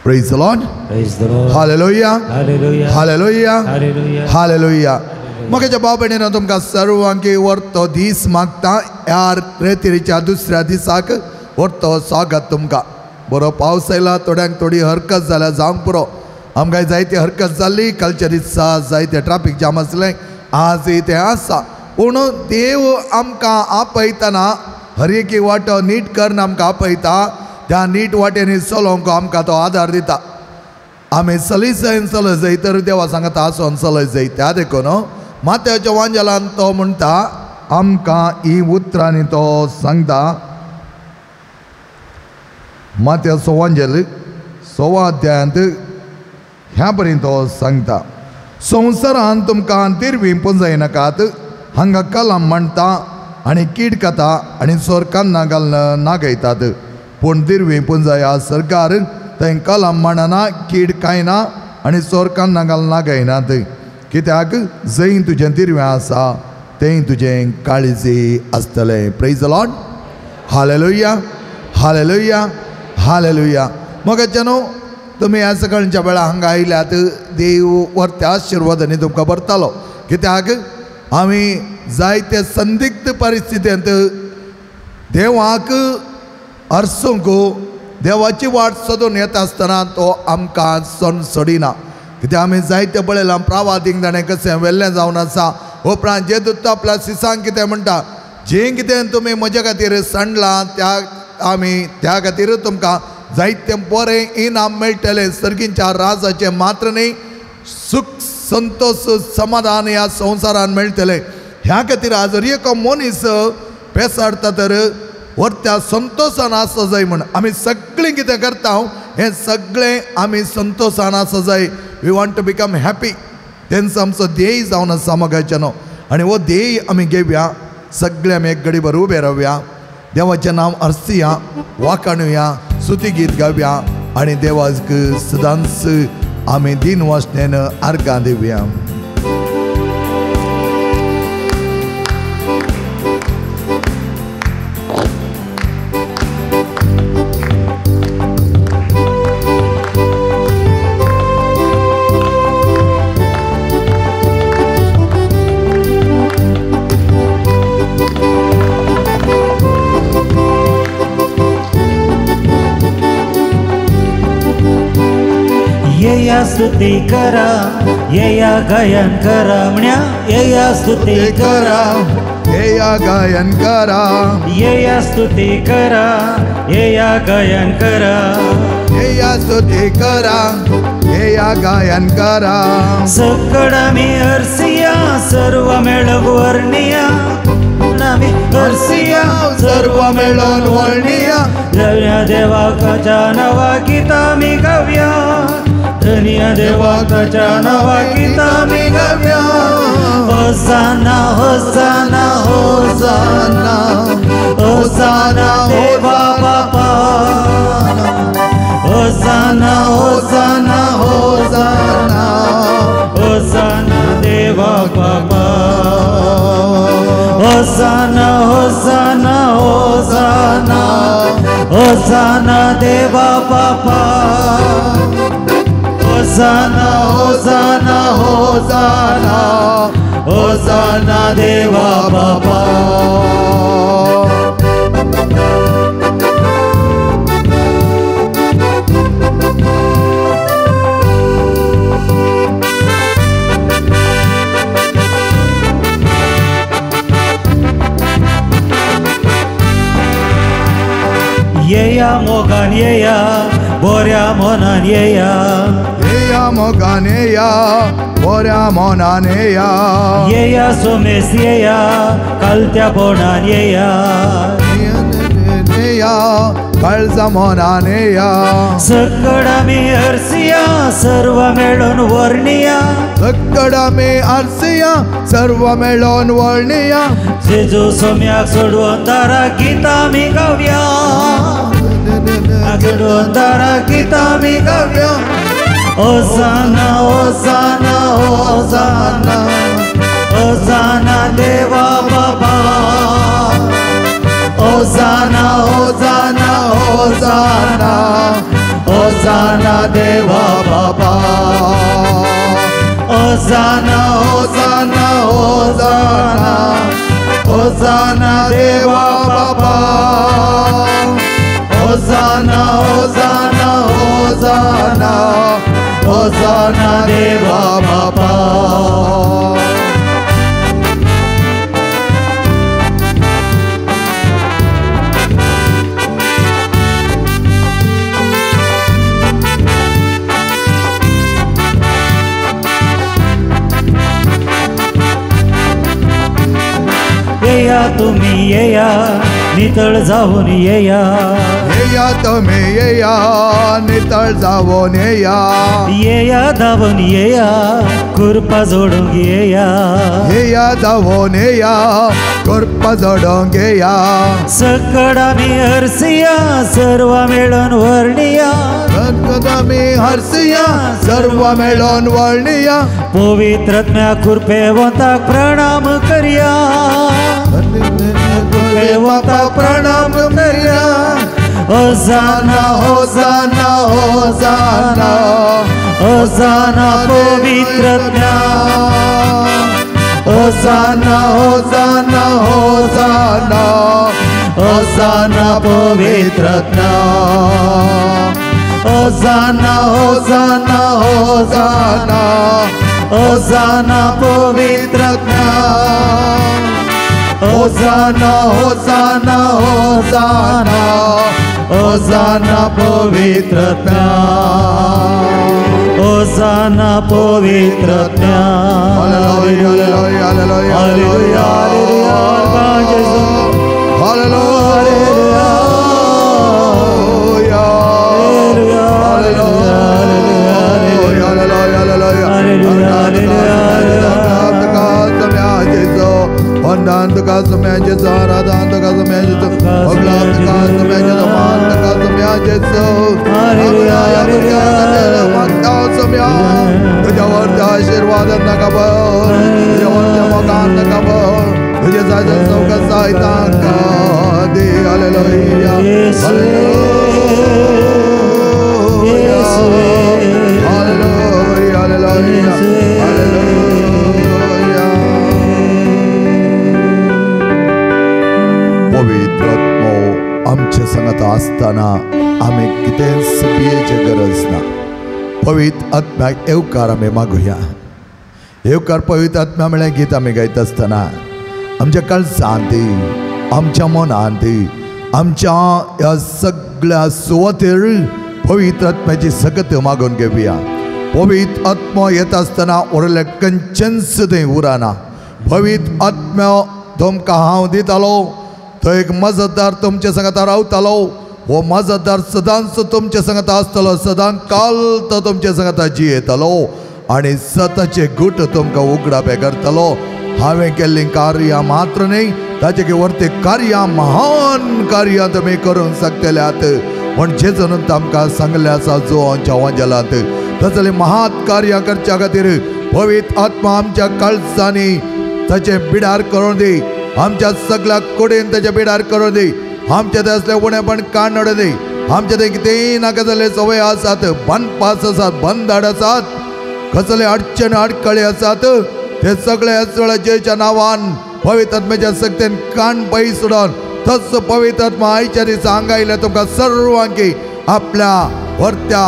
Praise the Lord. Praise the Lord. Hallelujah. Hallelujah. Hallelujah. Hallelujah. Hallelujah. मगे भाव भयणीनो तुमकां सर्वांकी वर्तो दीस मागता यार रेतीच्या दुसऱ्या दिसाक वर्तो स्वागत तुमकां बरो पावस आयला थोड्यांक थोडी हरकत जाल्या जावंक पुरो आमकां जायती हरकत जाल्ली कालच्या दिसा जायते ट्राफिक जाम आसलें आज तें आसा पूण देव आमकां आपयतना हर एक वाटो नीट करून आमकां आपयता त्या नीट वाटेनी चलोवंक आमकां तो आदार दिता आमी सलीसायन चलय जाय तर देवा सांगता आसोन चलय जाय त्या देखून माथ्याच्या वांजलान तो म्हणटा आमकां ही उतरांनी तो सांगता माथ्याचो वांजल 6 अध्यायांत ह्या पर्यंत तो सांगता संवसारान तुमकां तिरवी पुंजय नाकात हांगा कलम म्हणटा आनी कीड खाता आनी सोरकान्ना घालून नागयतात पूण तिरवी पुंजय हा सरकार थंय कलम म्हणना कीड कांय ना आनी सोरकान्ना घालून नागयनात कित्याक जंय तुजें तिरवें आसा थंय तुजें काळजी आसतलें praise the Lord hallelujah hallelujah hallelujah मोगाच्यानो तुमी ह्या सकाळच्या वेळा हांगा आयल्यात देव व्हरत्या आशिर्वादांनी तुमकां भरतालो कित्याक आमी जायते संदिग्ध परिस्थितींत देवाक अर्सूंक देवाची वाट सोदून येता आसतना तो आमकां सोन सोडिना कित्याक आमी जायते पळयलां प्रावादीक ताणें कशें वेल्लें जावन आसा उपरांत जे दूत आपल्या सिसांक कितें म्हणटा जें कितें तुमी म्हजे खातीर सांडलां त्या आमी त्या खातीर तुमकां जायतें बरें इनाम मेळटलें सर्गींच्या राजाचें मात्र न्ही सुख संतोष समाधान ह्या संवसारान मेळटलें ह्या खातीर आज जर एक मनीस पेसाडटा तर व्हरत्या संतोशान आसा जाय म्हण आमी सगळीं कितें करता हें सगळें आमी संतोशान आसा जाय we want to become happy तेंचो आमचो ध्येय जावन आसा मोगाच्यानो आनी हो ध्येय आमी घेवया सगळे आमी एक घडी भर उबे रावया देवाचें नांव अर्सिया वाखाणुया स्तुती गीत गावया आनी देवाक सदांच आमी दिन वासनेन आर्गां दिवया स्तुती करा येया गायन करा म्हणया येया स्तुती करा येया गायन करा येया स्तुती करा येया गायन करा येया स्तुती करा येया गायन करा सकळा मी अर्सिया सर्व मेळून वर्णिया नामी अर्सिया सर्व मेळून वर्णिया धन्य देवाच्या नावा गीता मी गावया धन्य देवाच्या नावा गीता मी गावया होसाना होसाना होसाना होसाना देवा बापा होसाना होसाना होसाना होसाना देवा बापा होसाना होसाना होसाना होसाना देवा बापा होसाना होसाना होसाना होसाना देवा बापा येया मोगान येया बोऱ्या मोनान येया येया मोगान येया बोऱ्या मोनान येया येया सोमेस येया कालत्या बोनान येया येया काळजा मोनान येया सकळा मी अर्सिया सर्व मेळून वर्णिया सकळा मी अर्सिया सर्व मेळून वर्णिया जेजू सोम्याक सोडून दारा गीता मी गावया सोडून दारा गीता मी गावया होसाना होसाना होसाना होसाना देवा बाबा होसाना होसाना होसाना होसाना देवा बापा होसाना होसाना होसाना होसाना देवा बापा होसाना होसाना होसाना होसाना देवा बापा येया तुम्ही येया नितळ जाऊन येया येया तुम्ही येया नितळ जाऊन येया येया धावून येया खुरपा जोडून येया येया जाऊन येया खुरपा जोडून येया सकडा मी हरसिया सर्व मिळून वर्णिया मी हरसिया सर्व मिळून वर्णिया पवित्रत्म्या खुरपेवंताक प्रणाम करिया खुरपेवंताक प्रणाम करिया होसाना होसाना होसाना होसाना पवित्रत्म्या होसाना होसाना होसाना होसाना पवित्रत्म्या होसाना होसाना होसाना होसाना पवित्रत्म्या होसाना होसाना होसाना होसाना पवित्रत्म्या होसाना पवित्रत्म्या हालेलुया हालेलुया हालेलुया हालेलुया Andando casa minha Jesus, aradando casa minha Jesus, oblando casa minha Jesus, manda casa minha Jesus, aleluia, aleluia, manda casa minha, tuja varta आशीर्वाद न कबो, तुja varta मकान न कबो, तुझे साजन सबका सहायता कर दे, हालेलुया, हालेलुया, हालेलुया, हालेलुया, हालेलुया. पवित्रात्मो आमच्या संगत असताना आम्ही कितेंच पियेची गरज ना. पवित्र आत्म्याक येवकार आमी मागुया. येवकार पवित्र आत्म्या म्हळ्यार गीत आमी गायत आसतना आमच्या काळजांत आमच्या मनांत आमच्या ह्या सगळ्या सुवातेर पवित्र आत्म्याची सकत मागून घेवया. पवित्र आत्मो येत आसतना उरले कंचन्स थंय उरना. पवित्र आत्म्या तुमकां हांव दितालो, तो एक मजतदार तुमच्या संगत रावतालो, वो मजतदार सदांच तुमच्या संगत आसतलो, सदां काल तो तुमच्या संगत जियेतलो आनी सताचे गुट तुमकां उगडापे करतलो. हांवें केल्ली कार्यां मात्र न्ही, ताचे वर्ते कार्यां महान कार्यां तुमी करूंक शकतल्यात म्हण जेजून आमकां सांगलें आसा जो आमच्या वंजलांत. तसले महान कार्यां करच्या खातीर पवित्र आत्मा आमच्या काळजांनी ताचे बिडार करून दी. आमच्या सगळ्या कोडेन ताचे बिडार करून दी. आमच्या ते असले उणेपण काडून दी. आमच्या ते कितेंय नाका जाल्ले सवय आसात, बनपास आसात, बंदाड आसात, कसले अडचण अडकळे आसात, ते सगळे येसुळाच्या नांवान पवित्र आत्म्याच्या सक्तीन कान पै सोडून तस पवित्र आत्मा आयच्या दिसा हांगा तुमकां सर्वांकी आपल्या वर्त्या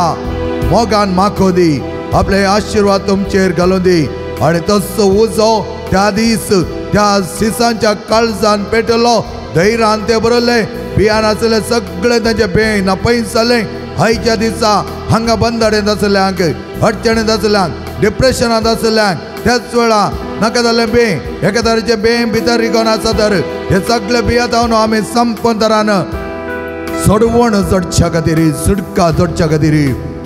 मोगान माखो दी. आपले आशीर्वाद तुमचेर घालून दी आनी तसो उजो त्या दीस त्या सिसांच्या काळजान पेटलो, धैर्यान ते बरयले, भियान आसले सगळे तांचे भें नापयस जाले. आयच्या दिसा हांगा बंदाडेंत आसल्यांक, अडचणींत आसल्यांक, डिप्रेशनांत आसल्यांक, त्याच वेळा नाका जाल्ले भें, एका तरेचे भें भितर रिगोन आसा तर हे सगळे भियेतावन आमी संपून तरान सोडवण जोडच्या खातीर, सुटका जोडच्या खातीर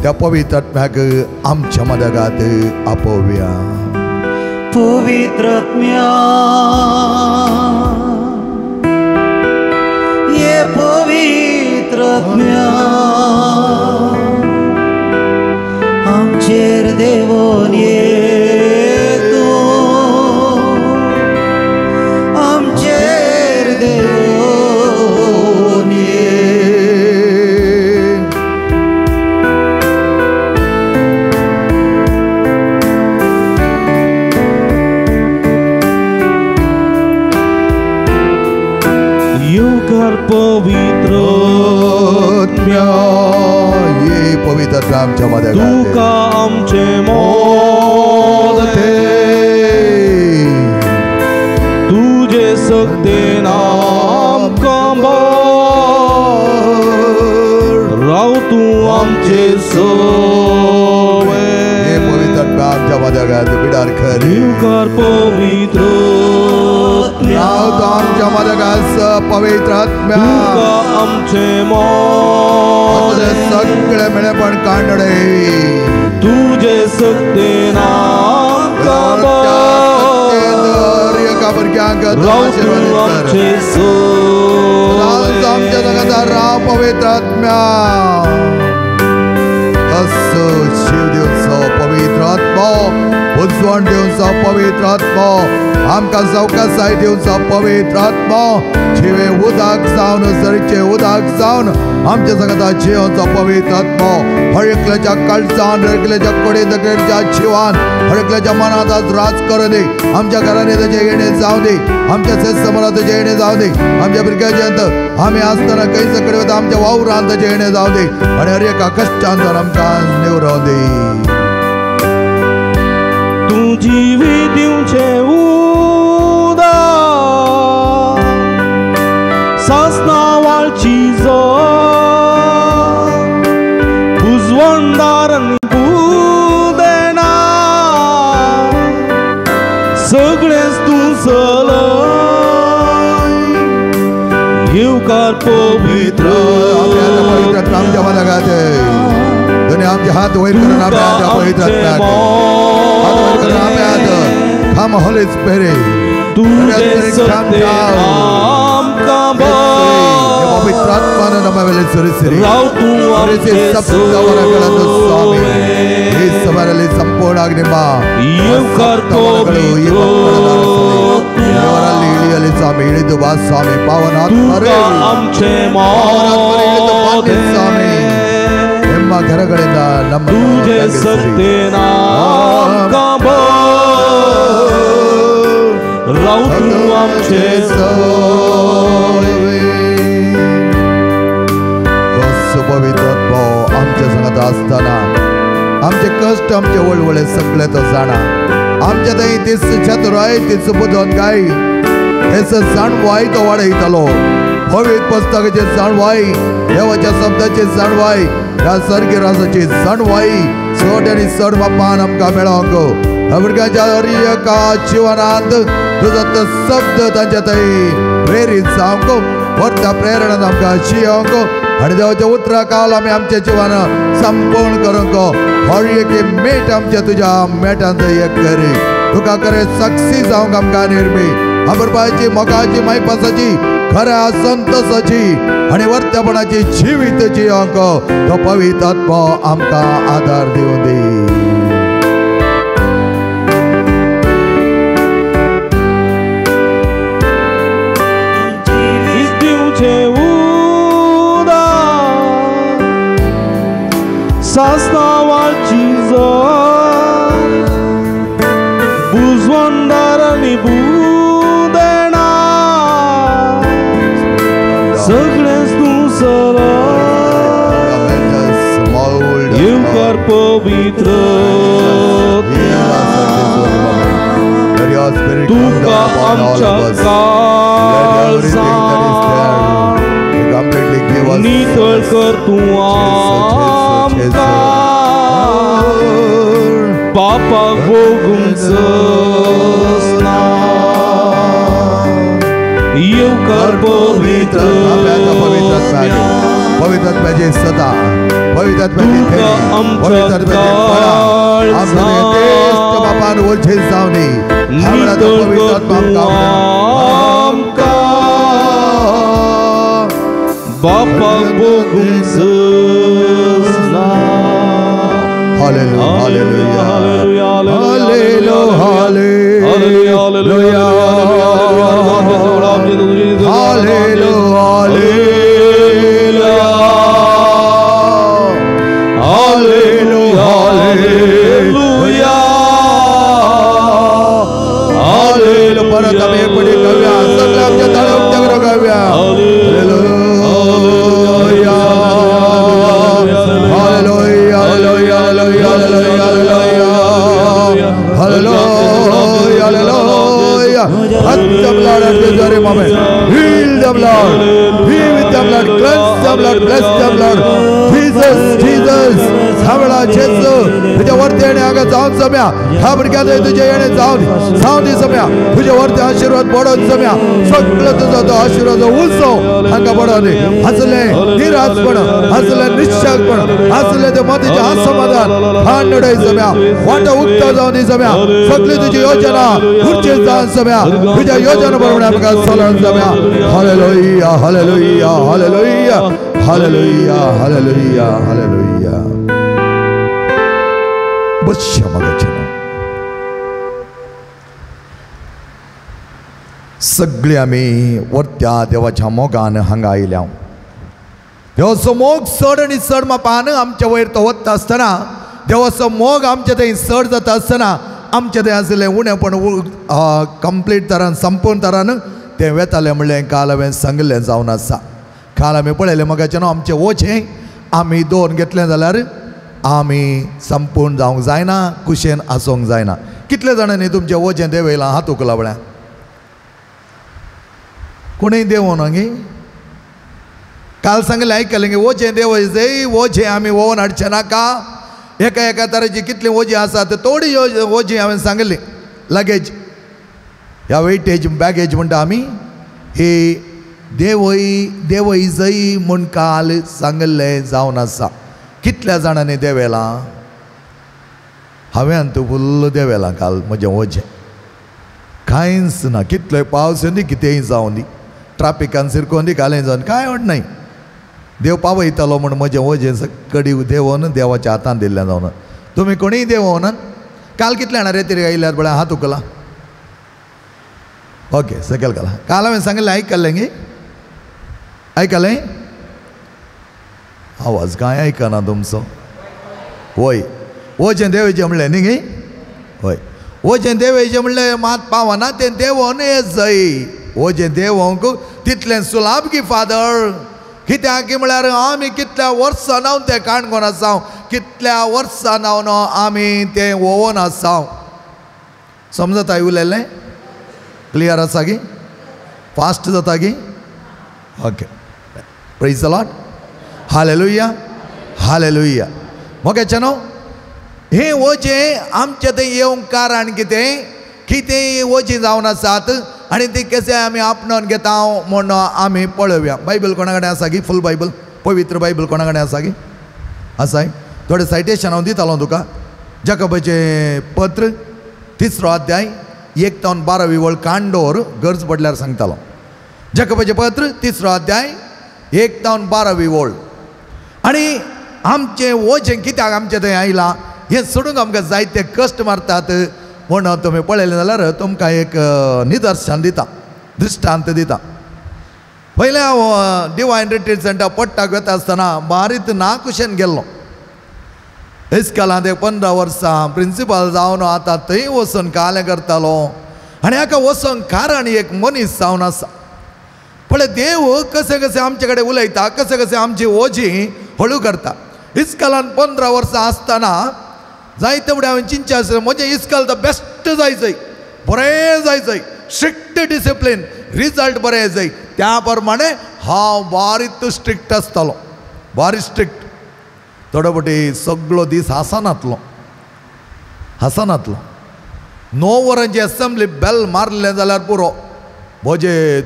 त्या पवित्र आत्म्याक आमच्या मदगात आपोवया. पवित्र आत्म्या, ये पवित्र आत्म्या आमचेर देवोन ये तू, आमचेर देवोन ये पवित्र ये पवित्र आमच्या मध्ये तुका आमचे मोदते तुझे सकते नाम राव तू आमचे सोवे हे पवित्र आमच्या मध्ये बिडार खरी तुकार पवित्र राव तू आमच्या मध्ये पवित्र आत्म्या तुका आमचे मोदते सगळे मिळे पण कांडडे तुझे सकते नाम आमचे आमच्या जगाचा राव पवित्र आत्म्या असो शिव देवचो पवित्र आत्मा उजवण देवचो पवित्र आत्मा आमकां सवकासाय देवचो पवित्र आत्मा जिवे उदक जावन सरीचे उदक जावन आमच्या जगाचा जिवचो पवित्र आत्मा हळकल्याच्या काळजान हळकल्याच्या कडे दगडच्या जिवान हळकल्याच्या मनात आज राज करू दे आमच्या घराने तुझे येणे जाऊ दे आमच्या समोरात तुझे येणे जाऊ दे आमच्या भुरग्याच्या अंत आम्ही असताना काही सकडे होता आमच्या वावरांत तुझे येणे जाऊ दे आणि हर एका कष्टांतून आमकां निवरो दे तू जीवी दिवचे उदा सासना वाळची जो उजवणदार बुदेना सगळेच तू सलय येवकार पवित्र आमच्या मला गाते दोन्ही आमचे हात वैर करून आम्ही पवित्र Come Holy Spirit. तुझे सत्य आमका पवित्र आत्माने नमावेले सुरसिरी राव तू आमचे स्वामी हे समरले संपूर्ण अग्निमा येवकार पवित्र देवರಲ್ಲಿ ಇಳಿಯಲಿ ಸ್ವಾಮಿ ಇಳಿದು ಬಾ ಸ್ವಾಮಿ ಪಾವನ ಆತ್ಮರೇ ಆಮಚೆ ಮಾತೆ ಸ್ವಾಮಿ ನಿಮ್ಮ ಘರಗಳಿಂದ ನಮ್ಮ ತುಜೆ ಸತ್ಯ ನಾಮಕ राव तू आमचे पवित्र आमच्या संगत असताना आमचे कष्ट आमचे वळवळे सगळे तो जाणा आमच्या थंय तीच चतुराय तीच बुदोन गाय हेच जाणवाय तो वाडयतलो पवित्र पुस्तकाचे जाणवाय देवाच्या शब्दाचे जाणवाय ह्या सर्गी रासाची जाणवाय चड आनी चड बापान आमकां मेळोंक भुरग्यांच्या एका जिवनांत तुजो तो शब्द तांच्या थंय प्रेरीत जावंक व्हरता प्रेरणा आमकां जियोंक आनी देवाच्या उतरा काल आमी आमच्या जिवन संपूर्ण करूंक हर एक मेट आमच्या तुज्या मेटांत एक करी तुका खरें साक्षी जावंक आमकां निर्मी अमरपाची मोगाची मायपासाची खऱ्या संतोषाची आनी वर्तपणाची जिवीत जियोंक तो पवित्र आत्मा आमकां आदार दिवं दी सासना वाळची जो बुजवणदार आनी बुदेना सगळेच तू सरळ येवकार पवित्र तुका आमच्या काळजान नितळ कर तू आमकां पापाक भोगूंक येवकार पवित्र पवित्रात्म्याचे सदा पवित्रात्म्याचे पवित्रात्म्याचे बापान ओळखे जावनी बापाक भोगूंक Hallelujah, hallelujah, hallelujah, hallelujah, परत आम्ही एक पडी गाऊया सगळ्या आमच्या तळ्यात गाऊया bless them, Lord. Jesus, Jesus. Havela Jesu. तुझ्या वरती येणे आगा जाऊन सम्या. ह्या भुरग्याचे तुझे येणे जाऊन दे सम्या. तुझ्या वरती आशीर्वाद पडून सम्या. सगळं तुझा तो आशीर्वाद उत्सव हांगा पडून हसले निराशपण, हसले निश्चयपण, हसले ते मतीचे असमाधान हांडडे सम्या. वाटा उक्ता जाऊन दी सम्या. सगळी तुझी योजना पुढचे जाऊन सम्या. तुझ्या योजना बरोबर आमका चलून सम्या. Hallelujah, hallelujah, hallelujah, hallelujah, hallelujah, हालेलुया. बच्चा मगाच्या सगळी आम्ही वरत्या देवाच्या मोगान हांगा आयल्या. देवाचो मोग चड आनी चड मापान आमच्या वयर तो वता आसतना, देवाचो मोग आमच्या थंय चड जाता आसतना आमच्या थंय आसलें उणें पण कंप्लीट तरान संपूर्ण तरान तें वेतालें म्हणलें काल हांवें सांगलें जावन आसा. काल आमी पळयलें मोगाचें आमचें ओझें आमी दोन घेतलें जाल्यार आमी संपूर्ण जावंक जायना, कुशेन आसूंक जायना. कितले जाणांनी तुमचें ओझें देंवयलां हात उखला म्हळ्यार कोणीय देंवोना गे. काल सांगलें आयकलें गे ओझें देंवयचें, ओझें आमी वोवन हाडचें नाका. एका एका तरेची कितलीं ओझीं आसात थोडी ओझीं हांवें सांगलीं. लगेज ह्या वेटेज बॅगेज म्हणटा आमी ही देंवयचय म्हूण काल सांगलें जावन आसा. कितल्या जाणांनी देंवयलां? हांवें तूं फुल्ल देंवयलां काल म्हजें ओझें. कांयच ना. कितलोय पावस येवन दी, कितेंय जावन दी, ट्राफिकान सिरकोवन दी, कालें जावन कांय व्हड नाय. देव पावयतलो म्हूण म्हजें ओझें सकडी देंवोन देवाच्या हातान दिल्लें जावन. तुमी कोणीय देंवोनात? काल कितले जाणां रेतीर आयल्यात म्हळ्यार हात उखला. ओके सकयल घाला. काल हांवें सांगलें आयकल्लें गे, आयकलें? आवाज कांय आयकना तुमचो. वय ओझें देंवयचें म्हणलें न्ही गे. हय ओझें देंवयचें म्हणलें मात पावना तें देंवोन येजय. ओझें देंवोंक तितलें सुलाभ गी फादर. कित्याक की म्हळ्यार आमी कितल्या वर्सां जावन तें काणकोण आसा, कितल्या वर्सां जावन आमी तें वोवोन आसा. समजता उलयलें? क्लियर आसा गी? फास्ट जाता गी? Okay. Praise the Lord. Hallelujah, hallelujah. मोगेचें न्हू हें ओझें आमचें थंय येवंक कारण कितें ओझीं जावन आसात आनी ती कशें आमी आपणावन घेता म्हूण आमी पळोवया. बायबल कोणा कडेन आसा गी? फूल बायबल, पवित्र बायबल कोणा कडेन आसा गी? आसाय? थोडें सायटेशन हांव दितालो तुका. जाकोबाचें पत्र 3रो अध्याय 1 ते 12 वळ कांडोर गरज पडल्यार सांगतालो. जाकोबाचें पत्र 3रो अध्याय 1 ते 12 वळ. आनी आमचें ओझें कित्याक आमचें थंय आयलां हें सोडूंक आमकां जायते कश्ट मारतात म्हूण तुमी पळयलें जाल्यार तुमकां एक निदर्शन दिता, दृश्टांत दिता. पयलें हांव डिवायन रिट्रीट सेंटर पडटाक वता आसतना बारीत नाकुशेन गेल्लो. इस्कॉलांत 15 वर्सां प्रिंसिपल जावन आतां थंय वचून कालें करतालो. आनी हाका वचोंक कारण एक मनीस जावन आसा. पळय देव कशें कशें आमचे कडेन उलयता, कशें कशें आमची ओझीं हळू करता. इस्कॉलांत 15 वर्सां आसतना जायते फुडें हांवें चिंतचें आसलें म्हजें इस्कॉल द बेस्ट जायचंय, बरें जायचंय, स्ट्रिक्ट डिसिप्लीन, रिजल्ट बरें जाय. त्या प्रमाणें हांव बारीत स्ट्रिक्ट आसतालो, बारीक स्ट्रिक्ट. थोडे फावटी सगळो दीस हांसनातलो. 9 वरांची असेंब्ली बेल मारलें जाल्यार पुरो म्हजें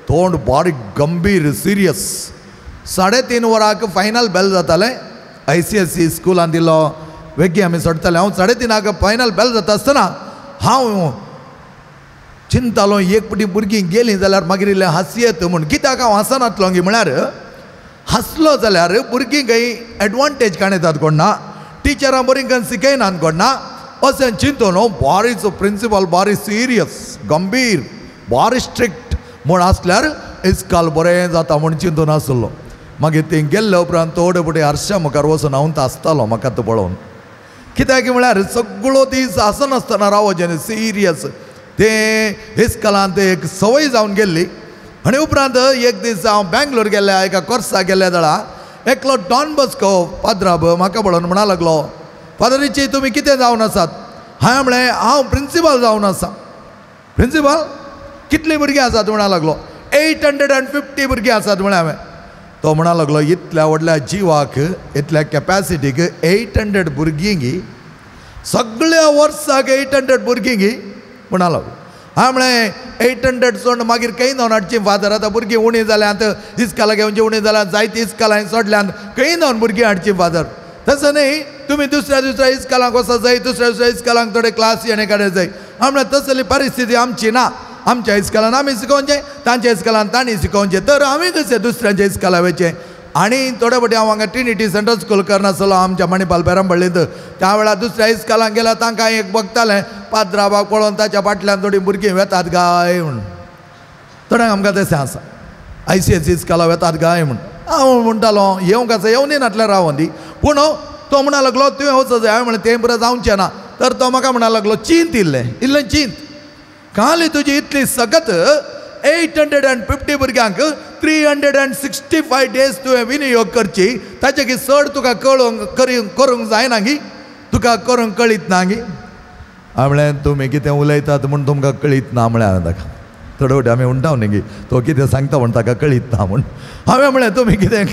तोंड बारीक गंभीर सिरियस. 3:30 वरांक फायनल बेल जातालें. ICSE स्कुलान दिलो वेगी आमी सोडताले. हांव 3:30 फायनल बेल जाता आसतना हांव चिंतालो एक पुटी भुरगीं गेलीं जाल्यार मागीर इल्लें हांसयेत म्हूण. कित्याक हांव हांसनातलो गी म्हळ्यार हांसलो जाल्यार भुरगीं काही एडवांटेज काणयतात कोण ना, टिचरां बरीं करून शिकयनात कोण ना अशें चिंतून बारीच प्रिंसिपल बारी सिरियस गंभीर बारी स्ट्रिक्ट म्हूण आसल्यार इस्कॉल बरें जाता म्हूण चिंतून आसलो. मागीर थंय गेल्ले उपरांत थोडे फुडें हर्शा मुखार वचून हांव आसतालो म्हाका तो पळोवन. कित्याक म्हळ्यार सगळो दीस आसनासतना रावचें सिरियस. तें इस्कॉलांत एक संवय जावन गेल्ली. आनी उपरांत एक दीस हांव बेंगलोर गेल्ले एका कोर्साक गेल्ल्या दळा एकलो डॉन बॉस्को पाद्राब म्हाका पळोवन म्हणा लागलो, फादरीची तुमी कितें जावन आसात? हांवें म्हळें हांव प्रिंसिपल जावन आसा. प्रिंसिपल? कितलीं भुरगीं आसात म्हणा लागलो. 850 भुरगीं आसात म्हळें हांवें. तो म्हणा लागलो इतल्या व्हडल्या जिवाक इतल्या कॅपॅसिटीक 800 भुरगीं सगळ्या वर्साक 800 भुरगीं म्हणा लागलो हांव म्हळें 800 सोड मागीर खंय जावन हाडचीं फादर आतां भुरगीं उणी जाल्यांत इस्कालां घेवचीं उणी जाल्यात जायतीं इस्कालां सोडल्यांत खंय जावन भुरगीं हाडचीं फादर तसं न्ही तुमी दुसऱ्या इस्कालांक वचत जाय दुसऱ्या इस्कालांक थोडे क्लास येणे काडत जाय हांव म्हळें तसली परिस्थिती आमची ना आमच्या इस्कालान आमी शिकोवचें तांच्या इस्कालान तांणी शिकोवचें तर हांवें कशें दुसऱ्यांच्या इस्काला वयचें आनी थोडे फावटी हांव हांगा ट्रिनिटी सेंट्रल स्कूल करनासलो आमच्या मणिपाल पेरांबळ्ळींत त्या वेळार दुसऱ्या इस्कालांक गेल्यार तांकां एक बगतालें पाद्राबाक पळोवन ताच्या फाटल्यान थोडीं भुरगीं वेतात गाय म्हूण थोड्यांक आमकां तशें आसा ICSE इस्काला वेतात गाय म्हूण हांव म्हणटालो येवंक आसा येवनी नाटल्यार रावोन दी पूण तो म्हणा लागलो तुवें वचत जाय हांवें म्हळें तें बरें जावचें ना तर तो म्हाका म्हणा लागलो चिंत इल्लें चिंत काली तुजी इतली सगत 850 भुरग्यांक 365 डेज तुवें विनियोग करची ताचे चड तुका करूंक जायना गी तुका करूंक कळीत ना गी हांवें म्हळें तुमी कितें उलयतात म्हूण तुमकां कळीत ना म्हळें हांवें ताका थोडे फावटी आमी म्हणटा न्ही गी तो कितें सांगता म्हूण ताका कळीत ना म्हूण हांवें म्हळें तुमी कितें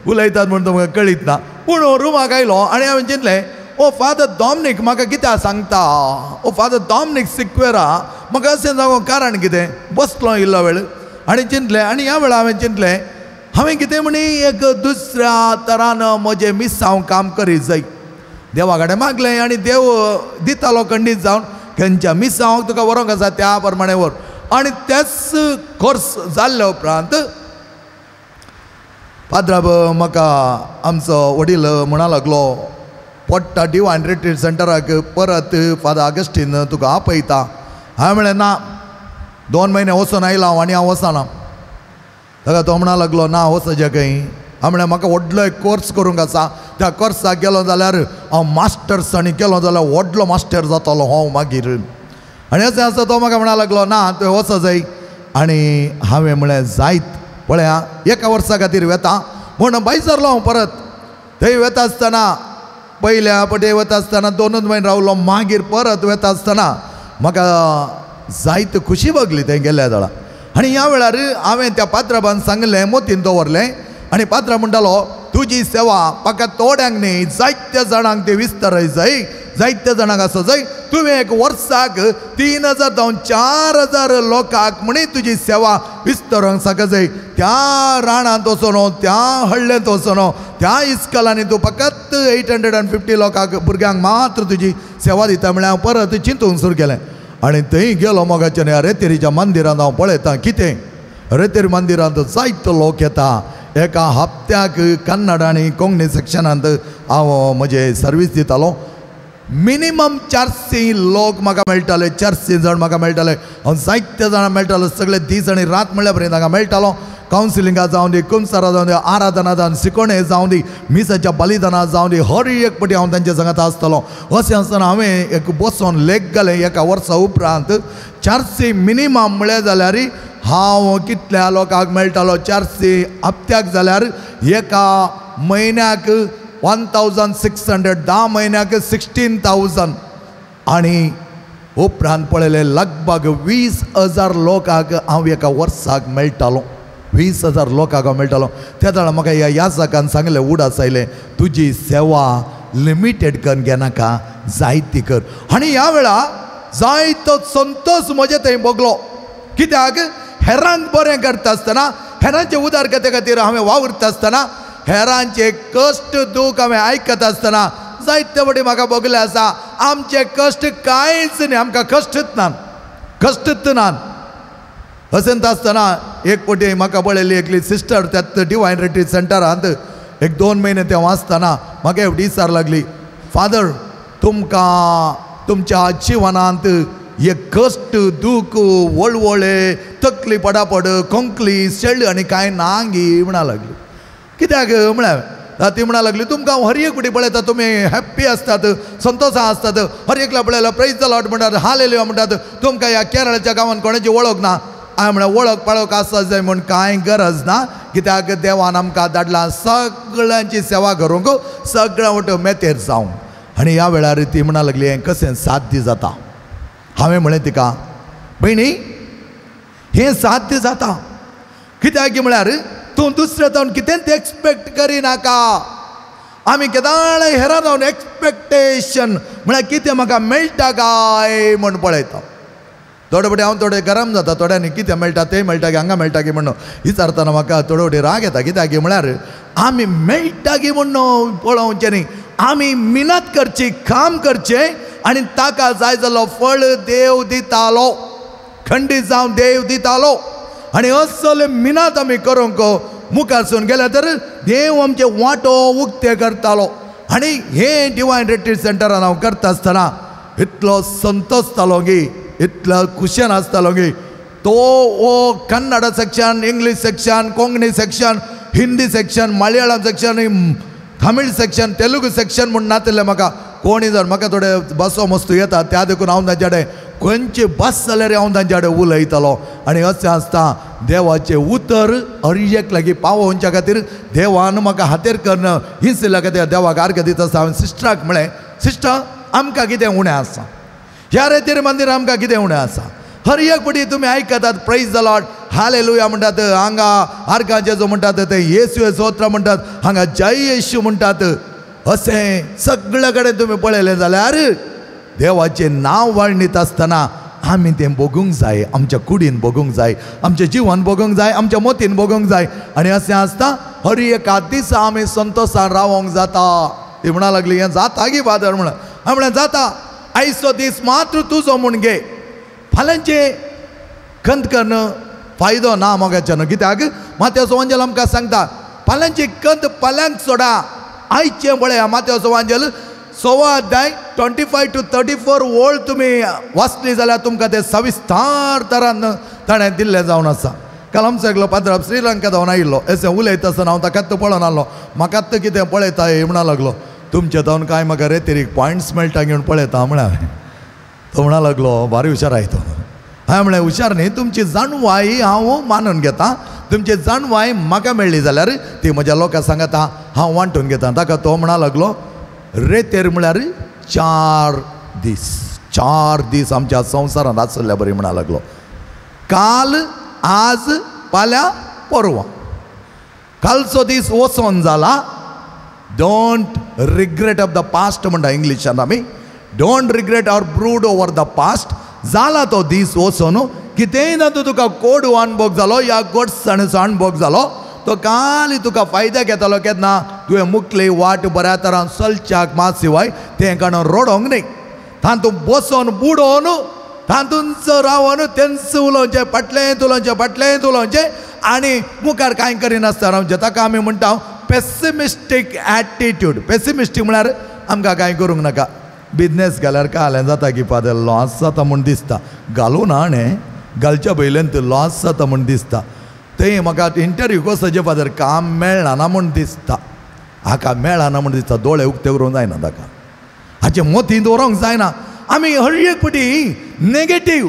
उलयतात म्हूण तुमकां कळीत ना पूण रुमाक आयलो आनी हांवें चिंतलें ओ फादर डॉमनीक म्हाका कितें सांगता ओ फादर डॉमनीक सिक्वेरा म्हाका अशें जागो कारण कितें बसलो इल्लो वेळ आनी चिंतलें आनी ह्या वेळा हांवें चिंतलें हांवें कितें म्हणी एक दुसऱ्या तरान म्हजें मिसांव काम करीत जाय देवा कडेन मागलें आनी देव दितालो खंडीत जावन खंयच्या मिसांवाक तुका व्हरोंक आसा त्या प्रमाणे व्हर आनी तेच कोर्स जाल्ल्या उपरांत पाद्राब म्हाका आमचो वडील म्हणा लागलो पडटा डिवायन रिट्रीट सेंटराक परत फादर ऑगस्टीन तुका आपयता हांवें म्हळें ना 2 म्हयने वचून आयला हांव आनी हांव वचना ताका तो म्हणा लागलो ना वचचें खंय हांवें म्हळें म्हाका व्हडलो एक कोर्स करूंक आसा त्या कोर्साक गेलो जाल्यार हांव मास्टर्स आनी केलो जाल्यार व्हडलो मास्टर जातलो हांव मागीर आनी अशें आसा तो म्हाका म्हणा लागलो ना तुवें वच जाय आनी हांवें म्हळें जायत पळया एका वर्सा खातीर वेता म्हूण भायर सरलो हांव परत थंय वेता आसतना पयल्या पटे वता आसतना 2 म्हयने रावलो मागीर परत वेता आसतना म्हाका जायत खुशी भोगली थंय गेल्या वेळा आनी ह्या वेळार हांवें त्या पात्राबान सांगलें मोतीन दवरलें आनी पात्रा म्हणटालो तुजी सेवा म्हाका थोड्यांक न्ही जायत्या जाणांक ते विस्तारय जाय जायत्या जाणांक आसा जाय तुवें एक वर्साक 3000 जावन 4000 लोकांक म्हणी तुजी सेवा विस्तारूंक साका जाय त्या राणांत वचून त्या हळ्ळेंत वचून त्या इस्कॉलांनी तूं फकत 850 लोकांक भुरग्यांक मात्र तुजी सेवा दिता म्हळ्यार हांव परत चिंतूंक सुरू केलें आनी थंय गेलो मोगाच्यान ह्या रेतेरीच्या मंदिरांत हांव पळयतां कितें रेतेरी मंदिरांत जायतो लोक येता एका हप्त्याक कन्नड आनी कोंकणी सेक्शनांत हांव म्हजे सर्वीस दितालो मिनिमम 400 लोक म्हाका मेळटाले 400 जण म्हाका मेळटाले हांव जायत्या जाणां मेळटालो सगळे दीस आनी रात म्हणल्या पर्यंत हांगा मेळटालो कावन्सिलिंगा जावं दी कुमसारा जावं दी आराधना जावन शिकोणे जावं दी मिसाच्या बलिदाना जावं दी हर एक पटी हांव तांच्या सांगात आसतलो अशें आसतना हांवें एक बसोन लेख घालें एका वर्सा उपरांत 400 मिनिमम म्हळ्यार जाल्यार हांव कितल्या लोकांक मेळटालो 400 हप्त्याक जाल्यार एका म्हयन्याक 1600 10 म्हयन्याक 16,000 आनी उपरांत पळयलें लगभग 20,000 लोकांक हांव एका वर्साक मेळटालो 20,000 लोकांक हांव मेळटालो त्या वेळार म्हाका ह्या याजकान सांगलें उडास आयलें तुजी सेवा लिमिटेड करून घेनाका जायती कर आनी ह्या वेळा जायतो संतोश म्हजे थंय भोगलो कित्याक हेरांक बरें करता आसतना हेरांचे उदारकते खातीर हांवें वावुरता आसतना हेरांचे कश्ट दूख हांवें आयकता आसतना जायते फावटी म्हाका भोगले आसा आमचे कश्ट कांयच न्ही आमकां कश्टच नात अशें आसतना एक फावटी म्हाका पळयली एकली सिस्टर त्यात डिवायन रिट्रीट सेंटरांत एक 2 म्हयने तेव्हा आसतना म्हाका एवढी विचार लागली फादर तुमकां तुमच्या जिवनांत हे कश्ट दूख वळवळे तकली पडापड कोंकली शेळ आनी कांय नांगी म्हणा लागली कित्याक म्हळ्यार ती म्हणा लागली तुमकां हर एक फावटी पळयता तुमी हॅप्पी आसतात संतोशां आसतात हर एकल्या पळयल्यार प्रेज द लॉर्ड म्हणटात हालेलुया म्हणटात तुमकां ह्या केरळाच्या गांवांत कोणाची वळख ना हांवें म्हळ्यार वळख पळोवक आसत जाय म्हूण कांय गरज ना कित्याक देवान आमकां धाडलां सगळ्यांची सेवा करूंक सगळ्यां वट मेतेर जावंक आनी ह्या वेळार ती म्हणा लागली हें कशें साध्य जाता हांवें म्हळें तिका भयणी हें साध्य जाता कित्याक म्हळ्यार तूं दुसरे जावन कितेंच एक्सपेक्ट करिनाका आमी केदाळे हेरां जावन एक्सपेक्टेशन म्हळ्यार कितें म्हाका मेळटा काय म्हण पळयता थोडे फावटी हांव थोडे गरम जाता थोड्यांनी कितें मेळटा तें मेळटा की हांगा मेळटा की म्हणून विचारतना म्हाका थोडे फावटी राग येता कित्याक की म्हळ्यार आमी मेळटा की म्हणून पळोवचें न्ही आमी मिनत करची काम करचें आनी ताका जाय जालो फळ देव दितालो खंडीत जावन देव दितालो आनी असले मिनत आमी करूंक मुखारसून गेले तर देव आमचे वांटो उक्ते करतालो आनी हे डिवायन रिट्रीट सेंटरान हांव करता आसतना इतलो संतोश जालो गी इतलो खुशेन आसतालो गी तो ओ Kannada section English section Konkani section Hindi section Malayalam section Tamil section Telugu section म्हूण नातिल्लें म्हाका कोणी जर म्हाका थोडे बसो मस्तू येता त्या देखून हांव तांचे कडेन खंयची बस जाल्यार हांव तांचे कडेन उलयतलो आनी अशें आसता देवाचें उतर हर एक लागीं पावोवच्या खातीर देवान म्हाका हातेर करणं हिंसल्या खातीर देवाक आर्ग दिता आसता हांवें सिस्टराक म्हळें सिस्टर आमकां कितें उणें आसा ह्या रेतीर मंदीर आमकां कितें उणें आसा हर एक फावटी तुमी आयकतात प्रेज द लॉर्ड हालेलुया म्हणटात हांगा आर्गां जेजू म्हणटात ते येशू स्तोत्र म्हणटात हांगा जय येशू म्हणटात अशें सगळे कडेन तुमी पळयलें जाल्यार देवाचें नांव वाडणीत आसतना आमी तें बगूंक जाय आमच्या कुडीन बगूंक जाय आमचें जिवन बगूंक जाय आमच्या मोतीन बगूंक जाय आनी अशें आसता हर एका दिसा आमी संतोशान रावोंक जाता ती म्हणा लागली हें जाता गी फादर म्हणून हांव म्हणलें जाता आयचो दीस मात्र तुजो म्हूण घे फाल्यांचे खंत करणं फायदो ना मोगाच्या न्हू कित्याक माथ्याचो एवंजेल आमकां सांगता फाल्यांची खंत फाल्यांक सोडा आयचें पळया माथ्याचो एवंजेल 6 अध्याय 25 to 34 ओळ तुमी वाचली जाल्यार तुमकां तें सविस्तार तरान ताणें दिल्लें जावन आसा काल आमचो एकलो पाद्र श्रीलंका जावन आयिल्लो अशें उलयता आसतना हांव ताकाच पळोवन आसलो म्हाकाच कितें पळयता हे म्हणा लागलो तुमचे जावन कांय म्हाका रेतीर पॉयंट्स मेळटा घेवन पळयता म्हळ्यार तो म्हणा लागलो भारी हुशार आय तो हांवें म्हळें हुशार न्ही तुमची जाणवाय हांव मानून घेता तुमची जाणवाय म्हाका मेळ्ळी जाल्यार ती म्हज्या लोकांक सांगता हांव वांटून घेता ताका तो म्हणा लागलो रेतेर म्हळ्यार 4 दीस आमच्या संवसारांत आसल्या बरी म्हणा लागलो काल आज फाल्यां परवां कालचो दीस वचोन जाला don't regret of the past म्हणटा इंग्लिशान आमी don't regret or brood over the past जाला तो दीस वचोन कितेंय ना तुका कोड अणभव जालो या गोडसाणेचो अणभव जालो तो काल तुका फायद्याक येतालो केन्ना तुवें मुखली वाट बऱ्या तरान चलच्याक मात शिवाय तें काणून रडोंक न्ही तातूंत बसोन बुडोवन तातूंच रावन तेंच उलोवचें फाटलें उलोवचें आनी मुखार कांय करिनासतना रावचें ताका आमी म्हणटा पेसिमिस्टीक एटिट्यूड पेसिमिस्टीक म्हळ्यार आमकां कांय करूंक नाका बिजनेस घाल्यार काल्यान जाता की फादर लॉस जाता म्हूण दिसता घालूं ना न्ही घालच्या पयल्यान तो लॉस जाता म्हूण दिसता थंय म्हाका इंटरव्यू वचचे फादर काम मेळना ना म्हूण दिसता हाका मेळना म्हूण दिसता दोळे उक्ते करूंक जायना ताका हाचे मोती दवरूंक जायना आमी हर एक फावटी नेगेटीव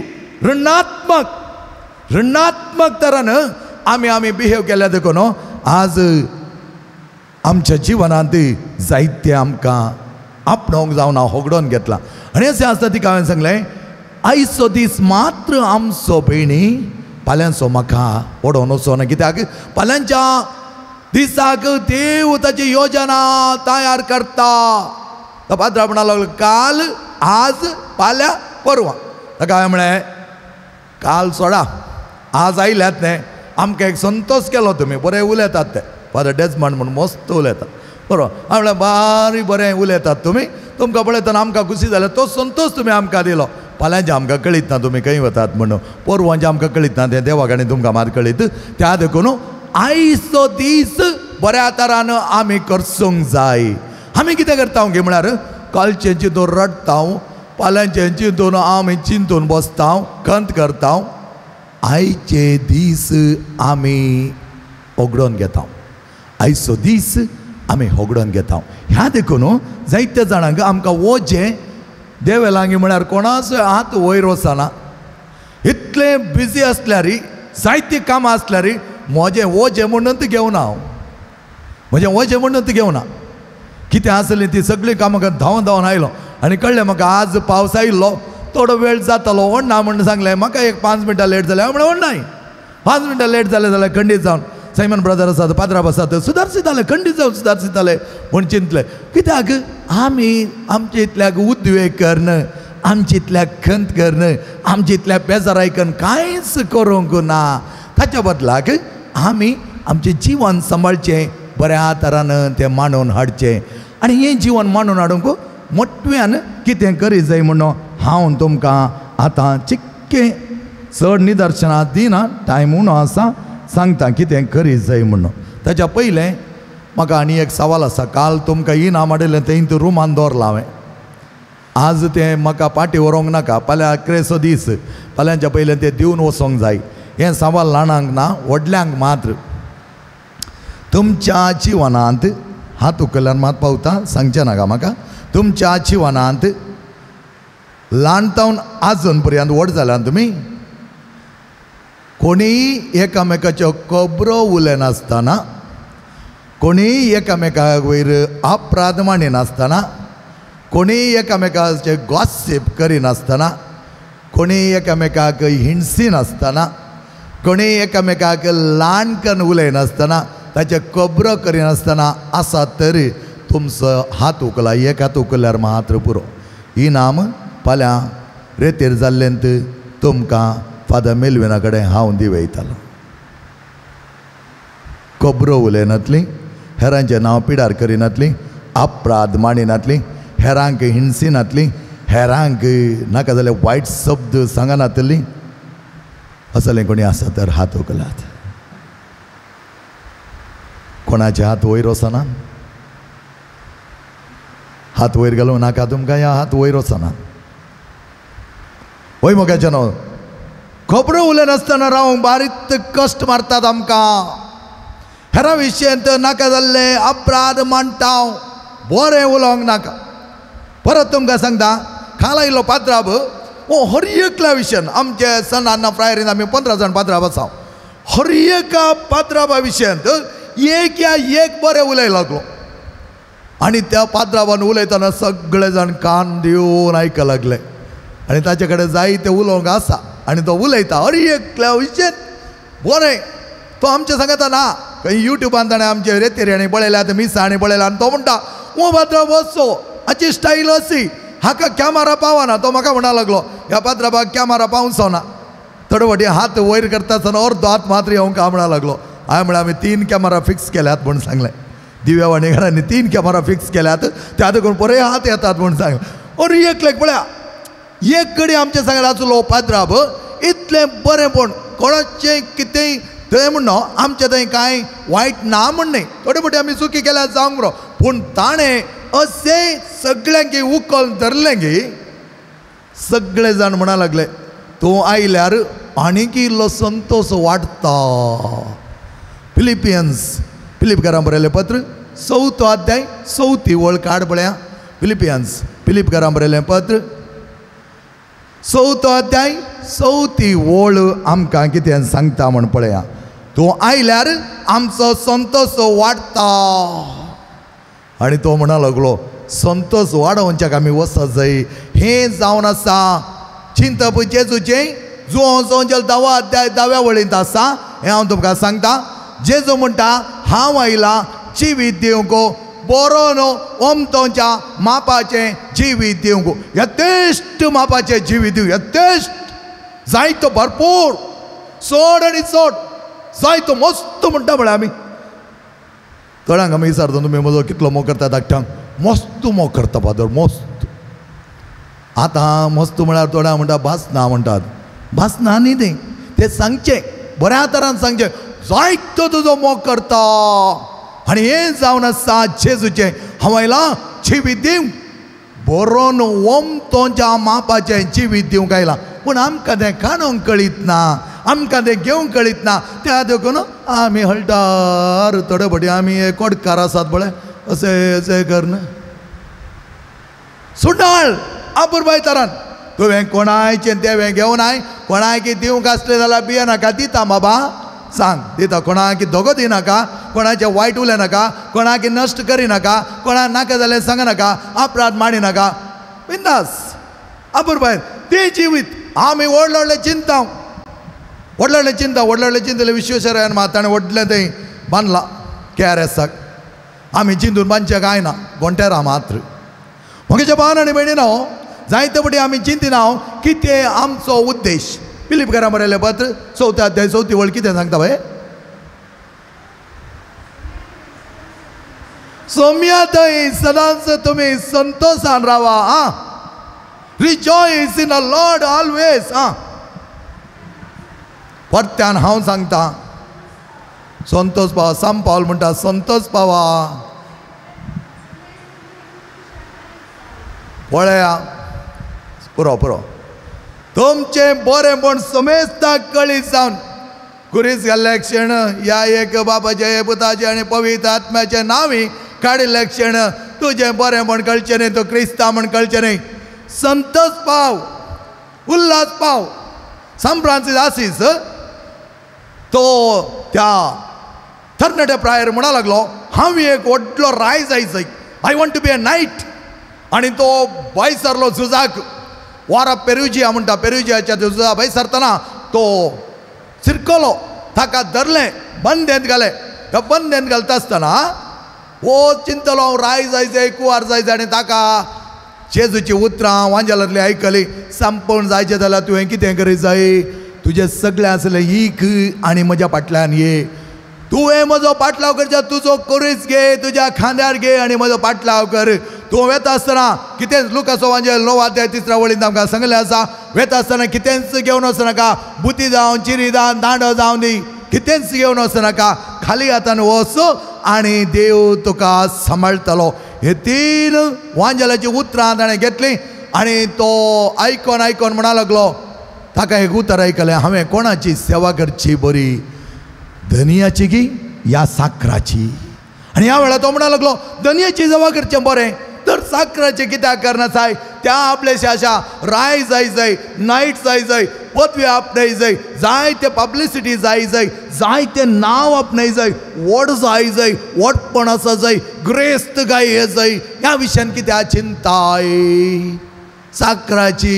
ऋणात्मक तरान आमी बिहेव केल्या देखून आज आमच्या जिवनांत जायते आमकां आपणोवंक जावन हांव होगडोन घेतला आनी अशें आसता तिका हांवें सांगलें आयचो दीस मात्र आमचो भयणी फाल्यांचो म्हाका ओडोन वचोना कित्याक फाल्यांच्या दिसाक देव ताची योजना तयार करता तो पाद्रा म्हणा लागलो काल आज फाल्यां परवां ताका हांवें म्हळें काल सोडा आज आयल्यात न्ही आमकां एक संतोश केलो तुमी बरें उलयतात ते फादर डेजमंड म्हणून मस्त उलयतात बरोबर हांवें म्हळें बारी बरें उलयतात तुमी तुमकां पळयतना आमकां खुशी जाल्या तो संतोश तुमी आमकां दिलो फाल्यांचें आमकां कळीत ना तुमी खंय वतात म्हणून परवांचें आमकां कळीत ना तें देवाकडे तुमकां मात कळीत त्या देखून आयचो दीस बऱ्या तरान आमी करसूंक जाय आमी कितें करता गे म्हळ्यार कालचें चिंतून रडटा फाल्यांचें चिंतून आमी चिंतून बसता खंत करता आयचे दीस आमी होगडोन घेता आयचो दीस आमी होगडोन घेता ह्या देखून जायत्या जाणांक आमकां वोजें देव लागी म्हळ्यार कोणाचो हात वयर वचना इतले बिजी आसल्यार जायतीं कामां आसल्यार म्हजें वोजें म्हणून घेवना हांव म्हजें वोजें म्हणून घेवना कितें आसलीं ती सगळीं कामां धांवन आयलो आनी कळ्ळें म्हाका आज पावस आयिल्लो थोडो वेळ जातालो ओडना म्हणून सांगलें म्हाका एक 5 मिनटां लेट जालें हांव म्हणलें ओडनाय 5 मिनटां लेट जालें जाल्यार खंडीत जावन सैमन ब्रदर आसात पाद्राब आसात सुदारसिताले खंडीत जावन सुदारसिताले म्हूण चिंतले कित्याक आमी आमचे इतल्याक उद्वेग करन आमचे इतल्याक खंत करन आमचे इतल्या बेजारायकन कांयच करूंक ना ताच्या बदलाक आमी आमचें जिवन सांबाळचें बऱ्या तरान तें मांडून हाडचें आनी हें जीवन मांडून हाडूंक मोठव्यान कितें करीत जाय म्हणून हांव तुमकां आतां चिक्कें चड निदर्शनां दिना टायम उणो आसा सांगता कितें करीत जाय म्हणून ताच्या पयलें म्हाका आनी एक सवाल आसा काल तुमकां इनाम हाडिल्लें तें इंत रुमान दवरलां हांवें आज तें म्हाका पाटी व्हरूंक नाका फाल्यां क्रेसो दीस फाल्यांच्या पयलें तें दिवन वचोंक जाय हें सवाल ल्हानांक ना व्हडल्यांक मात्र तुमच्या जिवनांत हात उखल्ल्यान मात पावता सांगचें नाका म्हाका तुमच्या जिवनांत ल्हानतावन आजून पर्यंत व्हड जाल्यात तुमी कोणीय एकामेकाच्यो खबरो उलयनासतना कोणीय एकामेकाक वयर अपराध मांडिनासतना कोणीय एकामेकाचे गॉसिप करिनासतना कोणीय एकामेकाक हिणसिनासतना कोणीय एकामेकाक ल्हान करून उलयनासतना ताचे खबरो करिनासतना आसा तरी तुमचो हात उखला एक हात उखल्यार मात्र पुरो इनाम फाल्यां रेतेर जाल्लेंत तुमकां फादर मेल्विना कडेन हांव दिवयतालो खबरो उलयनातली हेरांचें नांव पिडार करिनातली अपराध मांडिनातली हेरांक हिणसिनातली हेरांक नाका जाल्यार वायट शब्द सांगनातली असलें कोणी आसा तर हात उखलात कोणाचे हात वयर वचना हात वयर घालूं नाका तुमकां ह्या हात वयर वचना वय मोग्याचे न्हू खबरो उलयनासतना रावंक बारीक कश्ट मारतात आमकां हेरा विशयांत नाका जाल्ले अपराध मांडटा बरें उलोवंक नाका परत तुमकां सांगता खाला इल्लो पात्राब हर एकल्या विशयान आमचे सन अन्ना फ्रायरीन आमी 15 जाण पात्राब आसा हर एका पात्राबा विशयांत एक या एक बरें उलय लागलो आनी त्या पात्राबान उलयतना सगळे जाण कान दिवन आयक लागले आनी ताचे कडेन जाय तें उलोवंक आसा आनी तो उलयता हर एकल्या विशयान बरें तो आमचे सांगता ना खंय युट्यूबान ताणें आमचे रेतेर आनी पळयल्या आतां मिसा आनी पळयल्या आनी तो म्हणटा ओ पात्राब वचो हाची स्टायल अशी हाका कॅमेरा पावना तो म्हाका म्हणा लागलो ह्या पात्राबाक कॅमेरा पावचो ना थोडे फावटी हात वयर करता आसतना अर्दो हात मात्र येवंक म्हणा लागलो हांवें म्हळ्यार आमी 3 कॅमेरा फिक्स केल्यात म्हूण सांगलें दिव्या वाणेकारांनी 3 कॅमेरा फिक्स केल्यात त्या देखून बरे हात येतात म्हूण सांगलें अरे एकलेक पळया एक कडेन आमचे सांगलें आसलो पात्राब इतलें बरेंपण कोणाचें कितेंय थंय म्हणो आमचे थंय कांय वायट ना म्हण न्ही थोडे फावटी आमी चुकी केल्यार जावंक बरो पूण ताणें अशें सगळ्यांक उखल धरलें गे सगळे जाण म्हणा लागले तूं आयल्यार आनीक इल्लो संतोश वाडटा फिलिपकारां बरयलें पत्र 4थो अध्याय 4थी वळ काड पळया फिलिपकारां बरयलें पत्र 4थो अध्याय 4थी वळ आमकां कितें सांगता म्हण पळया तूं आयल्यार आमचो संतोश वाडटा आनी तो म्हणा लागलो संतोष वाडोवच्याक आमी वचत जाय हें जावन आसा चिंतप जेजूचें जो 10 अध्याय 10व्या वळींत आसा हें हांव तुमकां सांगता जेजू म्हणटा हांव आयला जिवीत दिवंक बरो न्हू ओमतोच्या मापाचें जिवीत दिवंक यथेश्ट मापाचें जिवीत दिवं यथेश्ट जाय तो भरपूर चड आनी चड जाय तो मस्त म्हणटा म्हळ्यार आमी थोड्यांक आमी विचारता तुमी म्हजो कितलो मोग करता धाकट्यांक मस्त मोग करता फादर मस्त आतां मस्त म्हळ्यार थोड्यां म्हणटा भासना म्हणटात भासना न्ही तें सांगचें बऱ्या तरान सांगचें जायतो तुजो मोग करता आनी हें जावन आसा जेजूचें हांव आयला जिवीत दिवंक बरो न्हू ओमतोच्या मापाचें जिवीत दिवंक आयला पूण आमकां तें काडूंक कळीत ना आमकां तें घेवंक कळीत ना त्या देखून आमी हळटार थोडे फावटी आमी कोडकार आसात पळय अशें करना सुडाळ आपुरबाय तरान तुवें कोणायचें तेवें घेवन आय कोणाक दिवंक आसलें जाल्यार भियेनाका दिता बाबा सांग दिता कोणाक दोगो दिनाका कोणाचें वायट उलयनाका कोणाक नश्ट करिनाका कोणाक नाका जाल्यार सांगनाका अपराध मांडिनाका बिंदास आपुरबाय तें जिवीत आमी व्हडले व्हडले चिंता व्हडले व्हडले चिंतले विश्वेश्वरायन मात ताणें व्हडलें थंय बांदला KRSाक आमी चिंतून बांदचे काय ना गोंटेरा मात्र म्हज्या भावान आनी भयणीनो जायते फावटी आमी चिंतिना कितें आमचो उद्देश फिलिपकारां बरयलें पत्र 4 अध्याय 4 वळ कितें सांगता बाय सौम्या थंय सदांच तुमी संतोशान रावा rejoice in the Lord always परत्यान हांव सांगता संतोष पावा सांत पावल म्हणटा संतोष पावा पळया पुरो तुमचे बरेपण समेस्ताक कळीत जावन कुरीस घाल्ले क्षण या एक बाबाचे पुताचे आनी पवित्र आत्म्याचे नावी काडिल्ले क्षण तुजें बरेपण कळचें न्ही तूं क्रिस्तांव म्हण कळचें न्ही संतोष पाव उल्हास पाव सान फ्रांसीस आसीस तो त्या तरणाट्या प्रायर म्हणा लागलो हांव एक व्हडलो राय जाय I want to be a knight आनी तो भायर सरलो झुजाक वारा पेरुजिया म्हणटा पेरुजियाच्या झुजा भायर सरतना तो शिरकलो ताका धरलें बंदेंत घाले त्या बंदेंत घालता आसतना हो चिंतलो हांव राय जायचें कुवार जायचें आनी ताका जेजूची उतरां वांजेलांतली आयकली संपूर्ण जायचें जाल्यार तुवें कितें करीत जाय तुजें सगळें आसलें ईक आनी म्हज्या फाटल्यान ये तुवें म्हजो पाटलाव करच्या तुजो कुरीस घे तुज्या खांद्यार घे आनी म्हजो पाटलाव कर तूं वेता आसतना कितेंच लुकाचो वांजेल 9 अध्याय 3 वळींत आमकां सांगलें आसा वेता आसतना कितेंच घेवन वचनाका बुती जावं चिरी जावन दांडो जावं दी कितेंच घेवन वचनाका खाली हातान वच आनी देव तुका सांबाळटलो हे 3 वांजेलाची उतरां ताणें घेतलीं आनी तो आयकोन म्हणा लागलो ताका एक उतर आयकलें हांवें कोणाची सेवा करची बरी धनियाची की या साखराची आनी ह्या वेळार तो म्हणा लागलो धनियाची सेवा करचें बरें तर साखराचें कित्याक करना जाय त्या आपलेशे आशा राय जाय नायट जाय पदवी आपणाय जाय ते पब्लिसिटी जाय ते नांव आपणाय व्हड जाय व्हडपण आसा जाय ग्रेस्त गाय हे जाय ह्या विशयान कित्याक चिंताय साखराची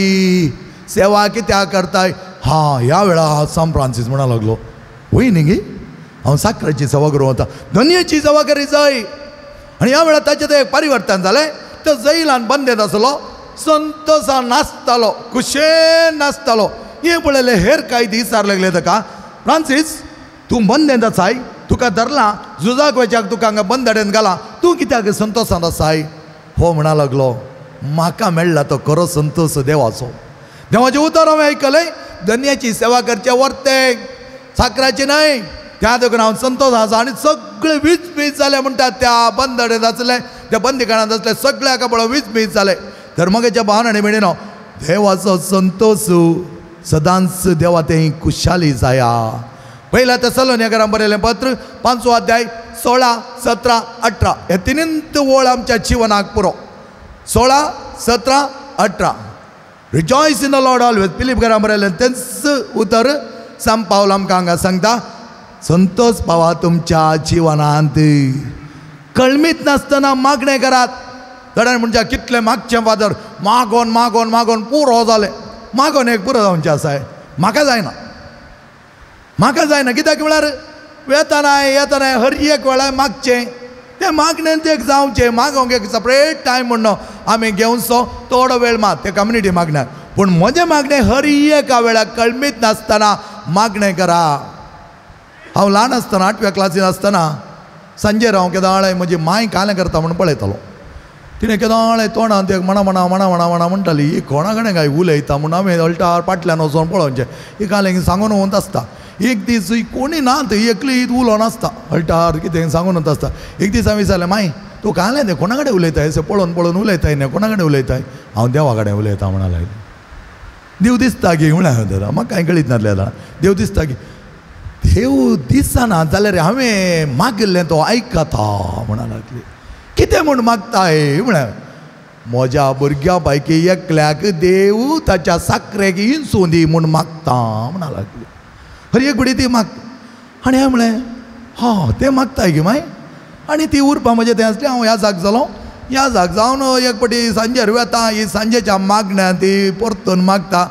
सेवा कित्याक करताय ह्या वेळार सान फ्रांसीस म्हणा लागलो वय न्ही गे हांव साखराची सेवा करूं वता धनियाची सेवा करी जाय आनी ह्या वेळार ताचें एक परिवर्तन जालें तो जैलान बंदेत आसलो संतोशान नाचतालो खुशेन नाचतालो हे पळयलें हेर कांय दीस लागले ताका फ्रांसीस तूं बंदेंत आसाय तुका धरलां झुजाक वचपाक तुका हांगा बंदडेंत घाला तूं कित्याक संतोशान आसाय हो म्हणा लागलो म्हाका मेळ्ळा तो खरो संतोश देवाचो देवाचें उतर हांवें आयकलें धनियाची सेवा करचें वर्तें साखराची न्हय त्या देखून हांव संतोश आसा आनी सगळे वीज जाले म्हणटात त्या बंदडेंत आसले त्या बंदीखान्यांत आसले सगळे हाका पळोवन वीज जाले तर मगेच्या भावान आनी भयणीनो देवाचो संतोष सदांच देवा तें खुशाली जाया पहिल्या तेसलोनिकरांक बरयलें पत्र 5 अध्याय 16, 17, 18 हे तिनींत वळ आमच्या जिवनाक पुरो 16, 17, 18 rejoice in the Lord always फिलिपकारांक बरयलें तेंच उतर सान पावल आमकां हांगा सांगता संतोष पावा तुमच्या जिवनांत कळमीत नासतना मागणें करात थोड्यान म्हणजे कितले मागचें फादर मागोन पुरो जालें मागोन एक पुरो जावचें आसाय म्हाका जायना कित्याक म्हळ्यार येतानाय हर एक वेळार मागचें तें मागणेंत एक जावचें मागोंक एक सेपरेट टायम म्हणून आमी घेवचो थोडो वेळ मात ते कम्युनिटी मागण्याक पूण म्हजें मागणें हर एका वेळार कळमीत नासतना मागणें करा हांव ल्हान आसतना 8व्या क्लासीन आसतना सांजेर हांव केदाळे म्हजी माय कालें करता म्हणून पळयतालो तिणें केदाळे तोंडांत एक म्हणा म्हणटाली ही कोणा कडेन काय उलयता म्हणून हांवें अल्टार फाटल्यान वचोन पळोवचें ही कालें सांगून वत आसता एक दीस कोणी ना थंय एकली उलोवन आसता अल्टार कितें सांगून वत आसता एक दीस हांवें विचारलें माय तूं कालें तें कोणा कडेन उलयताय पळोवन उलयताय न्ही कोणा कडेन उलयताय हांव देवा कडेन उलयता म्हणा लागलें देव दिसता गे म्हळ्यार म्हाका कांय कळीत नासलें देव दिसता गे देव दिसना जाल्यार हांवें मागिल्लें तो आयकता म्हणा लागली कितें म्हूण मागताय म्हळ्यार म्हज्या भुरग्या पैकी एकल्याक देव ताच्या साखरेक इंसूं दी म्हूण मागता म्हणा लागली हर एक घडी ती मागता आनी हांवें म्हळें तें मागताय गे माय आनी ती उरपा म्हजें तें आसलें हांव ह्या जाग जालो ह्या जाग जावन एक फावटी सांजेर वेता ही सांजेच्या मागण्या ती परतून मागता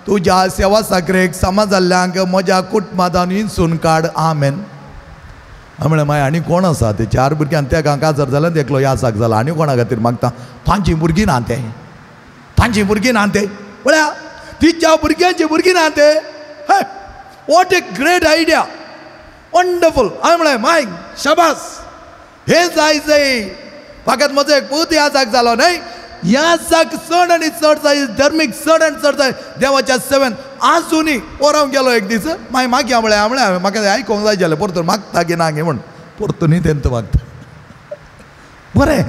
तुज्या सेवा साखरेक समाजाल्ल्यांक म्हज्या कुटुंबांत इंसून काड आमेन म्हळें मागीर आनी कोण आसा ते 4 भुरग्यां त्या काजार जालें एकलो यासाक जाला आनी कोणा खातीर मागता तांची भुरगीं ना ते तांची भुरगीं ना ते पळया तिच्या भुरग्यांची भुरगीं ना ते what a great idea wonderful हांवें म्हळें माय शाबास हे जाय फकत म्हजो एक पूत यासाक जालो न्हय यासाक चड आनी चड जाय धर्मीक चड आनी चड जाय देवाच्या सेवेन आजुनी पोराव गेलो एक दीस मागीर मागया म्हळें म्हाका आयकोंक जाय जालें परतून मागता की ना गे म्हण परतूनय तेंत मागता बरें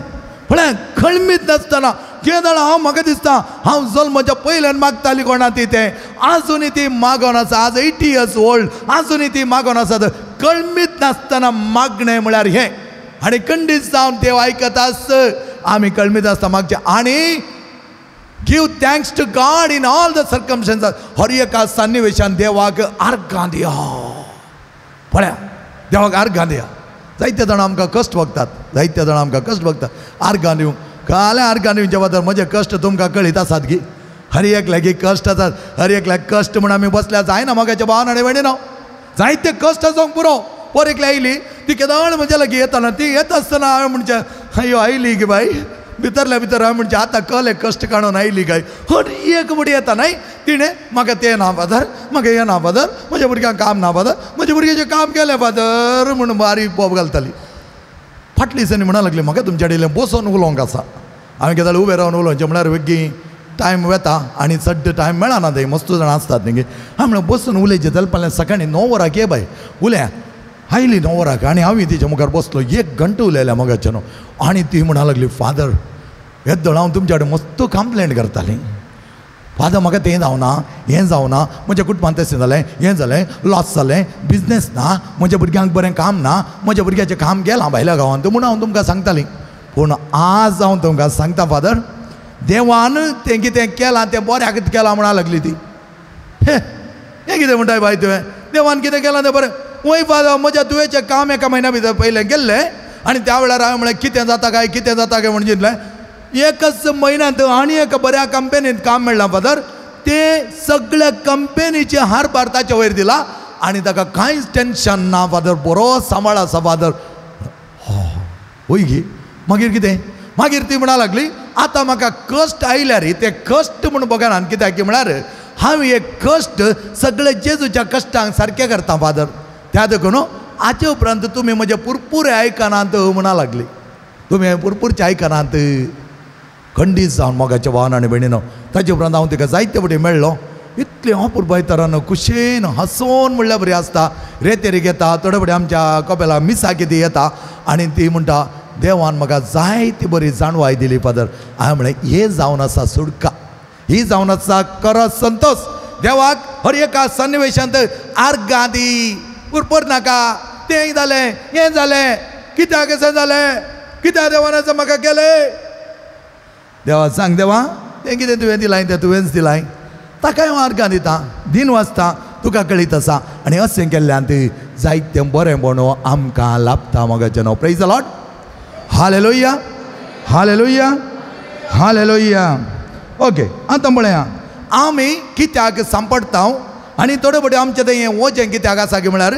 म्हळ्यार खळमीत नासतना जे जाणां हांव म्हाका दिसता हांव जल्माच्या पयल्यान मागताली कोणा ती तें आजुनी ती मागोन आसा आज 80 years old आजुनी ती मागोन आसा कळमीत नासतना मागणें म्हळ्यार हें आनी खंडीत जावन देव आयकता आमी कळमीत आसता मागचे आनी give thanks to God in all the circumstances हर एका सन्निवेशान देवाक आर्गां दिया पळया देवाक आर्गां दिया जायते जाणां आमकां कश्ट भोगतात जायते जाणां आमकां कश्ट भोगतात आर्गां दिवंक काल्या आर्गां दिवच्या बद्दल म्हजे कश्ट तुमकां कळीत आसात गी हर एक लागी कश्ट आसात हर एक लागी कश्ट म्हण आमी बसल्या जायना मोगाच्या भावान आनी भयणीनो जायते कश्ट आसूंक पुरो पर एकली आयली ती केदाळ म्हज्या लागीं येताना ती येता आसतना हांवें म्हणचे अयो आयली गे बाय भितरल्या भितर हांवें म्हणचे आतां कळ्ळें कश्ट काडून आयली काय हर एक बुडी येता न्हय तिणें म्हाका तें ना फादर म्हाका हें ना फादर म्हज्या भुरग्यांक काम ना फादर म्हज्या भुरग्याचें काम केलें फादर म्हणून बारीक बोब घालताली फाटली दिसांनी म्हणूंक लागली म्हाका तुमच्या कडेन बसोन उलोवंक आसा हांवें केदाळ उबें रावन उलोवचें म्हळ्यार वेग्गी टायम वता आनी चड्ड टायम मेळना थंय मस्त जाणां आसतात न्ही हांवें म्हणलें बसून उलयचें जाल्यार फाल्यां सकाळीं 9 वरांक ये बाय उलया आयली 9 वरांक आनी हांवें तिच्या मुखार बसलो 1 घंटो उलयल्या मोगाच्यान आनी ती म्हणूंक लागली फादर येद्दळ हांव तुमच्या कडेन मस्त कंप्लेंट करताली फादर म्हाका तें जावना हें जावना म्हज्या कुटुंबांत तशें जालें हें जालें लॉस जालें बिजनेस ना म्हज्या भुरग्यांक बरें काम ना म्हज्या भुरग्याचें काम गेलां भायल्या गांवांत म्हणून हांव तुमकां सांगताली पूण आज हांव तुमकां सांगता फादर देवान तें कितें केलां तें बऱ्याक केलां म्हणूंक लागली ती हें कितें म्हणटाय बाय तुवें देवान कितें केलां तें बरें वय फादर म्हज्या तुवेचें काम एका म्हयन्या भितर पयलें गेल्लें आनी त्या वेळार हांवें म्हळें कितें जाता काय म्हणून चिंतलें एकच म्हयन्यांत आनी एका बऱ्या कंपनींत काम मेळ्ळां फादर ते सगळ्या कंपनीचे हार भारताच्या वयर दिला आनी ताका कांयच टेन्शन ना फादर बरो सांबाळ आसा फादर वय गी मागीर कितें मागीर ती म्हणूंक लागली आतां म्हाका कश्ट आयल्यार ते कश्ट म्हूण बघना कित्याक म्हळ्यार हांव हे कश्ट सगळे जेजूच्या कश्टांक सारकें करता फादर त्या देखून हाचे उपरांत तुमी म्हजे पुरपूर आयकनात म्हणूंक लागली तुमी पुरपूरचे आयकनात खंडीत जावन मोगाच्या भावान आनी भयणीनो ताचे उपरांत हांव तिका जायते फावटी मेळ्ळो इतले अपुरबाय तरान खुशेन हसोन म्हणल्यार बरी आसता रेतेरीक येता थोडे फावटी आमच्या कपेला मिसा कितें येता आनी ती म्हणटा देवान म्हाका जायती बरी जाणवाय दिली फादर हांवें म्हळें हे जावन आसा सुडका ही जावन आसा कर संतोष देवाक हर एका सन्निवेशांत आर्गां दी पुरपूर नाका तें जालें हें जालें कित्याक अशें जालें कित्याक देवान असं म्हाका केलें देवा सांग देवा तें कितें तुवें दिलां तें तुवेंच दिलां ताकाय हांव आर्गां दिता दिन वाचता तुका कळीत आसा आनी अशें केल्ल्यान ती जायतें बरें बनोव आमकां लाभता मोगाचें नांव praise the Lord hallelujah hallelujah hallelujah okay आतां पळया आमी कित्याक सांपडता आनी थोडे फावटी आमचें तें हें वचें कित्याक आसा की म्हळ्यार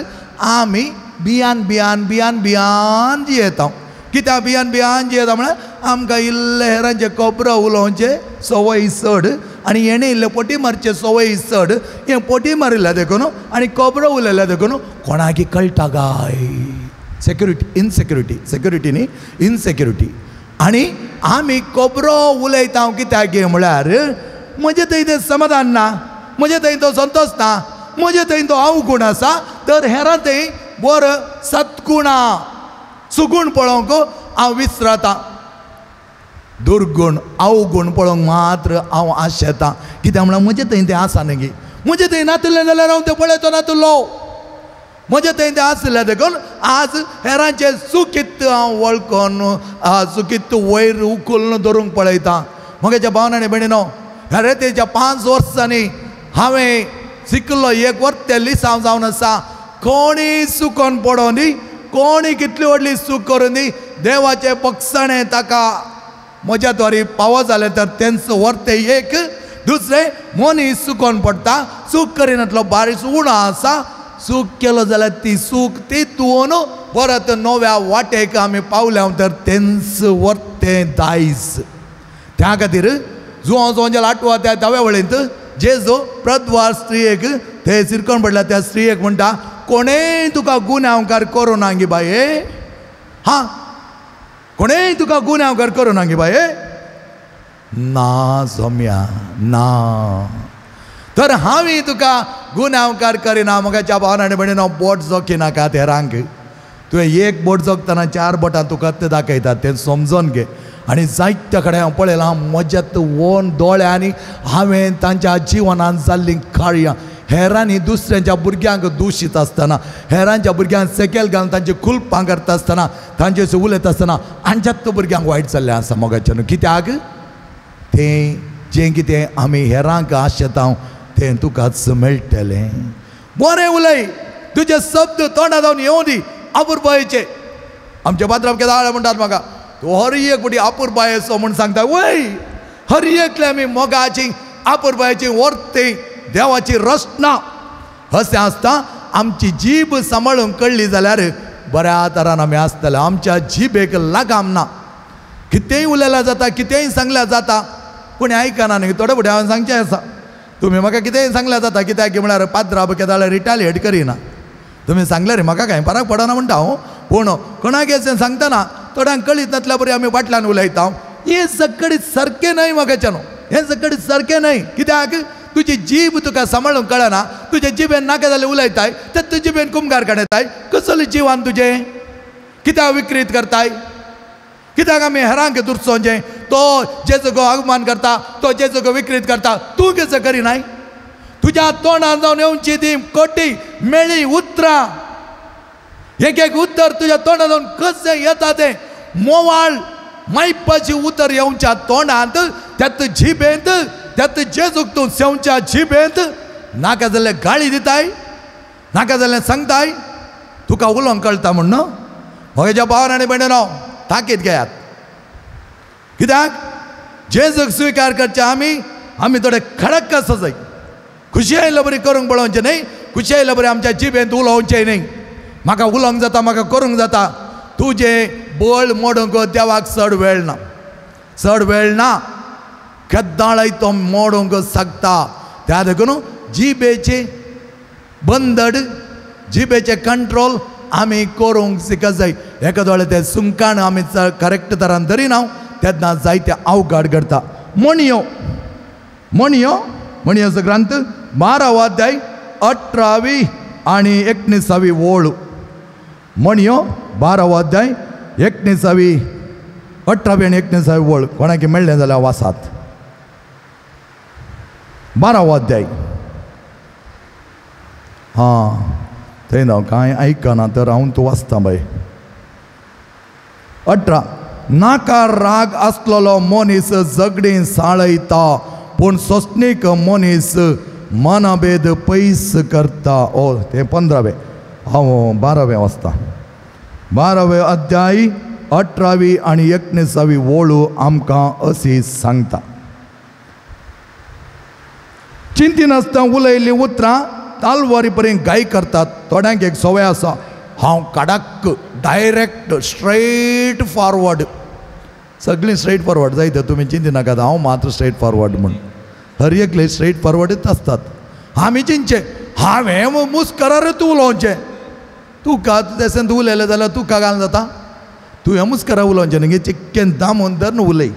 आमी भियान भियान भियान भियान जियेता कित्याक भियान भियान जियेता म्हळ्यार आमकां इल्ले हेरांचे कोपरो उलोवचे सवय चड आनी हेणे इल्ले पोटी मारचे सवय चड हें पोटी मारिल्ल्या देखून आनी कोपरो उलयल्या देखून कोणाकी कळटा गाय सेक्युरिटी इनसेक्युरिटी सेक्युरिटी न्ही इनसेक्युरिटी आनी आमी कोपरो उलयता कित्याक गे म्हळ्यार म्हजे थंय तें समाधान ना म्हजे थंय तो संतोष ना म्हजे थंय तो अवगूण आसा तर हेरां थंय बरो सद्गुणा सुगूण पळोवंक हांव विसरता दुर्गुण अवगुण पळोवंक मात्र हांव आशेतां कित्याक म्हळ्यार म्हजे थंय तें आसा न्ही गे म्हजे थंय नातुल्लें जाल्यार हांव तें पळयतो नातुल्लो म्हजे थंय तें आसल्या देखून आज हेरांचे चुकीत हांव वळखोन चुकीत वयर उखलून धरूंक पळयता म्हज्या भावान आनी भयणीनो ह्या रेतेच्या 5 वर्सांनी हांवें शिकलो 1 वर्स ते लिसांव जावन आसा कोणी चुकोन पडो न्ही कोणी कितली व्हडली चूक करूं न्ही देवाचे पक्षाणें ताका म्हज्या द्वारी पावो जालें तर तेंचो वर्थ एक दुसरें मनीस चुकोन पडटा चूक करिनातलो बारीक उणो आसा चूक केलो जाल्यार ती चूक ती तुवन परत नव्या वाटेक आमी पावल्या तर तेंच वर्तें दायज त्या खातीर जुवां सोंजेल आठवा त्या दाव्या वळेंत जेजो प्रद्वार स्त्रियेक ते सिरकोन पडल्या त्या स्त्रियेक म्हणटा कोणेय तुका गुन्यांवकार करूं ना गे बाये हा कोणेय तुका गुन्यांवकार करूं ना गे बाये ना सोम्या ना तर हांवें तुका गुन्यांवकार करिना मोगाच्या भावनाने म्हणून हांव बोट जोखिनाका हेरांक तुवें एक बोट जोगतना 4 बोटां तुका ते दाखयतात तें समजून घे आनी जायत्या कडेन हांव पळयलां मजत वोन दोळ्यांनी हांवें तांच्या जिवनांत जाल्लीं काळयां हेरांनी दुसऱ्यांच्या भुरग्यांक दूशीत आसतना हेरांच्या भुरग्यांक सेकेल घालून तांचे कुलपां करता आसतना तांचे उलयता आसतना आमच्याच भुरग्यांक वायट जाल्लें आसा मोगाचें न्हू कित्याक तें जें कितें आमी हेरांक आशेता तें तुकाच मेळटलें बरें उलय तुजे शब्द तोंडा जावन येवं दी अपुरबायेचे आमचे पात्रांव केदार म्हणटात म्हाका तूं हर एक फावटी अपुरबाय असो म्हूण सांगता वय हर एकले आमी मोगाची अपुरबायेची वर्ते देवाची रचना अशें आसता आमची जीब सांबाळूंक कळ्ळी जाल्यार बऱ्या तरान आमी आसतले आमच्या जिबेक लागाम ना कितेंय उलयल्यार जाता कितेंय सांगल्यार जाता पूण आयकना न्ही थोडे फुडें हांवें सांगचें आसा तुमी म्हाका कितेंय सांगल्यार जाता कित्याक म्हळ्यार पात्रांव केदार रिटालिएट करिना तुमी सांगल्यार म्हाका कांय फरक पडना म्हणटा हांव पूण कोणाक अशें सांगतना थोड्यांक कळीत नासल्या बरी आमी फाटल्यान उलयता हें सगळें सारकें न्हय म्हाकाचें न्हू हें सगळें सारकें न्हय कित्याक तुजी जीब तुका सांबाळूंक कळना तुज्या जिबेन नाका जाल्यार उलयताय तर तुजे जिबेन कुंभार काडयताय कसलें जिवान तुजें कित्याक विकृत करताय कित्याक आमी हेरांक दुरसोंचें तो जेजूक अवमान करता तो जेजूक विकृत करता तूं कसो करिनाय तुज्या तोंडार जावन येवची ती कोटी मेळी उतरां एक उतर तुज्या तोंडार जावन कशें येता तें मोवाळ मायपाची उतर येवच्या तोंडांत त्यात जिबेंत त्यात जेजूक तूं सेवच्या जिबेंत नाका जाल्यार गाळी दिताय नाका जाल्यार सांगताय तुका उलोवंक कळटा म्हण न्हू म्हज्या भावांनी भयणीनो ताकीद घेयात कित्याक जेजूक स्विकार करचे आमी थोडे खडक आसा जाय खुशी आयल्या बरी करूंक पळोवचें न्हय खुशी आयल्या बरी आमच्या जिबेंत उलोवचें न्हय म्हाका उलोवंक जाता म्हाका करूंक जाता तुजें बळ मोडूंक देवाक चड वेळ ना केद्दाळय तो मोडूंक शकता त्या देखून जिबेचे बंदड जिबेचे कंट्रोल आमी करूंक शिकत जाय एका दोळे ते सुंकाण आमी करेक्ट तरान धरिना तेन्ना जायते अवघड घडटा म्हणयोचो ग्रंथ 12 अध्याय 18 आनी 19 ओळ म्हणयो 12 अध्याय 19 18 आनी 19 ओळ कोणाक मेळ्ळें जाल्यार वासात 12 अध्याय हां थंय ना कांय आयकना तर हांव तूं वाचता बाय 18 नाका राग आसलेलो मनीस झगडीं साळयता पूण सोंसणीक मनीस मनभेद पयस करता ओ ते 15वें हांव 12वें वाचता 12वें अध्याय 18 आनी 19 ओळू आमकां अशी सांगता चिंती नासता उलयल्लीं उतरां तालवारी पर्यंत गाय करतात थोड्यांक एक सवय आसा हांव कडक डायरेक्ट स्ट्रेट फॉरवर्ड सगळीं स्ट्रेट फॉरवर्ड जायत तुमी चिंती नाकात हांव मात्र स्ट्रेट फॉरवर्ड म्हूण हर एकले स्ट्रेट फॉरवर्डच आसतात आमी चिंतचे हांवें मुस्करार तूं उलोवचें तुका तेसन तूं उलयलें जाल्यार तुका घालून जाता तूं हें मुस्करा उलोवचें न्ही चिक्केन दामून धर न्हू उलय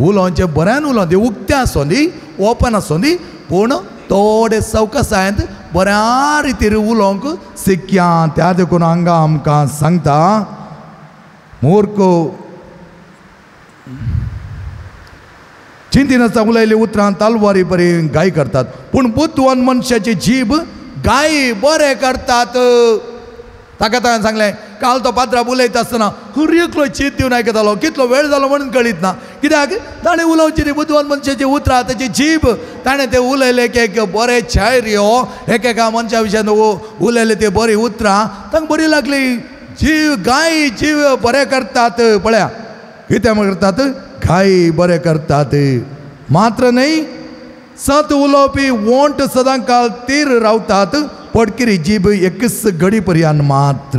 उलोवचें बऱ्यान उलोवचें उक्तें आसूं दी ओपन आसूं दी पूण थोडे सवकासायेंत बऱ्या रितीन उलोवंक शिकया त्या देखून हांगा आमकां सांगता मूर्ख चिंती नासता उलयल्लीं उतरां तालवारी पर्यंत गाय करतात पूण बुद्धवान मनशाची जीब गाय बरें करतात ताका हांवें सांगलें काल तो पात्रां उलयता आसतना हुर्यकलो चीत दिवन आयकतालो कितलो वेळ जालो म्हणून कळीत ना कित्याक ताणें उलोवची ती बुद्धवान मनशाची उतरां ताची जीब ताणें ते उलयले एक बरे शायऱ्यो एकेका मनशा विशयान उलयले ते बरी उतरां तांकां बरी लागली जीव गाय जीव बरें करतात पळया कितें करतात गाय बरें करतात मात्र न्हय सत उलोवपी वोंट सदां काळ तीर रावतात पडकिरी जीब एकच घडी पर्यंत मात्र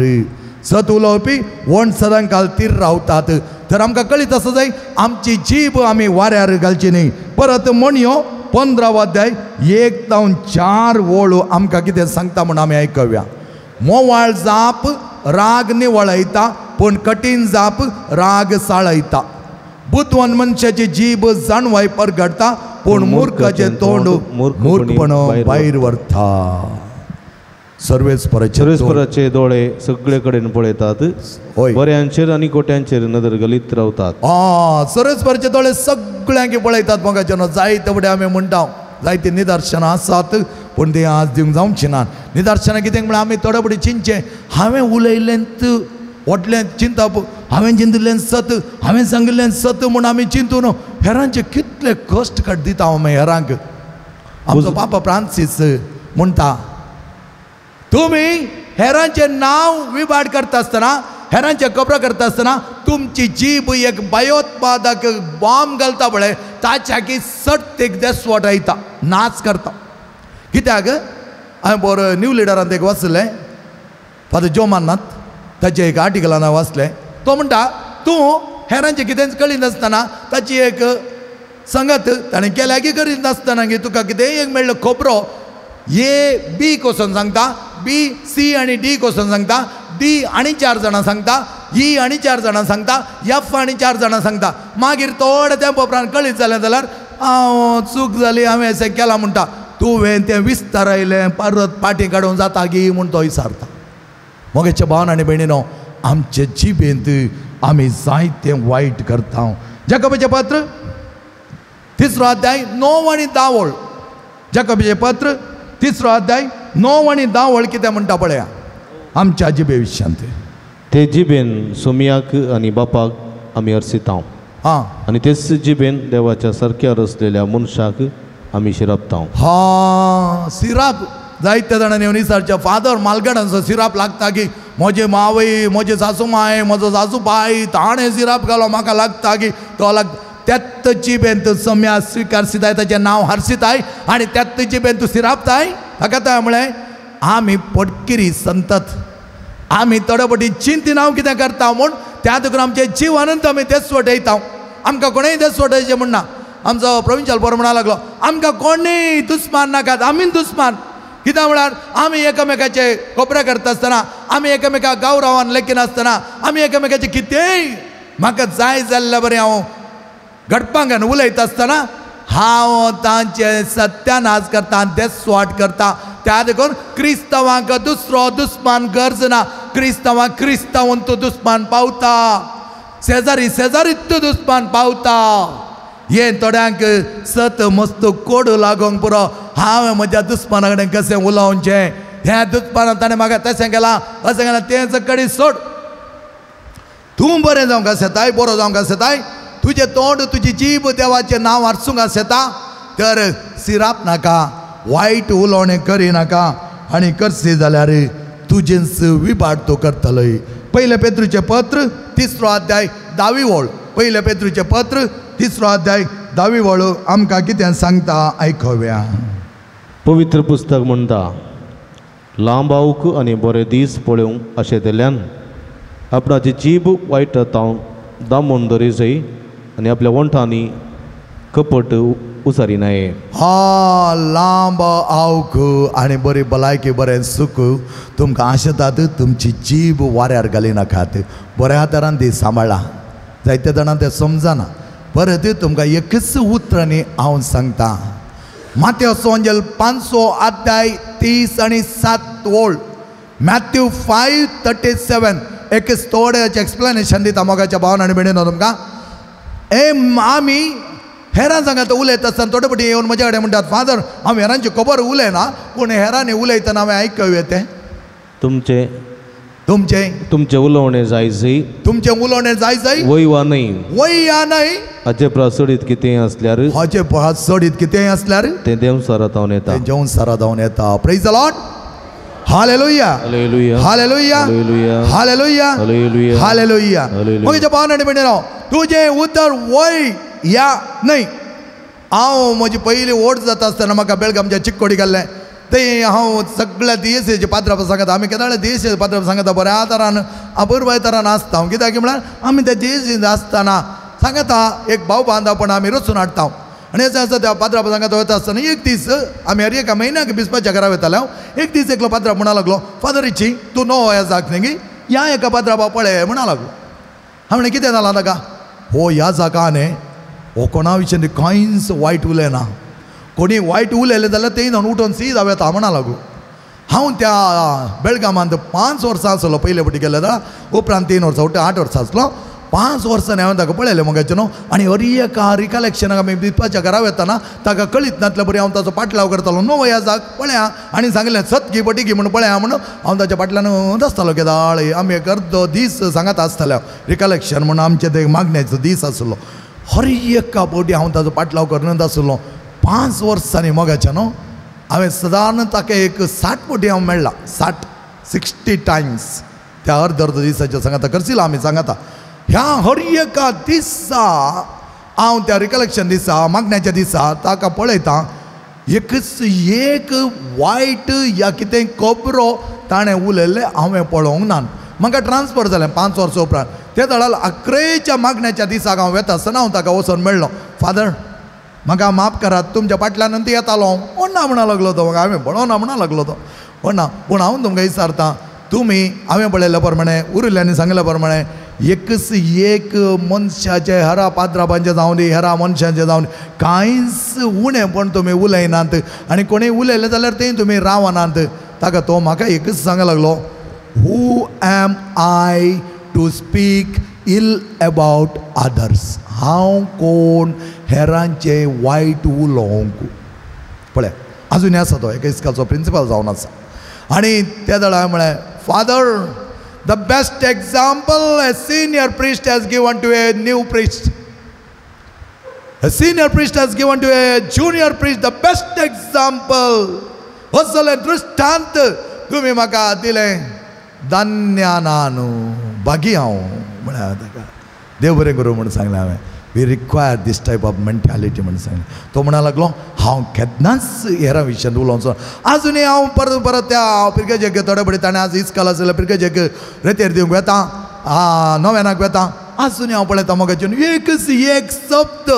सत उलोवपी वण सदां काल तीर रावतात. तर आमकां कळीत आसा जाय आमची जीब आमी वाऱ्यार घालची न्ही. परत म्हणयो 15 अध्याय 1-4 वळू आमकां कितें सांगता म्हूण आमी आयकव्या. मोवाळ जाप राग निवळयता पूण कठीण जाप राग साळयता. बुद्दवान मनशाची जीब जाणवाय परगडता पूण मूर्खाचे तोंड मूर्खपणो भायर व्हरता. सर्वेस्पराचे दोळे सगळे कडेन पळयतात, बऱ्यांचेर आनी कोट्यांचेर नदर घालीत रावतात. सर्वेस्पराचे दोळे सगळ्यांक पळयतात. मोगाच्यान जायते फुडें आमी म्हणटा जायती निदर्शनां आसात पूण ती आज दिवंक जावची नात. निदर्शनां कितें म्हळ्यार आमी थोडे फुडें चिंतचें हांवें उलयलेंत व्हडलें चिंतप, हांवें चिंतलें सत, हांवें सांगिल्लें सत म्हूण आमी चिंतून हेरांचे कितले कश्ट काड दिता आमी हेरांक. आमचो पापा फ्रांसीस म्हणटा तुमी हेरांचें नांव विभाड करता आसतना, हेरांचे खबरो करता आसतना तुमची जीब एक भयोत्पादक बॉम्ब घालता पळय ताच्या की सट एक देसवट येता, नाच करता. कित्याक हांवें बरो न्यू लिडरांत एक वाचलें, फादर जोमानाथ ताचें एक आर्टिकलान हांवें वाचलें. तो म्हणटा तूं हेरांचें कितेंच कळी नासतना ताची एक संगत ताणें केल्या की करीत नासतना तुका कितेंय एक मेळ्ळो खबरो ए बी कोसून सांगता, बी सी आनी डी कोसून सांगता, डी आनी 4 जाणां सांगता, ई आनी 4 जाणां सांगता, एफ आनी 4 जाणां सांगता. मागीर थोडे तेंप उपरांत कळीत जालें जाल्यार हांव चूक जाली हांवें अशें केलां म्हणटा. तुवें तें विस्तारयलें परत फाटीं काडूंक जाता गी म्हूण तो विचारता. मोगेच्या भावन आनी भयणीनो आमचे जिबेंत आमी जायतें वायट करता. जाकोबाचें पत्र 3 अध्याय 9 आनी 10 वळ. जाकोबाचें पत्र 3 अध्याय 9 आनी 10 वळ कितें म्हणटा पळया आमच्या जिबे विशयांत. ते जिबेन सोमयाक आनी बापाक आमी अर्सिता आनी तेच जिबेन देवाच्या सारक्यार असलेल्या मनशाक आमी शिरपता. सिराप जायते जाणांनी येवन विचारचे फादर मालगडांचो सिराप लागता की म्हजे मावय, म्हजे सासूमाय, म्हजो सासूबाई ताणें सिराप घालो म्हाका लागता की तो लागता. त्यात जिबेन तूं सम्या स्विकारसिताय ताचें नांव हरसिताय आनी त्यात जिबेन तूं सिरापताय. ताका काय म्हळें आमी पटकिरी संतत आमी तडपटी चिंती नांव कितें करता म्हूण त्या देखून आमचे जिवानंत आमी देसवट येता. आमकां कोणेय देसवट येवचें म्हणना. आमचो प्रोविंशियल बरो म्हणा लागलो आमकां कोणेय दुस्मान नाकात, आमी दुस्मान. कित्याक म्हळ्यार आमी एकामेकाचे खबरो करता आसतना, आमी एकामेकाक गौरवान लेखीन आसतना, आमी एकामेकाचे कितेंय म्हाका जाय जाल्ल्या बरें हांव घडपांत उलयता आसतना हांव तांचे सत्यानाश करता, देसवाट करता. त्या देखून क्रिस्तांवांक दुसरो दुस्मान गरज ना. क्रिस्तांवांक क्रिस्तांवंत दुस्मान पावता, शेजारी शेजारीत दुस्मान पावता. हे थोड्यांक सत मस्त कोड लागोंक पुरो हांवें म्हज्या दुस्माना कडेन कशें उलोवचें, ह्या दुस्मानान ताणें म्हाका तशें केलां अशें केलां तें कडेन सोड. तूं बरें जावंक शेताय, बरो जावंक शेताय, तुजें तोंड तुजी जीब देवाचें नांव आरसूंक शेता. तर सिराप नाका, वायट उलोवणें करिनाका आनी करशी जाल्यार तुजेंच विभाड तो करतलोय. पयले पेत्रूचें पत्र 3 अध्याय 10 वळ. पयले पेत्रूचें पत्र 3 अध्याय 10 वळ आमकां कितें सांगता आयकव्या. पवित्र पुस्तक म्हणटा लांबावूक आनी बरे दीस पळोवंक अशें केल्ल्यान आपणाची जीब वायट दामून दवरी जाय आनी आपल्या वंठांनी कपट उसारिनाये. लांब आवक आनी बरी भलायकी बरें सूख तुमकां आशेतात. तुमची जीब वाऱ्यार घाली नाकात. बऱ्या तरान ती सांबाळा. जायत्या जाणांक तें समजना. परत तुमकां एकच उतरांनी हांव सांगता. माथ्यू सोंजल 5 अध्याय 30 आनी 7 वळ. मॅथ्यू 5:37 एक थोडें एक्सप्लेनेशन दिता मोगाच्या भावन आनी भयणीनो तुमकां. आमी हेरां सांगात उलयता आसतना थोडे फावटी येवन म्हज्या कडेन म्हणटात फादर हांव हेरांची खबर उलयना पूण हेरांनी उलयतना हांवें आयकव्यो तें तुमचे तुमचे तुमचे उलोवणें जायजय, तुमचें उलोवणें जायजय वय वा न्हय, वय या न्हय, हाचे प्रासडीत कितेंय आसल्यार, हाचे सडीत कितेंय आसल्यार तें देंवसारांत जावन येता. तें देंवसारांत जावन येता. Praise the Lord. Hallelujah hallelujah hallelujah hallelujah hallelujah hallelujah hallelujah. Hallelujah. म्हज्या भावनांनी भयणीनो तुजें उतर वय या न्हय. हांव म्हजी पयली ओट जाता आसतना म्हाका बेळगामच्या चिक्कोडी गेल्लें थंय हांव सगळ्या दिएसीचे पात्रांव सांगता. आमी केन्ना दिएसीचे पात्रांव सांगता बऱ्या तरान बरोबर तरान आसता कित्याक म्हळ्यार आमी त्या जेजींत आसतना सांगता एक भाव बांदवपण आमी रचून हाडटा आनी अशें आसा त्या पात्रांव सांगता वता आसतना एक दीस आमी हर एका म्हयन्याक बिस्पाच्या घरा वताले हांव एक दीस एकलो पात्रांव म्हणा लागलो फादर इची तूं नो ह्या जाग न्ही ह्या एका पात्रांवा पळय म्हणा लागलो हांव म्हणलें कितें जालां ताका हो ह्या जागा न्ही हो कोणा विशीं कांयच वायट उलयना कोणी वायट उलयलें जाल्यार तें न्हू उठोवन सीद हांव येता म्हणा लागलो हांव त्या बेळगामांत 5 वर्सां आसलो पयले फावटी गेले जाल्यार उपरांत 3 वर्सां 8 वर्सां आसलो 5 वर्सांनी हांवें ताका पळयलें मोगाचें न्हू आनी हर एका रिकलेक्शनाक आमी बिस्पाच्या घरा वताना ताका कळीत नातल्या बरी हांव ताचो पाटलाव करतालो नो ह्या जाग पळया आनी सांगलें सत घी बटी घी म्हणून पळया म्हणून हांव ताच्या फाटल्यान आसतालो केदाळ आमी एक अर्द दीस सांगात आसताले रिकलेक्शन म्हणून आमचें ते मागण्याचो दीस आसलो हर एका फावटी हांव ताचो पाटलाव करनच आसलो 5 वर्सांनी मोगाचें न्हू हांवें सदांच ताका एक 60 फावटी हांव मेळ्ळा 60 टायम्स त्या अर्द दिसाच्या सांगाता करशिल्लो आमी सांगाता ह्या हर एका दिसा हांव त्या रिकलेक्शन दिसा मागण्याच्या दिसा ताका पळयता एकच एक वायट या कितें खबरो ताणें उलयल्लें हांवें पळोवंक ना म्हाका ट्रान्सफर जालें 5 वर्सां उपरांत त्या दळाल 11च्या मागण्याच्या दिसाक हांव येता आसतना हांव ताका वचोन मेळ्ळो फादर म्हाका माफ करात तुमच्या फाटल्यान ती येतालो ना म्हणा लागलो तो म्हाका हांवें पळोवना म्हणा लागलो तो ना पूण हांव तुमकां विचारता तुमी हांवें पळयल्या प्रमाणे उरिल्ल्यांनी सांगल्या प्रमाणे एकच एक मनशाचे हेरा पात्रांवांचे जावं दी हेरा मनशांचे जावं कांयच उणें पण तुमी उलयनात आनी कोणें उलयलें जाल्यार तें तुमी रावनात ताका तो म्हाका एकच सांगूंक लागलो who am I to speak ill about others हांव कोण हेरांचे वायट उलोवंक पळय अजून आसा तो एका इस्काचो प्रिंसिपल जावन आसा आनी त्या दळा म्हळें father the best example a senior priest has given to a new priest a senior priest has given to a junior priest the best example असले दृश्टांत तुम्ही म्हाका दिलें धन्यानानु भागी हांव म्हळ्यार ताका देव बरें करूं म्हणून सांगलें हांवें we require this type of mentality म्हणून सांगलें तो म्हणा लागलो हांव केन्नाच हेरा विशयान उलोवचो आजुनूय हांव परत परत त्या पिरकेजेक थोडे बडे ताणें आज इस्काल आसलें पिरकेजेक रेतेर दिवंक वेता नव्यानाक वेता आजुनूय हांव पळयता मोगाचें एकच एक शब्द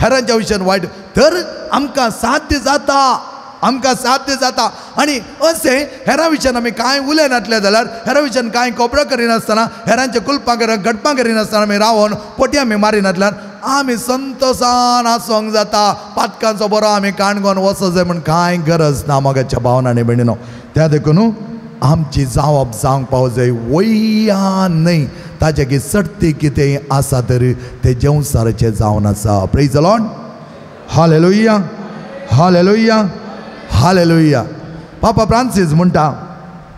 हेरांच्या विशयान वायट तर आमकां साध्य जाता आनी अशें हेरां विशयान आमी कांय उलयनातले जाल्यार हेरां विशयान कांय कोपरो करिनासतना हेरांचे कुलपां गडपां करिनासतना आमी रावन पोटी आमी मारिनातल्यार आमी संतोशान आसोंक जाता पातकांचो बरो आमी काणकोण वचो जाय म्हण कांय गरज ना मोगाच्या भावनांनी भयणीनो त्या देखून आमची जावप जावंक पावो जाय वया न्हय ताचे की सर्ती कितेंय आसा तर ते जेवसारचें जावन आसा praise the Lord hallelujah hallelujah hallelujah papa Francis म्हणटा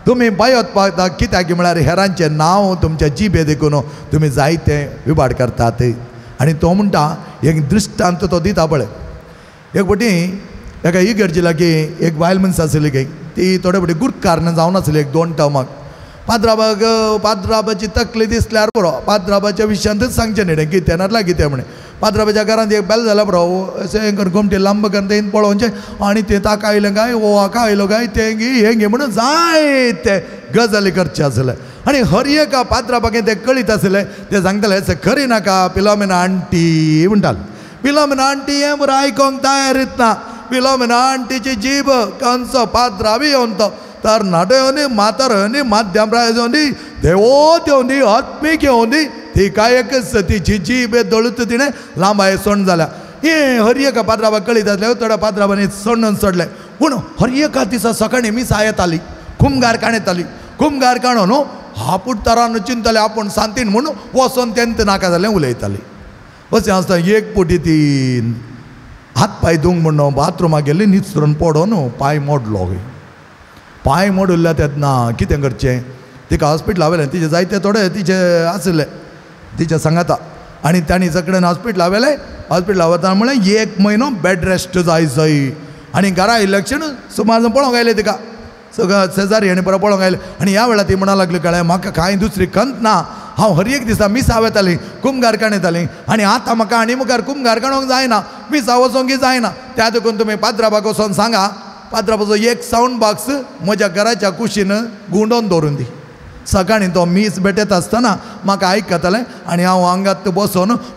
तुमी बायोत पावता कित्याक म्हळ्यार हेरांचें नांव तुमच्या जिबे देखून तुमी जायते विभाड करतात आनी तो म्हणटा एक दृश्टांत तो दिता पळय एक फावटी एका इगर्जे लागीं एक बायल मनीस आसली गे ती थोडे फावटी गुरकारन जावन आसली एक 2 टर्माक पात्राबाची तकली दिसल्यार बरो पात्राबाच्या विशयांतच सांगचें न्ही कितें नातला कितें म्हणे पात्राबाच्या घरांत एक बेल जाला बरो अशें घुमटे लांब करून तें पळोवचें आनी तें ताका आयलें काय वो हाका आयलो काय तें घे हें घे म्हणून जायते गजाली करचे आसले आनी हर एका पात्राबागें तें कळीत आसलें तें सांगतालें खरी नाका फिलोमेना आंटी म्हणटाले फिलोमेना आंटी हें बरें आयकोंक तयारीत ना फिलोमेना आंटीची जीब कंचो पात्रावी येवन तो तरणाटो येवंदी मातार येवंदी माध्यम प्राय येवंदी देवोत येवंदी आत्मीक येवंदी ती काय एकच तिची जीब दळूत तिणें लांबाये सोंड जाल्या हें हर एका पात्राबाक कळीत आसलें थोड्या पात्राबांनी सोंडून सोडलें पूण हर एका दिसा सकाळीं मिसा येताली कुमगार येताली कुमगार काणो न्हू हापूट तरान चिंतले आपूण सांतीन म्हणून वचोन तेंत नाका जालें उलयताली अशें आसता एक पोटी ती हात पांय धुवंक म्हणून बाथरुमाक गेली निचरून पडोन पांय मोडलो पांय मोडुल्ल्या तेन्ना कितें करचें तिका हॉस्पिटला व्हेलें तिचे जायते थोडे तिचे आसले तिच्या सांगाता आनी तांणी सगळ्यान हॉस्पिटला व्हेलें हॉस्पिटला वता म्हळ्यार 1 म्हयनो बेड रेस्ट जाय आनी घरा इलेक्शन सुमार पळोवंक आयलें तिका सगळं शेजारी आनी परत पळोवंक आयलें आनी ह्या वेळार ती म्हणा लागली कळ्ळें म्हाका कांय दुसरी खंत ना हांव हर एक दिसा मिसा वताली कुमगार येताली आनी आतां म्हाका आनी मुखार कुमगार काडूंक जायना मिसा वचोंक जायना त्या देखून तुमी पात्राबाक वचोन सांगा पात्राबाचो एक सावंड बॉक्स म्हज्या घराच्या कुशीन गुंडोवन दवरून दी सकाळीं तो मीस भेटत आसतना म्हाका आयकतालें आनी हांव हांगात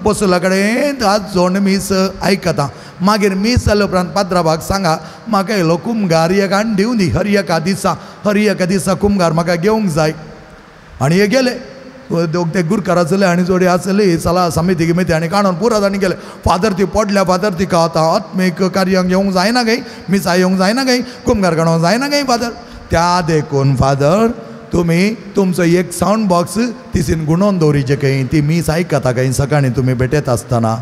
बसला कडेन हात जोडून मीस आयकतां. मागीर मीस जाले उपरांत पाद्राबाक सांगा म्हाका येयलो कुमगार एक आनी दिवं दी हर एका दिसा कुमगार म्हाका घेवंक जाय. आनी हे गेले ते गुरकार आसले आनी जोडी आसली सला समिती गिमिती आनी काडून पुरात आनी गेले. फादर ती पडल्या फादर तिका आतां आत्मीक कार्यांक येवंक जायना गे मिसा येवंक जायना गे कुमगार काडूंक जायना गे फादर. त्या देखून फादर तुमी तुमचो एक सावंड बॉक्स तिसीन गुणोवन दवरिचें खंय ती मीस आयकता खंय सकाळीं तुमी भेटत आसतना.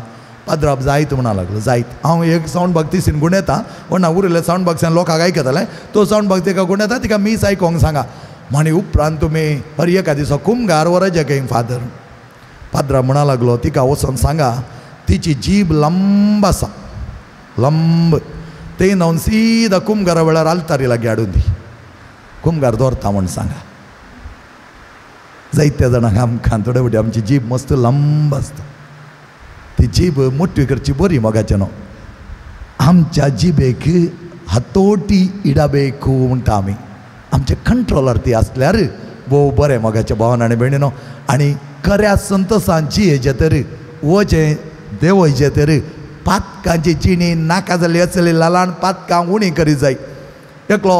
पाद्राब जायत म्हणा लागलो जायत हांव एक सावंड बॉक्स तिसीन गुणयता ना उरले सावंड बॉक्सान लोकांक आयकताले तो सावंड बॉक्स तिका गुणयता तिका मीस आयकोंक सांगा. म्हणी उपरांत तुमी हर एका दिसा कुमगार वराचे खंय फादर. पाद्राब म्हणा लागलो तिका वचोन सांगा तिची जीब लंब आसा लंब ते न्हून सीदा कुमगारा वेळार आल्तारी लागीं हाडून दी कुमगार दवरता म्हूण सांगा. जायत्या जाणांक आमकां थोडे फावटी आमची जीब मस्त लंब आसता ती जीब मोठी करची बरी मोगाचें न्हू. आमच्या जिबेक हातोटी इडाबेकू म्हणटा आमी आमचे कंट्रोलर ती आसल्यार भोव बरें मोगाच्या भावान आनी भयणीनो. आनी खऱ्या संतोसांची हेजे तर वचें देवयचें तर पातकांची चिणी नाका जाली आसली लालान पातकां उणी करी जाय. एकलो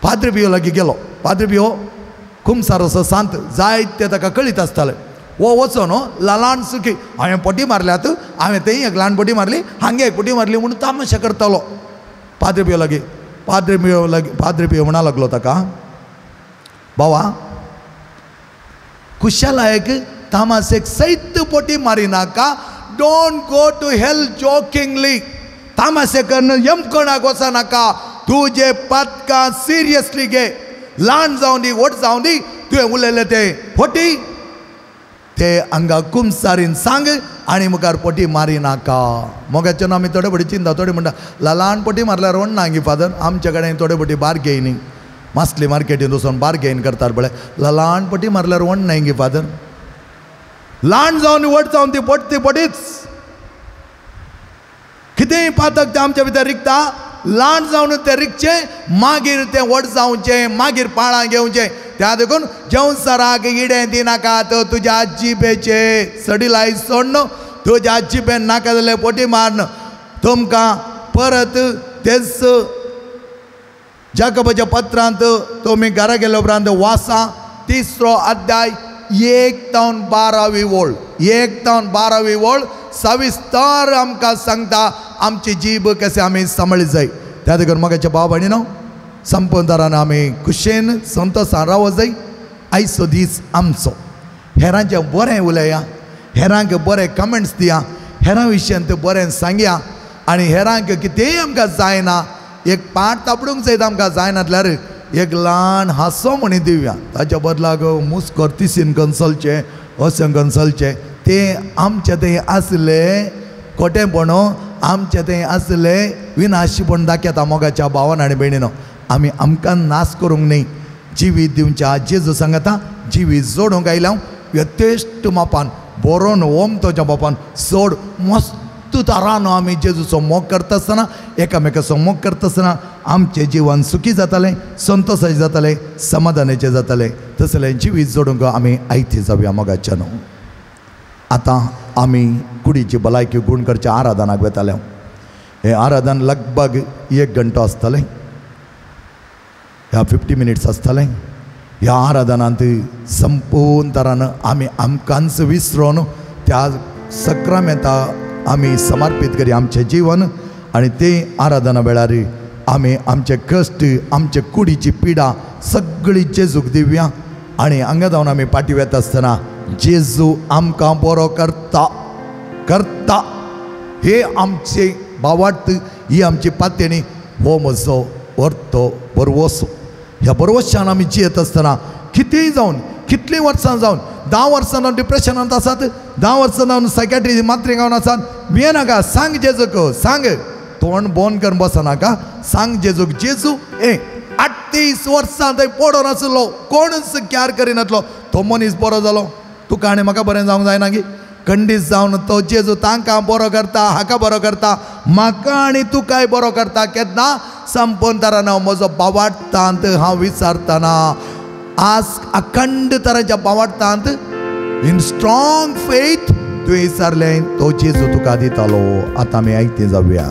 पाद्री पियो लागीं गेलो. पाद्री पियो खुमसार असो सांत जायते ताका कळीत आसतालें. वो वचोन लालान सुखी हांवें पटी मारल्यात हांवें थंय एक ल्हान पटी मारली हांगे एक पटी मारली म्हणून तामाशा करतालो. पाद्री पियो लागीं पाद्री पियो म्हणा लागलो ताका बावा कुशालायक तामाशेक सैत पटी मारिनाका don't go to hell jokingly तामाशे करून यमकोणाक वचनाका तुजे पातकां सिरियसली घे ल्हान जावं दी व्हड जावं दी तुवें उलयले ते पटी ते हांगा कुमसारीन सांग आनी मुखार पटी मारी नाका. मोगाच्यान आमी थोडे फावटी चिंता थोडे म्हणटा ल्हान पटी मारल्यार व्हड ना गी फादर आमचे कडेन थोडे फावटी बार्गेनींग मासली मार्केटीन वचून बार्गेन करतात पळय ल्हान पटी मारल्यार व्हड ना गी फादर. ल्हान जावन व्हड जावन ती पट ती पटीच कितेंय पातक ते आमच्या भितर रिकता ल्हान जावन ते रिकचे मागीर ते व्हड जावचे मागीर पाळां घेवचे. त्या देखून जेवसराक इडें दिनाकात तुज्या जिबेचे सडिलाय सोडन तुज्या जिबेन नाका जाल्यार पटी मारन. तुमकां परत तेच जाकोबाच्या पत्रांत तुमी घरा गेले उपरांत वासा 3रो अध्याय 1-12 ओळ 1-12 ओळ सविस्तर आमकां सांगता आमची जीब कशें आमी सांबाळी जाय. त्या देखून मोगाच्या भाव भयणीनो संपूर्ण तरान आमी खुशेन संतोशान रावो जाय. आयचो दीस आमचो हेरांचें बरें उलया हेरांक बरें कमेंट्स दिया हेरां विशयान ते बरें सांगया आनी हेरांक कितेंय आमकां जायना एक पाट तापडूंक जायत आमकां जायनातल्यार एक ल्हान हांसो म्हणी दिवया. ताच्या बदलाक मुस्कोर तिसीन कन्सलचें अशें कन्सलचें तें आमचें तें आसलें खोटेंपणो आमचें तें आसलें विनाशीपण दाखयता मोगाच्या भावान आनी भयणीनो. आमी आमकां नाश करूंक न्ही जिवीत दिवच्या जेजू सांगता जिवीत जोडूंक आयल्या यथेश्ट मापान बरोवन ओमतोच्या बापान सोड मस्त तरान आमी जेजूचो मोग करता आसतना एकामेकाचो मोग करता आसतना आमचें जिवन सुखी जातालें संतोशाचें जातालें समाधानाचें जातालें. तसलें जिवीत जोडूंक आमी आयती जावया मोगाच्या न्हू. आतां आमी कुडीची भलायकी गूण करचे आराधनाक वेताले. हें आराधन लगभग 1 घंटो आसतलें ह्या 50 मिनिट्स आसतलें. ह्या आराधनांत संपूर्ण तरान आमी आमकांच विसरोन त्या सक्रामेंता आमी समर्पीत करी आमचें जीवन आनी तें आराधना वेळार आमी आमचे कश्ट आमचे कुडीची पिडा सगळी जेजूक दिवया आनी हांगा जावन आमी पाटी वेता आसतना जेजू आमकां बरो करता करता हे आमचे भावार्थ ही आमची पातेणी हो म्हजो व्हरतो बरवसो. ह्या बरवशान आमी जियेत आसतना कितेंय जावन कितलीं वर्सां जावन 10 वर्सां जावन डिप्रेशनांत आसात 10 वर्सां जावन सायकॅट्री मात्रे गावन आसात भियेनाका सांग जेजूक सांग तोंड बोन करून बसनाका सांग जेजूक जेजू 38 वर्सां थंय पडून आसलो कोणूच कॅर करिनासलो तो मनीस बरो जालो तुका आनी म्हाका बरें जावंक जायना गी खंडीत जावन तो जेजू तांकां बरो करता हाका बरो करता म्हाका आनी तुकाय बरो करता. केन्ना संपूर्ण तरान म्हजो भावार्थांत हांव विचारतना आज अखंड तराच्या पावडतांत इन स्ट्रॉंग फेथ तू विसरले तो जेजू तुका दितालो. आता आमी आयकते जाऊया.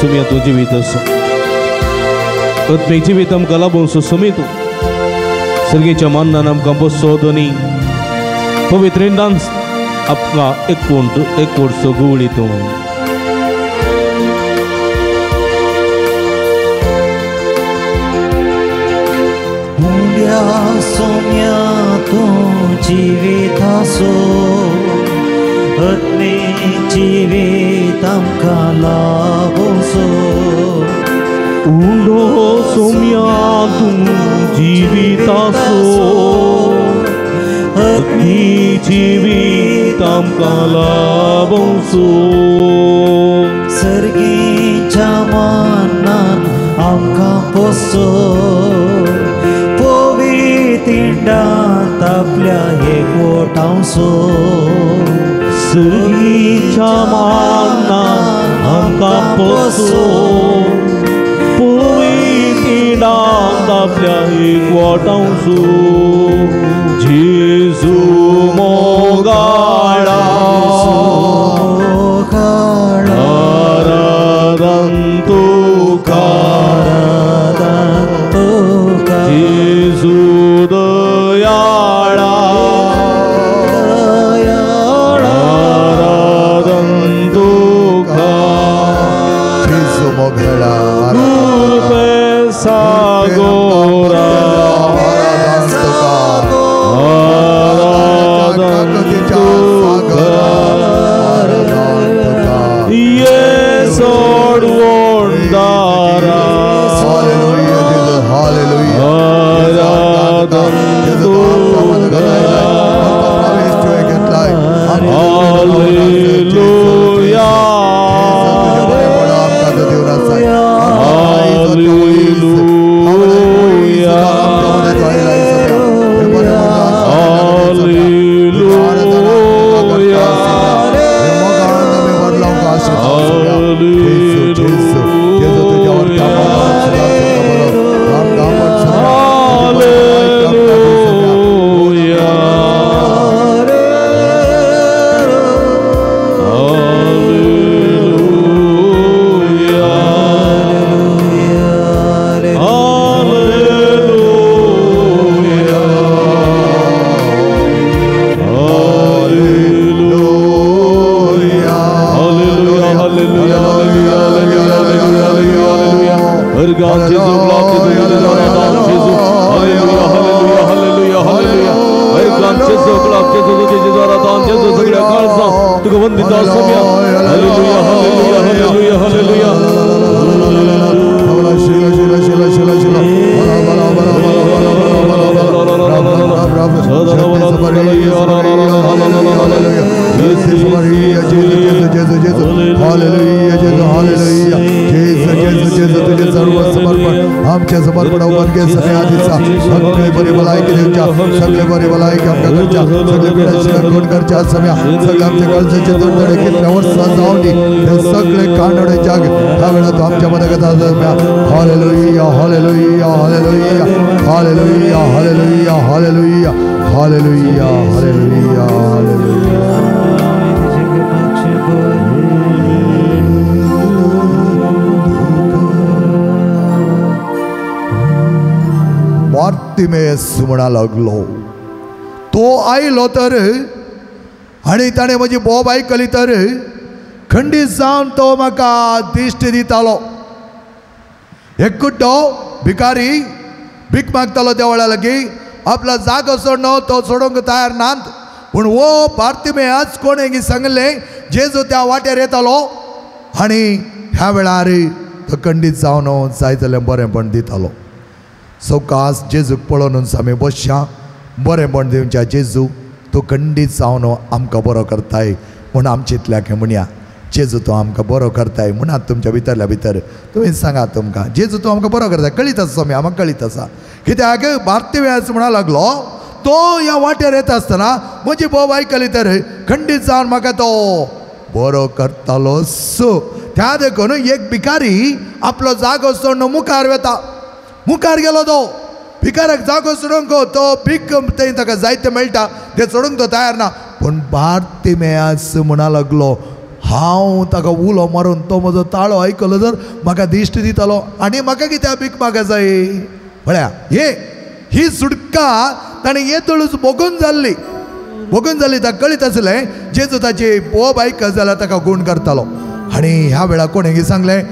Sumiatu jivitas, utme jivitam kalabun susumitu, sergi caman nanam kampus sodoni, pavitrindan apna ekor sogulitu. Mulia somiatu. So अग्नी जिवीत आमकां लाभो सो उंडो सोम्या तूं जिविताचो अग्नी जिवीत आमकां लाभोसो सर्गीच्या मानान आमकां पोसो पवित्रांत आपल्या एकवटांसो सर्गीच्या मानान आमकां पोसो पवित्रांत आपल्या एकवटांसो जेजू मोगाळा आराधन तुका जेजू दयाळा आराधन तुका जेजू मोगाळा कृपे सागोरा आराधन तुका ये सोडवोंडारा आराधन तुका हालेलुया आमच्या समर्पण वर्गे सगळे आधीचा सगळे बरे भलाई के देवच्या सगळे बरे भलाई के आमच्या घरच्या सगळे पिढ्या कोण करच्या समया सगळे आमच्या गळचे तोडतडे कितल्यावर सजावणी हे सगळे कांडोडे जाग ह्या वेळा तो आमच्या मध्ये कथा समया हालेलुया hallelujah hallelujah hallelujah hallelujah hallelujah hallelujah hallelujah हालेलुया बार्तिमेस म्हणा लागलो तो आयलो तर आणि ताणें म्हजी बोब आयकली तर खंडीत जावन तो म्हाका दिश्टी दितालो एकूच भिकारी भीक मागतालो देवळा लागीं आपला जागो सोडणो तो सोडूंक तयार नात पूण वो बार्तिमेस कोणें सांगलें जेजू त्या वाटेर येतालो आनी ह्या वेळार तो खंडीत जावन जाय जाल्यार बरेंपण दितालो सवकास जेजूक पळोवन आमी बसच्या बरेंपण दिवच्या जेजू तूं खंडीत जावन आमकां बरो करताय म्हूण आमचे इतल्याक म्हणया जेजू तूं आमकां बरो करताय म्हणात तुमच्या भितरल्या भितर तुवें सांगात तुमकां जेजू तूं आमकां बरो करताय कळीत आसा आमी आमकां कळीत आसा कित्याक बार्तिमेस म्हणा लागलो तो ह्या वाटेर येता आसतना म्हजी बोब आयकली तर खंडीत जावन म्हाका तो बरो करतालो सो त्या देखून एक भिकारी आपलो जागो सोडून मुखार वता मुखार गेलो तो भिकाराक जागो सोडूंक तो भीक थंय ताका जायतें मेळटा तें सोडूंक तो तयार ना पूण बार्तिमेस म्हणा लागलो हांव ताका उलो मारून तो म्हजो ताळो आयकलो जर म्हाका दिश्टी दितालो आनी म्हाका कित्याक भीक मागा जाय म्हळ्या ही सुटका ताणें येतळूच बगून जाल्ली ताका कळीत आसलें जेजू ताची बोब आयकत जाल्यार ताका गूण करतालो आनी ह्या वेळार कोणें सांगलें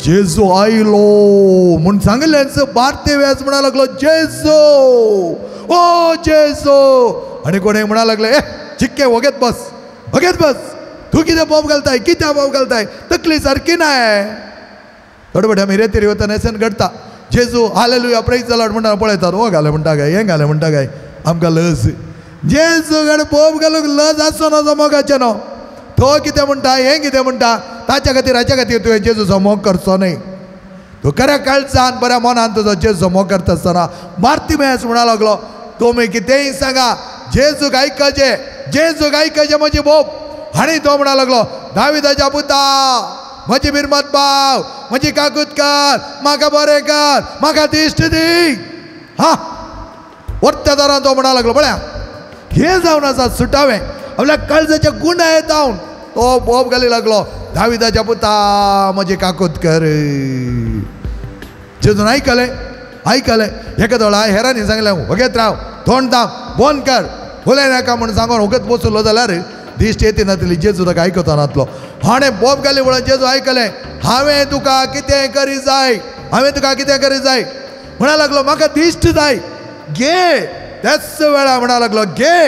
जेजू आयलो म्हूण सांगलें बारते वेस म्हणा लागलो जेजू ओ जेजू आनी कोणें म्हणा लागले ए चिक्के वगेत बस तूं कितें बोब घालताय कित्या बोब घालताय तकली सारकी नाय थोडे फावटी आमी रेती वता नेसन घडटा जेजू हालेलुया प्रेज द लॉर्ड म्हणटा पळयतात हो घाले म्हणटा काय हें घाले म्हणटा काय आमकां लज जेजू गड बोब घालूंक लज आसचो नजो मोगाचें न्हू तो कितें म्हणटा हें कितें म्हणटा ताच्या खातीर हाच्या खातीर तुवें जेजूचो मोग करचो न्हय तूं खऱ्या काळजान बऱ्या मनान तुजो जेजूचो मोग करता आसतना बार्तिमेस म्हणा लागलो तुमी कितेंय सांगा जेजूक आयकचे म्हजी बोब आनी तो म्हणा लागलो दाविदाच्या पुता म्हजी बिरमत भाव म्हजी काकूत कर म्हाका बरें कर म्हाका दिश्ट दी हा वरत्या दारान तो म्हणा लागलो पळया हे जावन आसा सुटावें आपल्या काळजाच्या गुंडा येतावन तो बोब घाली लागलो दाविदाच्या पुता म्हजी काकूत कर जेजून आयकलें एका दोळा हेरांनी सांगलें वगेत राव तोंड दाम बंद कर उलय नाका म्हणून सांगून वगत बसलो जाल्यार दिश्ट येती नातली जेजू ताका आयकता नातलो हाणें बोब घाली म्हणून जेजू आयकलें हांवें तुका कितें करी जाय म्हणा लागलो म्हाका दिश्ट जाय घे त्याच वेळा म्हणा लागलो घे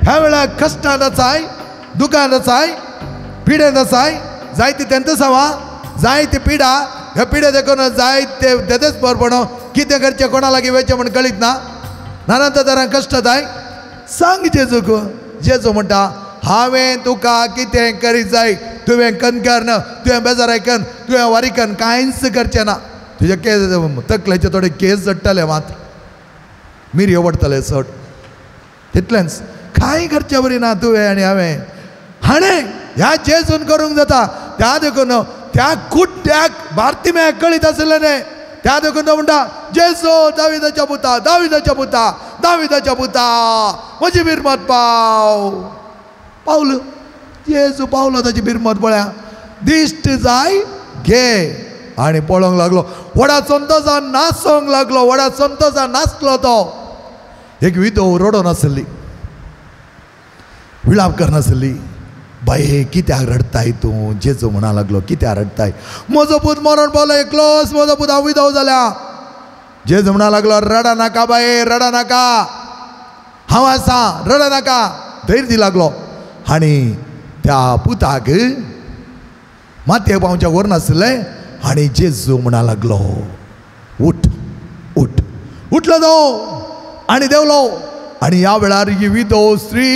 ह्या वेळा कश्टांत आसाय दुखांत आसाय पिडेंत आसाय जायती तेंत सावा जायती पिडा ह्या पिडे देखून जायते देदेच बरपणो कितें करचें कोणा लागीं वेचें म्हण कळीत ना नानांत तरां कश्ट जाय सांग जेजूक जेजू म्हणटा हांवें तुका कितें करी जाय तुवें कनकर न तुवें बेजार आयकन तुवें वारीकन कांयच करचें ना तुजे केस तकलेचे थोडे केस जडटले मात मिरयो पडटले चड तितलेंच कांय करचें बरी ना तुवें आनी हाणें ह्या जेजून करूंक जाता त्या देखून त्या कुट्ट्याक बार्तिमेयाक कळीत आसलें न्ही त्या देखून तो म्हणटा जेजू दाविदाच्या पुता म्हजी बिरमत पावलो जेजू पावलो ताची बिरमत पळया दिश्ट जाय घे आनी पळोवंक लागलो व्हडा संतोशान नाचोंक लागलो व्हडा संतोशान नाचलो तो एक विधव रडोन आसली विलाप करनासली बाये कित्याक रडताय तूं जेजू म्हणा लागलो कित्याक रडताय म्हजो पूत मरण पावलो एकलोच म्हजो पूत हांव विधव जाल्या जेजू म्हणा लागलो रडा नाका बाये रडा नाका हांव आसा रडा नाका धैर्य दी लागलो आनी त्या पुताक मातयेक पावच्या वर नासलें आनी जेजू म्हणा लागलो उठ उठलो तो आनी देवलो आनी ह्या वेळार ही विधव स्त्री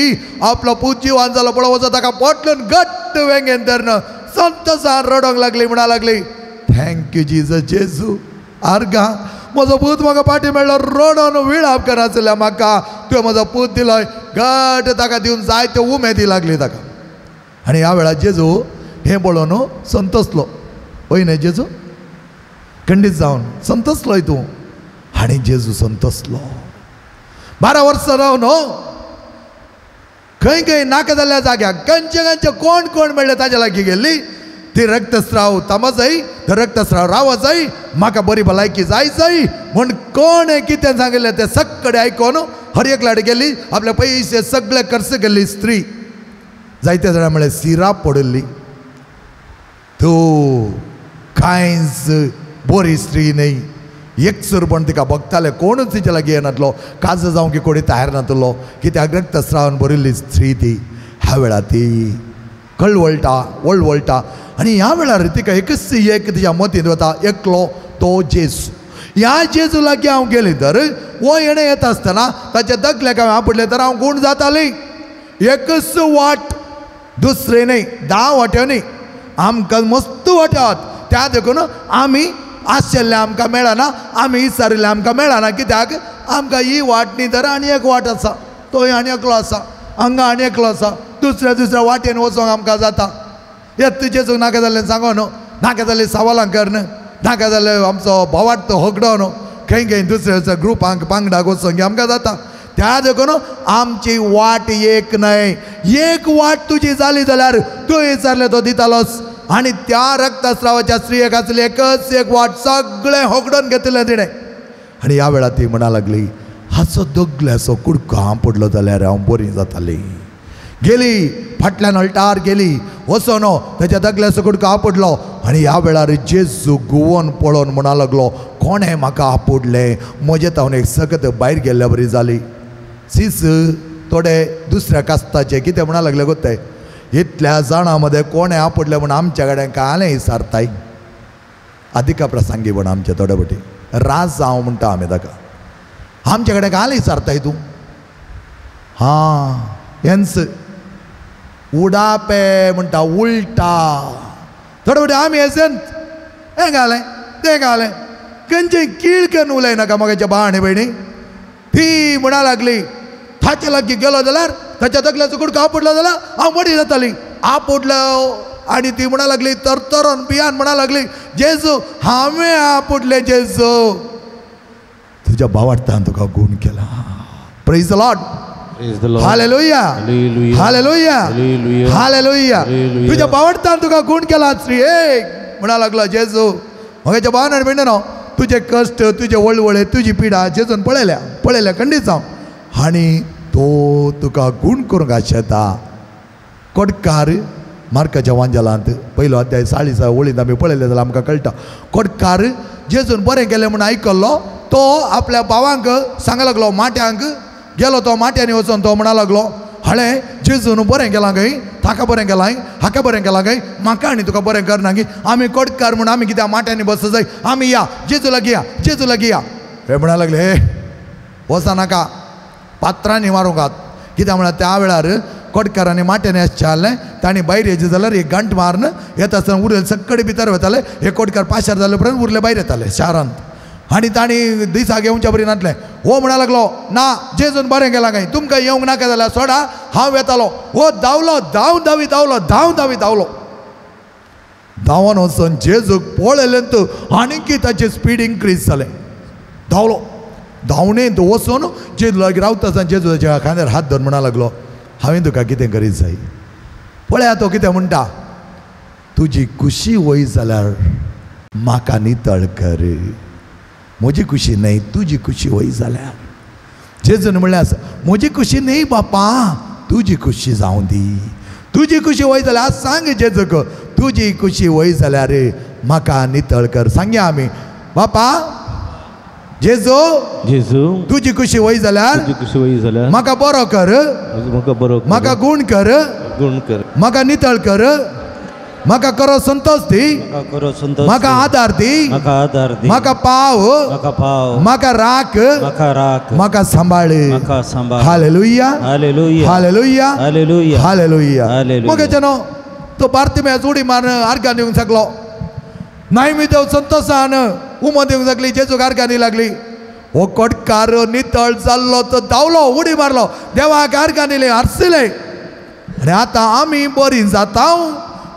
आपलो पूत जिवान जालो पळय वचत ताका पोटलून घट्ट वेंगेन धरन संतोशान रडोंक लागली म्हणा लागली थँक्यू जीजस जेजू आर्गा म्हजो पूत म्हाका फाटीं मेळ्ळो रडोन विळाप करनासल्या म्हाका तुवें म्हजो पूत दिलोय घट ताका दिवन जायते उमेदी लागली ताका आनी ह्या वेळार जेजू हें पळोवन संतोसलो पळय न्ही जेजू खंडीत जावन संतोसलोय तूं आनी जेजू संतोसलो 12 वर्सां रावन खंय नाका जाल्ल्या जाग्याक खंयचे कोण मेळ्ळे ताच्या लागीं गेल्ली ती रक्तस्राव तामसय रक्तस्राव रावसय म्हाका बरी भलायकी जाय म्हूण कोणें कितें सांगिल्लें तें सगळें आयकोन हर एक लाड गेली आपले पयशे सगळे खर्च केल्ली स्त्री जायते जाणां म्हळें सिराप पडल्ली तूं कांयच बरी स्त्री न्ही एकसर पण तिका बघताले कोणूच तिच्या लागीं येनासलो काज जावं की कोणी तयार नासलो कित्याक रक्तस्रावान भरिल्ली स्त्री ती ह्या वेळार ती वळवळटा आनी ह्या वेळार तिका एकच एक तिच्या मतींत वता एकलो तो जेजू ह्या जेजू लागीं हांव गेलीं तर वो येणें येता आसतना ताच्या दगल्याक हांवें आपडलें तर हांव गूण जातालीं एकच वाट दुसरें न्ही 10 वाट्यो न्ही आमकां मस्त वाट्यात त्या देखून आमी आशिल्लें आमकां मेळना आमी विचारिल्लें आमकां मेळना कित्याक आमकां ही वाट न्ही तर आनी एक वाट आसा तो आनी एकलो आसा हांगा आनी एकलो आसा दुसऱ्या वाटेन वचोंक आमकां जाता येत जेजूक नाका जाल्लें सांगो न्हू नाका जाल्लें सवालां कर न्हू नाका जाल्लें आमचो भोवाट तो होगडो न्हू खंय दुसऱ्या ग्रुपांक पांगडाक वचोंक आमकां जाता त्या देखून आमची वाट एक न्हय एक वाट तुजी जाली जाल्यार तूं विचारलें तो दितालोस आनी त्या रक्तस्रावाच्या स्त्रियेक आसली एकच एक वाट सगळें होगडोन घेतलें तिणें आनी ह्या वेळार ती म्हणा लागली हाचो दगल्याचो कुडको हांव पडलो जाल्यार हांव बरी जाताली गेली फाटल्यान अल्टार गेली वचोन त्याच्या तकल्या सकूट आपडलो आनी ह्या वेळार जेजू गुवोन पळोवन म्हणा लागलो कोणें म्हाका आपडलें म्हजे तावन एक सकत भायर गेल्ल्या बरी जाली सीस थोडे दुसऱ्या कास्ताचे कितें म्हणा लागले गोत्ताय इतल्या जाणां मदें कोणें आपडलें म्हण आमच्या कडेन कालें विचारताय अधिका प्रसंगी म्हण आमचे थोडे बटी राज जावं म्हणटा आमी ताका आमचे कडेन कालें विचारताय तूं हां एन्स उडापे म्हणटा उलटा थोडे बटी आमी एसेंत हें घालें तें घालें खंयचें किळकन उलयनाका मोगाच्या भावांनी भयणी ती म्हणा लागली ताचे लागीं गेलो जाल्यार ताच्या तकल्या चुकूड आपडलो जाल्यार हांव बरी जाताली आपडलो आनी ती म्हणा लागली तरतरोन पियान म्हणा लागली जेजू हांवें आपडले जेजू तुज्या भावार्थान तुका गूण केला praise the Lord hallelujah hallelujah hallelujah तुज्या भावार्थान तुका गूण केला श्री एक म्हणा लागलो जेजू म्हज्या भावान म्हणटा तुझे कश्ट तुझे वळवळे तुजी पिडा जेजून पळयल्या खंडीत जावं आनी तो तुका गूण करूंक आशेता कोडकार मार्काच्या वांजलांत पयलो अध्याय 40 वळींत आमी पळयलें जाल्यार आमकां कळटा कोडकार जेजून बरें केलें म्हूण आयकल्लो तो आपल्या भावांक सांगूंक लागलो माट्यांक गेलो तो माट्यांनी वचोन तो म्हणा लागलो हळे जेजून बरें केलां खंय ताका बरें केलां हाका बरें केलां खंय म्हाका आनी तुका बरें करना गी आमी कोडकार म्हूण आमी कित्याक माट्यांनी बस जाय आमी या जेजू लागीं या हे म्हणा लागले हे वचा नाका पात्रांनी मारूंक कित्याक म्हळ्यार त्या वेळार कोडकारांनी माट्यांनी आसचें तांणी भायर येचे जाल्यार एक घंट मारून येता आसतना उरले सक्कडी भितर वताले हे कोडकार पाशार जाले उपरांत उरले भायर येताले शारांत आनी तांणी दिसाक येवच्या बरी नासलें हो म्हणा लागलो ना जेजून बरें केलां खंय तुमकां येवंक नाका जाल्यार सोडा हांव येतालो हो धांवलो धांवलो धांवन वचून जेजूक पळयलें आनीक ताचें स्पीड इन्क्रीज जालें धांवलो धांवणेंत वचून जेजू लागीं रावता आसतना जेजू ताच्या खांद्यार हात धरून म्हणा लागलो हांवें तुका कितें करीत जाय पळया तो कितें म्हणटा तुजी खुशी वय जाल्यार म्हाका नितळ कर म्हजी खुशी न्हय तुजी खुशी वय जाल्यार जेजून म्हणल्यार म्हजी खुशी न्हय बापा तुजी खुशी जावं दी तुजी खुशी वय जाल्यार आज सांग जेजूक तुजी खुशी वय जाल्यार रे म्हाका नितळ कर सांगया आमी बापा जेजू तुजी खुशी वय जाल्यार म्हाका बरो कर म्हाका गूण कर म्हाका नितळ कर म्हाका करो संतोष दी म्हाका आदार दी म्हाका पाव म्हाका राख म्हाका सांबाळ हालेलुया हालेलुया हालेलुया मोगेचनो तो बार्तिमेस जोडी मार आर्गां दिवंक शकलो नाही मी देव संतोषान उमो दिवंक लागली जेजूक आर्गांनी लागली हो कोडकार नितळ जाल्लो तो धांवलो उडी मारलो देवाक आर्गांनी हारसिले आनी आतां आमी बरी जाता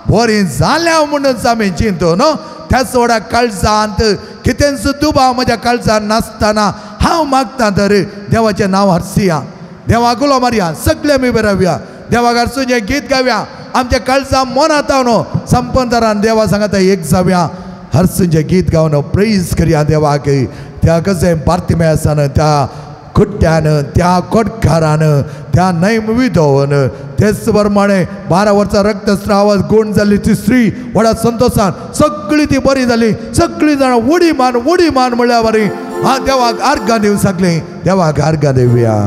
बरी जाल्या म्हणून आमी चिंतून त्या सोडा काळजांत कितें सुद्दां म्हज्या काळजांत नासतना हांव मागता तर देवाचें नांव हरसिया देवाक उलो मारया सगळे आमी बरवया देवाक हरसूचें गीत गावया आमच्या काळजां मनांत न्हू संपंतरान देवा सांगता एक जावया हरसूचें गीत गावन प्रेज करया देवाक त्या कशें बार्तिमेसान त्या खुट्ट्यान त्या कोडकारान त्या नैम विधवन तेच प्रमाणे 12 वर्सां रक्तस्रावात गुण जाल्ली ती स्त्री व्हडा संतोषान सगळी ती बरी जाली सगळी जाणां उडी मान म्हळ्यार बरी हा देवाक आर्गां दिवंक शकली देवाक आर्गां दिवया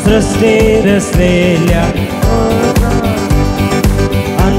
सृष्टी रचलेल्या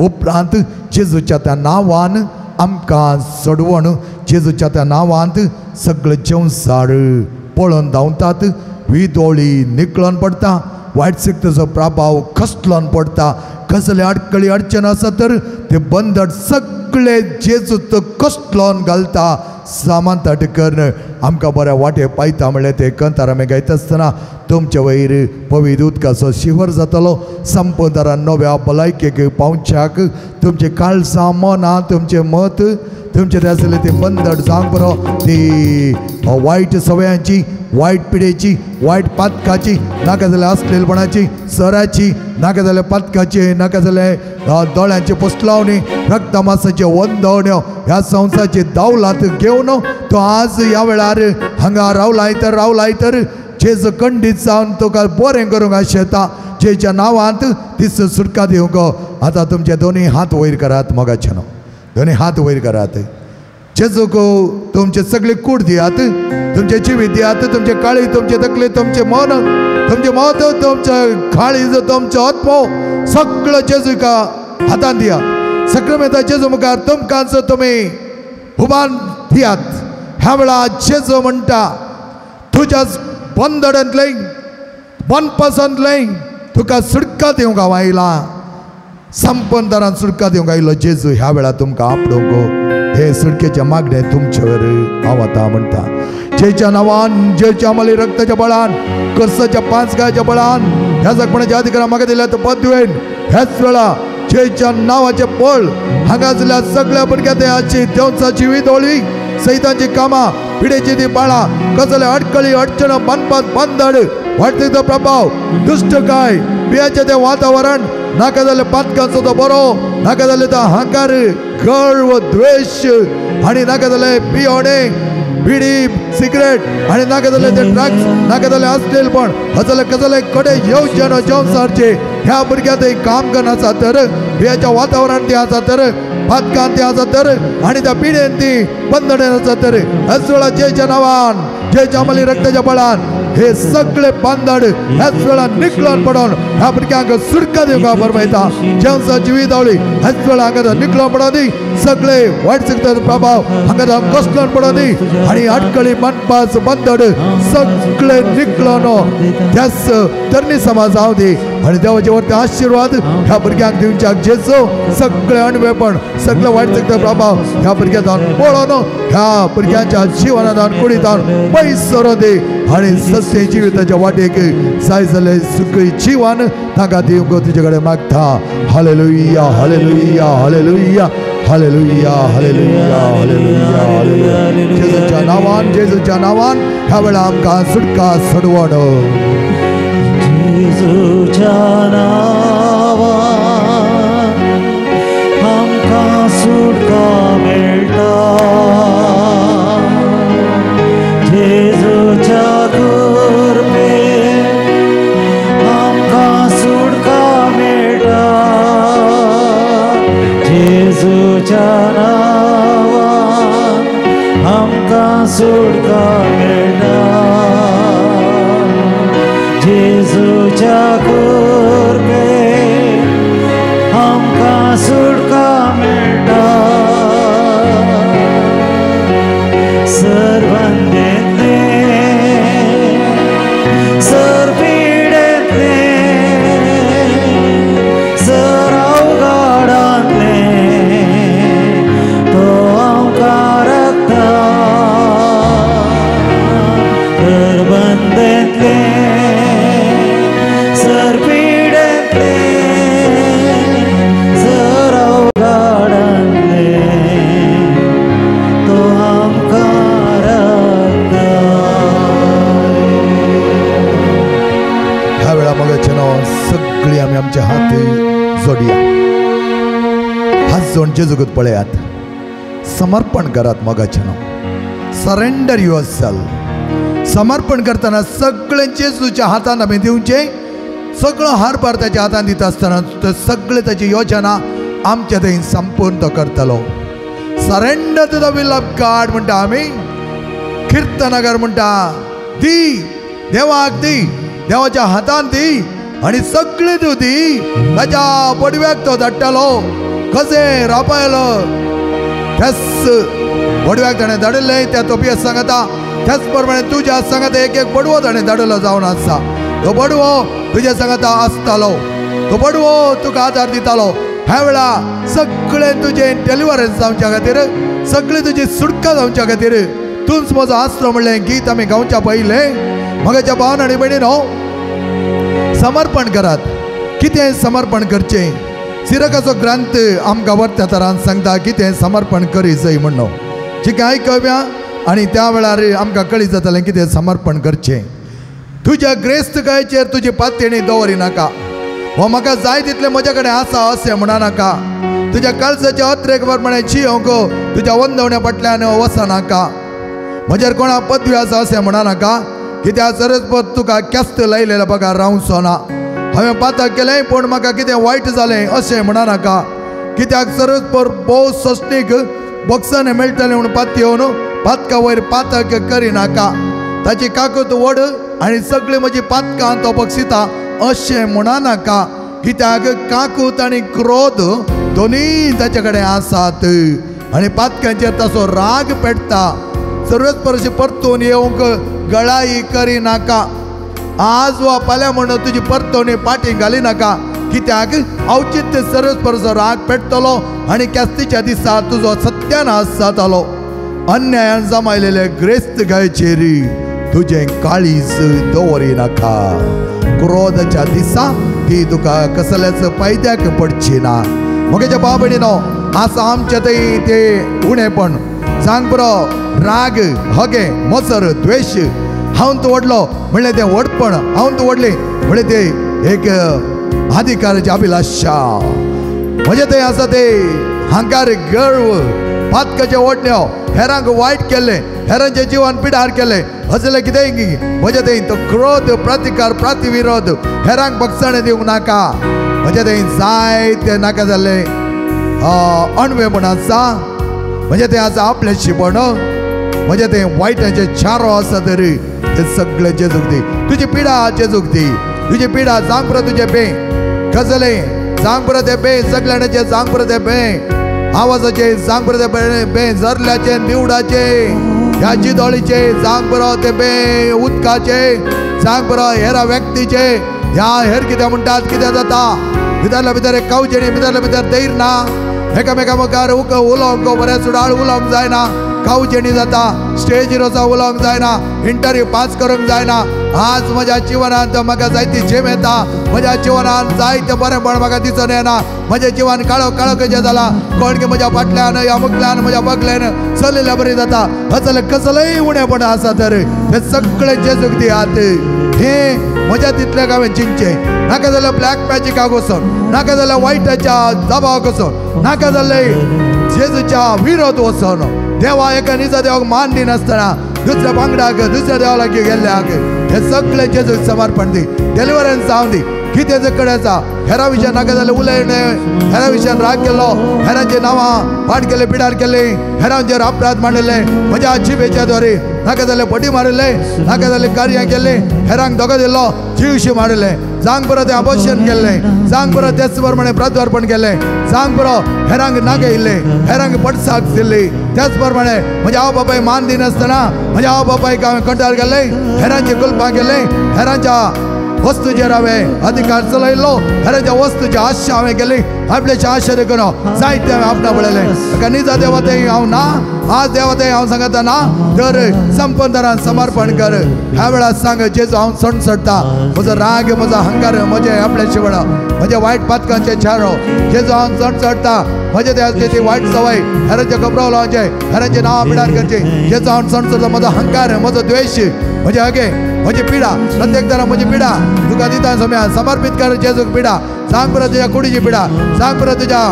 उपरांत जेजूच्या त्या नांवान आमकां सोडवण जेजूच्या त्या नांवांत सगळे जेवसार पळोवन धांवतात विदोळी निकळोन पडटा वायट सिक्तेचो प्रभाव खसलोन पडटा कसले अडकळी अडचण आसा तर ते बंदड सगळे जेजूत कसलोन घालता सामान तटकन आमकां बऱ्या वाटे पायता म्हणल्यार ते कंतार आमी गायता आसतना तुमचे वयर पवित्र उदकाचो शिवर जातलो संपदारा नव्या भलायकेक पावच्याक तुमचे काळसां मनां तुमचे मत तुमचे ते आसले ते बंदड जावंक बरो ती वायट सवयांची वायट पिडेची वायट पातकाची नाका जाल्यार असलेलपणाची सराची नाका जाल्यार पातकाची नाका जाल्यार दोळ्यांचे पोसलावणी रक्त मासाचे वंदवण्यो ह्या संवसाराची दावलात घेवन तो आज ह्या वेळार हांगा रावलाय तर जेजू खंडीत जावन तुका बरें करूंक आशेता जेच्या नांवांत ती सुटका दिवंक आतां तुमचे दोनी हात वयर करात मोगाचे न्हू दोनी हात वयर करात जेजूक तुमचे सगळे कूड दियात तुमचे जिवीत दियात तुमचे काळी तुमचे तकले तुमचे मन तुमचे काळीज तुमचो आत्मो सगळं जेजूका हातान दिया सगळं मेता जेजू मुखार तुमकांच तुमी उबान दियात ह्या वेळा जेजू म्हणटा तुज्या बंदडांतले बनपासांतले तुका सुटका दिवंक हांव आयला संपदारान सुटका दिवंक आयलो जेजू ह्या वेळा तुमकां आपणूक हे सुटकेच्या मागणे तुमचेवर हांव आतां म्हणटा जेच्या नांवान जेच्या अमली रक्ताच्या बळान कर्साच्या पांचगाच्या बळान ह्या जगपणाच्या अधिकारां म्हाका दिल्या पद तुवें ह्याच वेळा जेच्या नांवाचे पळ हांगासरल्या सगळ्या भुरग्यांची देवचाची विदोळी सैतांची कामां पिडेची ती बाळा कसले अडकळी अडचण बनपात बंदड वाटतेचो प्रभाव दुष्ट काय बियाचे ते वातावरण नाका जाल्यार पातकांचो तो बरो नाका जाल्यार तो अहंकार गर्व द्वेष आणि नाका जाल्यार पियोणे बिडी सिगरेट आणि नाका जाल्यार ते ड्रग्स नाका जाल्यार असलेलपण हजले कसले कडे येवचे न्हू जेवसारचे ह्या भुरग्यां थंय काम करना आसा तर बियाच्या वातावरण ते आसा तर पातकान ते आसा तर आणि त्या पिडेन ती बंदडेन आसा तर ह्याच वेळा जेच्या नांवान जेच्या अमली रक्ताच्या बळान हे सगळे बंदड ह्याच वेळा निकळून पडून ह्या भुरग्यांक सुटका दिवंक बरयता जेवसाची विदोळी ह्याच वेळा हांगा निकळून पडों दी सगळे वायट सिक्तेचो प्रभाव हांगा कसलोन पडों दी आणि अडकळी मनपास बंदड सगळे निकळून त्याच तरणी समाज जावं दी आणि देवाचे वरते आशीर्वाद ह्या भुरग्यांक दिवच्याक जेजू सगळे अणवेपण सगळे वायट सिक्तेचो प्रभाव ह्या भुरग्यांक पळोवन ह्या भुरग्यांच्या जिवनांत कुडीतान पयस सरो दी आणि सस्य जिविताच्या वाटेक जाय जाल्यार सुखी जीवन ताका दिवंक तुजे कडेन मागता हालेलुया hallelujah hallelujah hallelujah hallelujah hallelujah हालेलुया जेजूच्या नांवान ह्या वेळा आमकां सुटका सोडवण जेजूच्या नांवान आमकां सुटका मेळटा जेजूच्या कृपेन आमकां सुटका मेळटा जेजूच्या नांवान आमकां सुटका मेळटा जेजूच्या कृपेन आमकां सुटका मेळटा सर्वंदेंतले सरपिडेंतले सर अवघडांतले तो आमकां रखता सरबंदेंतले सरपिडेंतले सर अवघडांतले तो आमकां ह्या वेळा मोगाचे नांव सगळी आमी आमचे हात जोडया हात जोडून जेजूक पळयात समर्पण करात मोगाचे नांव सरेंडर युअर सेल्फ समर्पण करतना सगळे जेजूच्या हातान आमी दिवचे सगळो हारभार त्याच्या हातान दिता आसतना तो सगळे ताची योजना आमच्या थंय संपूर्ण तो करतलो surrender to the will of God म्हणटा आमी कीर्तनगर म्हणटा दी देवाक दी देवाच्या हातान दी आणि सगळे तूं दी ताच्या पडव्याक तो धाडटलो कशें रापयलो त्याच बडव्याक ताणें धाडिल्लें त्या तोपयेस सांगता त्याच प्रमाणे तुज्या सांगता एक एक बडवो ताणें धाडिल्लो जावन आसा तो बडवो तुज्या सांगता आसतालो तो बडवो तुका आदार दितालो ह्या वेळा सगळें तुजें डेलिव्हरन्स जावच्या खातीर सगळी तुजी सुटका जावच्या खातीर तूंच म्हजो आसरो म्हणलें गीत आमी गावच्या पयलें मगाच्या भावन आनी भयणीनो समर्पण करात कितें समर्पण करचें सिरकाचो ग्रंथ आमकां वर्त्या तरान सांगता कितें समर्पण करी जय म्हणून जी आयकव्या आनी त्या वेळार आमकां कळी जातालें कितें समर्पण करचें तुज्या ग्रेस्तकायेचेर तुजी पातयणी दवरिनाका हो म्हाका जाय तितलें म्हजे कडेन आसा अशें म्हणनाका तुज्या काळजाच्या अत्रेक प्रमाणे जियोंक तुज्या वंदवण्या फाटल्यान वचनाका म्हजेर कोणा पदवी आसा अशें म्हणनाका कित्याक सरस्पर तुका क्यास्त लायलेलो बघा रावचो ना हांवें पातक केलें पूण म्हाका कितें वायट जालें अशें म्हणनाका कित्याक सरस्पर भोव सश्टीक बक्षांनी मेळटलें म्हूण पातयेवन पातका वयर पातक करिनाका ताची काकूत व्हड आनी सगळीं म्हजी पातकां तो बक्षिता अशें म्हणनाका कित्याक काकूत आनी क्रोध दोनीय ताचे कडेन आसात आनी पातकांचेर ताचो राग पेटता सर्वस्पर्शी परतून येवंक गळाई करिनाका आज वा फाल्यां म्हणून तुजी परतवणी फाटी घालिनाका कित्याक औचित्य सर्वस्पर्शो राग पेटतलो आनी क्यास्तीच्या दिसा तुजो सत्यानाश जातालो अन्यायान जमायलेले ग्रेस्त गायचेर तुजें काळीज दवरिनाका क्रोधाच्या दिसा ती तुका कसल्याच फायद्याक पडची ना म्हज्या बाबडीनो आसा आमचे थंय ते उणेपण सांग बरो राग हगे मोसर द्वेश हांव तूं व्हडलो म्हणलें तें व्हडपण हांव तूं व्हडली म्हणलें ते एक अधिकाराची अभिलाषा म्हजे थंय आसा ते हांकार गर्व पातकाचे ओडण्यो हेरांक वायट केलें हेरांचे जिवन पिडार केलें असलें कितें म्हजे थंय तो क्रोध प्रतिकार प्रतिविरोध हेरांक बक्षाणें दिवंक नाका म्हजे थंय जायते नाका जाल्ले अणवेपण आसा म्हजे थंय आसा आपलें शिपण म्हजे थंय वायटाचे चारो आसा तरी ते सगळे जेजूक दी तुजी पिडा जेजूक दी तुजी पिडा सांग पुरो तुजें बे गजलें सांग पुरो तें बे सगळ्यांचे सांग पुरो तें बे आवाजाचे सांग पुरो तें बे झरल्याचे निवडाचे ह्या जिदोळीचे सांग पुरो तें बे उदकाचे सांग पुरो हेरा व्यक्तीचे ह्या हेर कितें म्हणटात कितें जाता भितरल्या भितर एक कावजेणी भितरल्या भितर दैर ना एकामेका मुखार उलोवंक बरें सुडाळ उलोवंक जायना कावजेणी जाता स्टेजीर वचोन उलोवंक जायना इंटरव्यू पास करूंक जायना आज म्हज्या जिवनांत म्हाका जायती झेम येता म्हज्या जिवनांत जायतें बरेंपण म्हाका दिसून येना म्हजें जिवन काळो काळो कशें जाला कोण की म्हज्या फाटल्यान ह्या मुखल्यान म्हज्या बगलेन चलिल्लें बरें जाता असलें कसलेंय उणेपण आसा तर हे सगळें जेजूक दियात हे म्हज्या तितलें हांवें चिंतचें नाका जाल्यार ब्लॅक मॅजिकाक वचोन नाका जाल्यार वायटाच्या दबावाक वचोन नाका जाल्यार जेजूच्या विरोध वचोन देवा एका निजा देवाक मान दिनासतना दुसऱ्या बांगड्याक दुसऱ्या देवा लागीं गेल्ल्याक हे सगळें जेजूक समर्पण दी डेलिव्हरन्स जावन दी कितें कडेन आसा हेरा विशयान नाका जाल्यार उलयणें हेरा विशयान राग केल्लो हेरांची नांवां पाट केले पिडार केली हेरांचेर अपराध मांडिल्ले म्हज्या जिबेच्या द्वारे नाका जाल्यार पटी मारिल्ले नाका जाल्यार कार्यां केल्ली हेरांक दोगो दिल्लो जीवशी मारिल्ले सांग बरो तें अबॉर्शन केल्लें सांग बरो तेच प्रमाणे प्रत्यार्पण केलें सांग बरो हेरांक नागयल्ले हेरांक पडसाक दिल्ली त्याच प्रमाणे म्हज्या आवय बापाय मान दिनासतना म्हज्या आवय बापायक हांवें कंठार केल्ले हेरांची कुलपां केले हेरांच्या वस्तूचेर हांवें अधिकार चलयल्लो हेरांच्या वस्तूची आशा हांवें केली आपल्याच्या आशा देखून जायते हांवें आपणा पळयलें ताका निजा देवा थंय हांव ना आज देवा थंय हांव सांगता ना तर संपंदरान समर्पण कर ह्या वेळार सांग जेजू हांव सण सोडटा म्हजो राग म्हजो अहंकार म्हजें आपलें शिवण म्हजे वायट पातकांचे चारो जेजू हांव सण सोडटा म्हजे ते ती वायट सवय हेरांचे गबराव लावचे हेरांचे नांवां पिडार करचे जेजू हांव सण सोडटा म्हजो अहंकार म्हजो द्वेश म्हजे हगे म्हजी पिडा प्रत्येक तरा म्हजी पिडा तुका दिता सोम्या समर्पित कर जेजूक पिडा सांग बरं तुज्या कुडीची पिडा सांग बरं तुज्या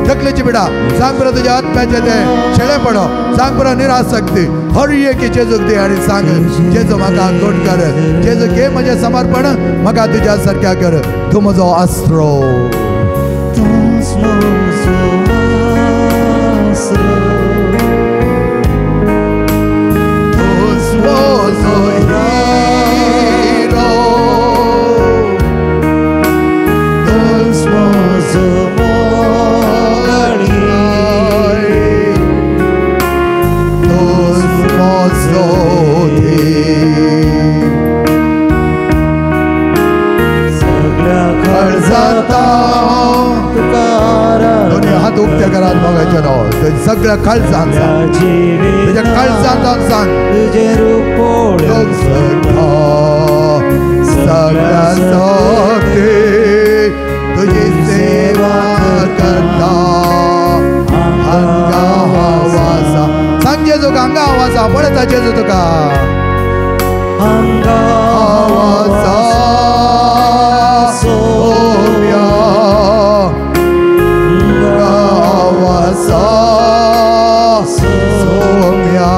तकलेची पिडा सांग बरं तुज्या आत्म्याचे ते शेळेपण सांग बरं निरासक्ती हर एक जेजूक दे आनी सांग जेजू म्हाका गोड कर जेजू घे म्हजें समर्पण म्हाका तुज्या सारक्या कर तूं म्हजो आसरो उक्त्या घरात बघायचे नो सगळ्या काळजान सांग तुझ्या काळजान जाऊन सांग तुझे रूप सगळ्या सोबती तुझी सेवा करता अंगा आवाजा सांग जेजू अंगा आवाजा पडता जेजू तुका अंगा आवाजा सोम्या आवाजा सोम्या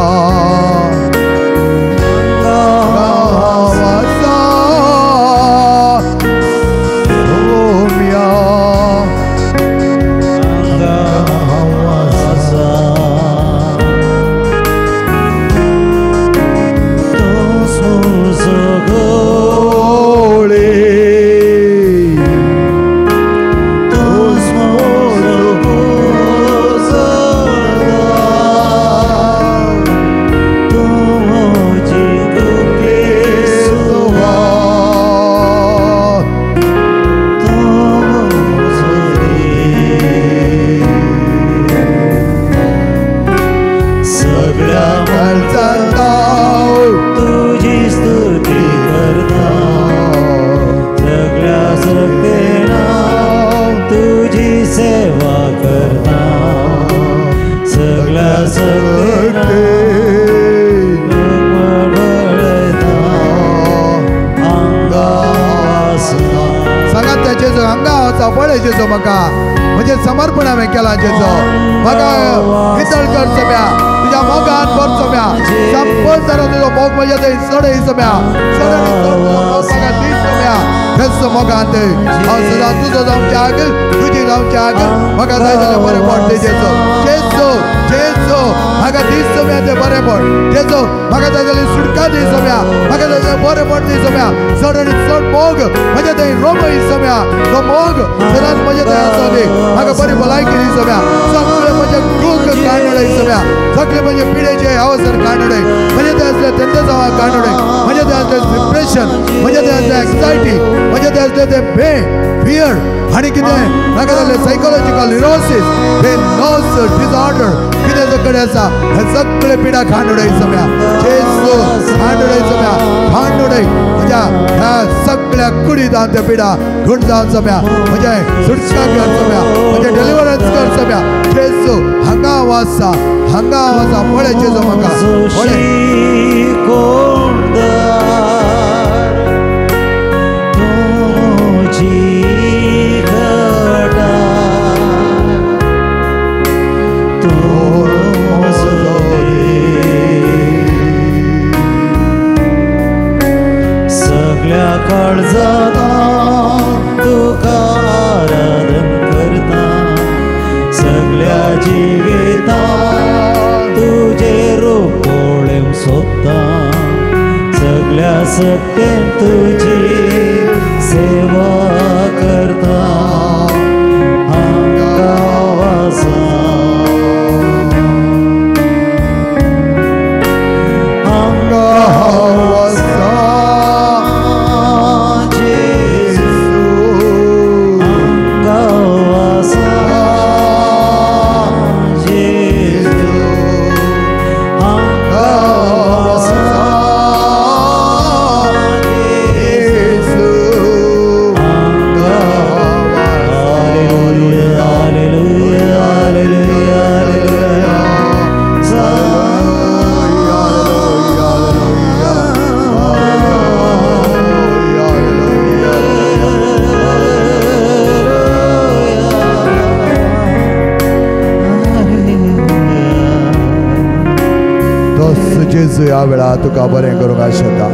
म्हणजे समर्पण हांवें केलां जेजो म्हाका नितळ कर सम्या तुज्या मोगान भर सम्या संपत जालो तुजो मोग म्हज्या थंय चडय सम्या म्हाका दी सम्या हेच मोगान थंय हांव सदां तुजो जावं जाग तुजी जावं जाग म्हाका जाय जाल्यार बरें पडटा जेजो जेजो जेजो म्हाका दी सम्या तें बरें पड जेजो म्हाका जाय जाल्यार सुटका दी सम्या म्हाका जाय जाल्यार बरें पड दी सम्या चड आनी चड मोग म्हज्या थंय रोमय सम्या तो मोग सदांच म्हज्या थंय आसो दी म्हाका बरी भलायकी दी सम्या सगळे म्हजे दूख काडूडय सम्या सगळे म्हजे पिडेचे अवसर काडूडय म्हजे थंय आसले तेंचे जावं काडूडय म्हजे थंय आसले डिप्रेशन म्हजे थंय आसले एक्सायटी म्हजे थंय आसले ते भे फियर आनी कितें म्हाका जाल्ले सायकोलॉजिकल न्युरोसिस हे नर्व्स डिसऑर्डर कितें कडेन आसा हे सगळे पिडा काडूडय सम्या जेजू काडूडय सम्या काडूडय म्हज्या ह्या सगळ्या कुडी जावन ते पिडा घुट जावन सम्या म्हजे सुटका कर सम्या म्हजे डिलिव्हरन्स कर सम्या जेजू हांगा वासा पळय जेजू म्हाका पळय सगळ्या काळजांत तुका आराधन करता सगळ्या जिवितांत तुजे रूप पळोवंक सोदता सगळ्या सत्तेन तुजी सेवा करता हांगा वासा जेजू ह्या वेळा तुका बरें करूंक आशेता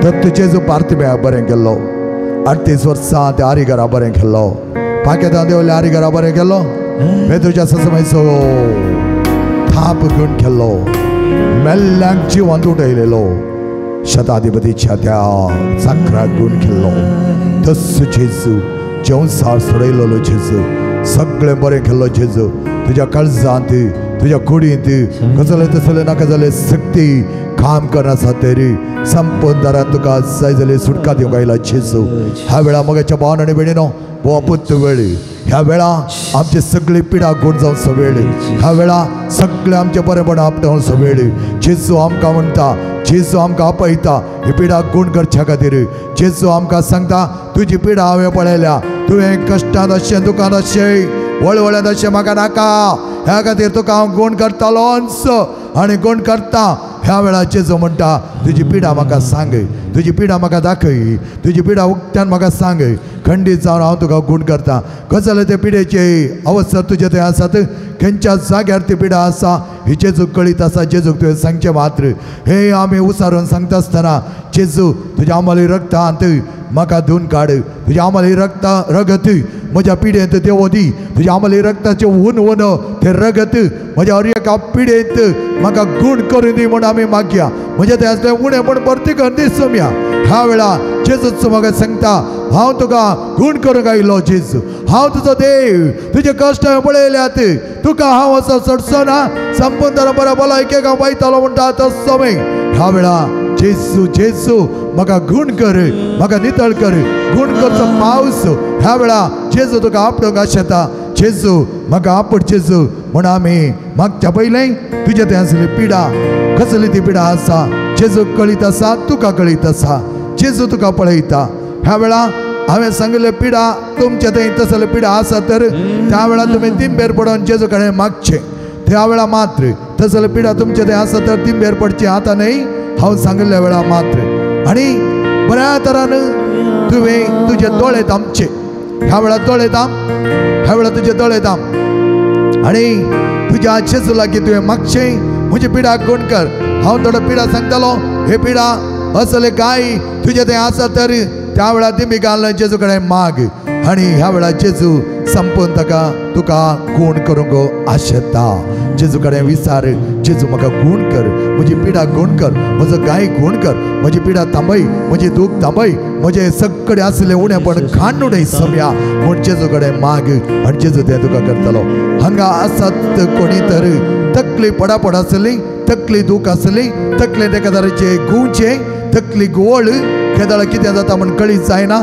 दत्त जेजू पार्थिव्या बरें केल्लो 38 वर्सां त्या आरिगरा बरें केल्लो पाकेतां देवल्या आरिगरा बरें केल्लो पेद्रूच्या ससमयचो थाप घेवन केल्लो मेल्ल्यांक जिवंत उठयलेलो शताधिपतीच्या त्या चाकराक घेवन केल्लो दस जेजू जेवण सार सोडयलेलो जेजू सगळें बरें केल्लो जेजू तुज्या काळजांत तुझ्या कुडींत कसले तसले नाका जाले सक्ती काम करना तरी संपूर्ण दारात तुका जाय जाल्यार सुटका दिवंक आयला जेजू ह्या वेळा मोगाच्या भावान आनी भयणीनो हो पुत्त वेळ ह्या वेळा आमची सगळी पिडा गोड जावचो वेळ ह्या वेळा सगळे आमचे बरेपण आपणावचो वेळ जेजू आमकां म्हणटा जेजू आमकां आपयता ही पिडा गूण करच्या खातीर जेजू आमकां सांगता तुजी पिडा हांवें पळयल्या तुवें कश्टांत अशें दुखांत अशें वळवळ्यांत अशें म्हाका नाका ह्या खातीर तुका हांव गूण करतलोच आनी गूण करता ह्या वेळा जेजू म्हणटा तुजी पिडा म्हाका सांग तुजी पिडा म्हाका दाखय तुजी पिडा उक्त्यान म्हाका सांग खंडीत जावन हांव तुका गूण करता कसले ते पिडेचे अवसर तुजे थंय आसात खंयच्या जाग्यार ती पिडा आसा ही जेजूक कळीत आसा जेजूक तुवें सांगचें मात्र हे आमी उसारून सांगता आसतना जेजू तुज्या आमली रक्तांत म्हाका धुवन काड तुज्या आमली रगत म्हज्या पिडेंत देवो दी तुज्या आमली रक्ताचें ऊन ऊन तें रगत म्हज्या हर एका पिडेंत म्हाका गूण करून दी म्हूण आमी मागया म्हजें तें आसलें उणें म्हूण परती करून सोम्या ह्या वेळा जेजूच म्हाका सांगता हांव तुका गूण करूंक आयिल्लो जेजू हांव तुजो देव तुजे कश्ट हांवें पळयल्यात तुका हांव असो सोडचो ना संपूर्ण तरा बरो भलायकेक हांव वयतलो म्हणटा तो समय ह्या वेळा जेजू जेजू म्हाका गूण कर म्हाका नितळ कर गूण करचो पावस ह्या वेळा जेजू तुका आपणूक आशेता जेजू म्हाका आपट जेजू म्हूण आमी मागच्या पयलें तुजे तें आसली पिडा कसली ती पिडा आसा जेजू कळीत आसा तुका कळीत आसा जेजू तुका पळयता ह्या वेळा हांवें सांगले पिडा तुमचे थंय तसले पिडा आसा तर त्या वेळा तुमी तिंबेर पडोवन जेजू कडेन मागचें त्या वेळा मात्र तसले पिडा तुमचे थंय आसा तर तिंबेर पडची आतां न्हय हांव सांगल्या वेळा मात्र आनी बऱ्या तरान तुवें तुजे दोळे तामचे ह्या वेळा दोळे ताम ह्या वेळा तुजे दोळे ताम आनी तुज्या जेजू लागीं तुवें मागचें म्हजी पिडा गूण कर हांव थोडो पिडा सांगतलो हे पिडा असले काय तुजे थंय आसा तर त्या वेळा तिमी घालून जेजू कडेन माग आनी ह्या वेळा जेजू संपून तुका गूण करूंक आशेता जेजू कडेन विचार जेजू म्हाका गूण कर म्हजी पिडा गूण कर म्हजो गाय गूण कर म्हजी पिडा थांबय म्हजी दूख थांबय म्हजे सगळे आसले उणेपण काडून उडय सोम्या म्हूण जेजू कडेन माग आनी जेजू तें तुका करतलो हांगा आसात कोणी तर तकली पडापड आसली तकली दूख आसली तकले तेका तरेचे गुंचे तकली गोळ केदाळ कितें जाता म्हण कळीत जायना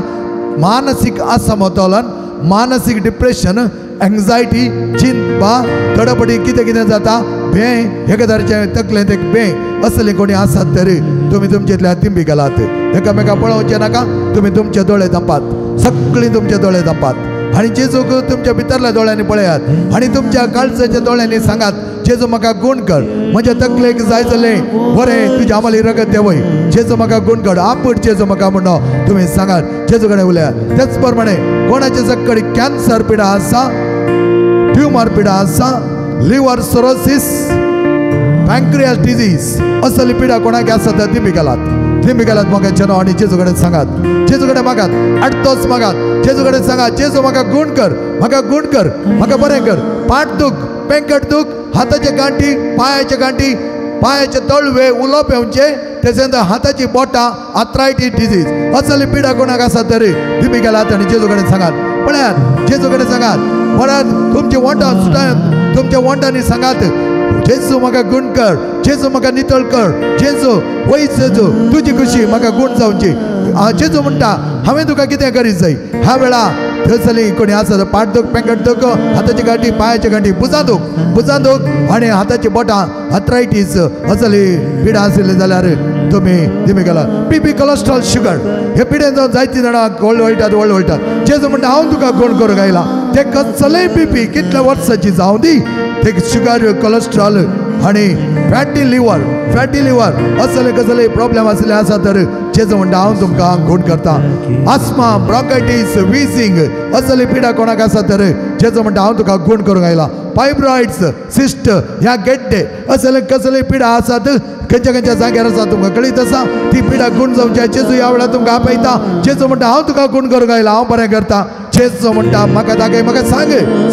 मानसीक असमतोलन मानसीक डिप्रेशन एंग्जायटी चिंता तडपडी कितें कितें जाता भें एका तरेचें तकलेंत एक भें असले कोणी आसात तर तुमी तुमचेतल्या तिंबी घालात एकामेका पळोवचें नाका तुमी तुमचे दोळे धांपात सगळीं तुमचे दोळे धांपात आनी जेजूक तुमच्या भितरल्या दोळ्यांनी पळयात आनी तुमच्या काळजाच्या दोळ्यांनी सांगात जेजू म्हाका गूण कर म्हज्या तकलेक जाय जालें बरें तुज्या आमली रगत देवय जेजू म्हाका गूण कर आपट जेजू म्हाका म्हणून तुमी सांगात जेजू कडेन उलयात तेच प्रमाणे कोणाचे सगळी कॅन्सर पिडा आसा ट्युमर पिडा आसा लिव्हर सिरोसीस पॅन्क्रियास डिजीज असली पिडा कोणाक आसा तर तिमी घालात म्हाका जनो आनी जेजू कडेन सांगात जेजू कडेन मागात आडतोच मागात जेजू कडेन सांगात जेजू म्हाका गूण कर म्हाका बरें कर पाट दूख पेंकट दूख हाताचे गांठी पायाचे तळवे उलोप येवचे तेजे हाताची बोटां आर्थरायटीस डिजीज असली पिडा कोणाक आसा तर तुमी गेलात आनी जेजू कडेन सांगात पळयात जेजू कडेन सांगात परत तुमची वोंटां सुटात तुमच्या वोंटांनी सांगात जेजू म्हाका गूण कर जेजू म्हाका नितळ कर जेजू वय जेजू तुजी खुशी म्हाका गूण जावची जेजू म्हणटा हांवें तुका कितें करीत जाय ह्या वेळा थंयसली कोणी आसा पाट दूख पेंकट दूख हाताची गांठी पायाची गांठी बुजां दूख आनी हाताची बोटां आर्थरायटीस असली पिडा आसली जाल्यार तुमी गेला बीपी कोलेस्ट्रॉल शुगर हे पिडेन जावन जायतीं जाणां वळटात जेजू म्हणटा हांव तुका गूण करूंक आयला ते कसलेय बीपी कितल्या वर्सांची जावं दी ते शुगर कोलेस्ट्रॉल आनी फॅटी लिव्हर असले कसले प्रॉब्लेम असले आसा तर जेजू म्हणटा हांव तुमकां गूण करता आस्मा ब्रॉन्कायटीस विझिंग असली पिडा कोणाक आसा तर जेजू म्हणटा हांव तुका गूण करूंक आयला फायब्रॉइड्स सिस्ट ह्या गेड्डे असले कसले पिडा आसात खंयच्या जाग्यार आसा तुमकां कळीत आसा ती पिडा गूण जावची जेजू ह्या वेळार तुमकां आपयता जेजू म्हणटा हांव तुका गूण करूंक आयला हांव बरें करता जेजू म्हणटा म्हाका दाखय म्हाका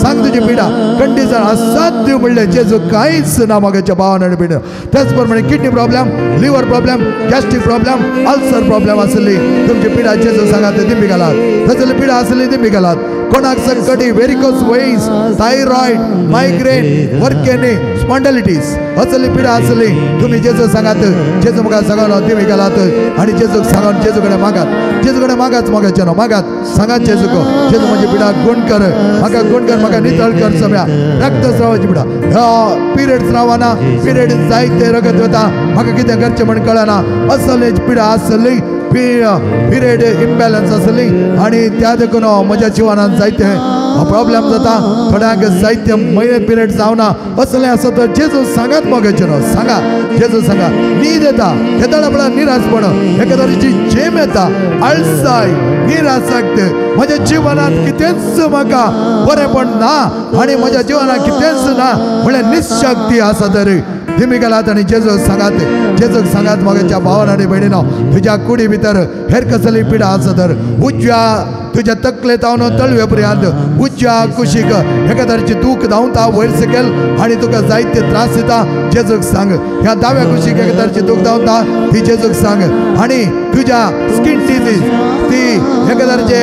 सांग तुजी पिडा कंडिशन असाध्य म्हणलें जेजू कांयच ना म्हागाच्या भावान आनी पिडा त्याच प्रमाणे kidney problem liver problem gastric problem ulcer problem आसली तुमची पिडा जेजू सांगात तिमी घालात तसली पिडा आसली तिमी घालात कोणाक संकटी वेरिकोस वेन्स थायरॉइड मायग्रेन वर्केने स्पॉन्डिलिटीस असली पिडा आसली तुमी जेजू सांगात जेजू म्हाका सांगलो तिमी घालात आनी जेजूक सांगून जेजू कडेन मागात म्हाका जनो मागात सांगात जेजूक जेजू म्हणजे पिडा गुण कर म्हाका नितळ कर सम्या रक्तस्रावाची पिडा पिरियड्स रावना पिरियड जायते रगत वता म्हाका कितें करचें म्हण कळना असले पिडा आसली पिरियड इम्बॅलन्स आसली आणि त्या देखून म्हज्या जिवनात जायते प्रॉब्लेम जाता थोड्यांक जायते म्हयने पिरियड जावना असलें आसा तर जेजू सांगात मोगाचें न्हू सांगा जेजू सांगा न्हीद येता केदळपणा निराशपण एका तरेची जेम येता आळसाय निराशक्त म्हज्या जिवनात कितेंच म्हाका बरेंपण ना आनी म्हज्या जिवनात कितेंच ना म्हळ्यार निशक्ती आसा तर तिमी गेलात आणि जेजूक सांगात मोगाच्या भावान आनी भयणीनो तुज्या कुडी भितर हेर कसली पिडा आसा तर उजव्या तुझ्या तकले तावन तळवे पर्यंत उजव्या कुशीक एका तरेची दूख धांवता वयर सकयल आणि तुका जायते त्रास येता जेजूक सांग ह्या दाव्या कुशीक एका तरेची दूख धांवता ती जेजूक सांग आणि तुझ्या स्किन डिजीज ती एका तरेचे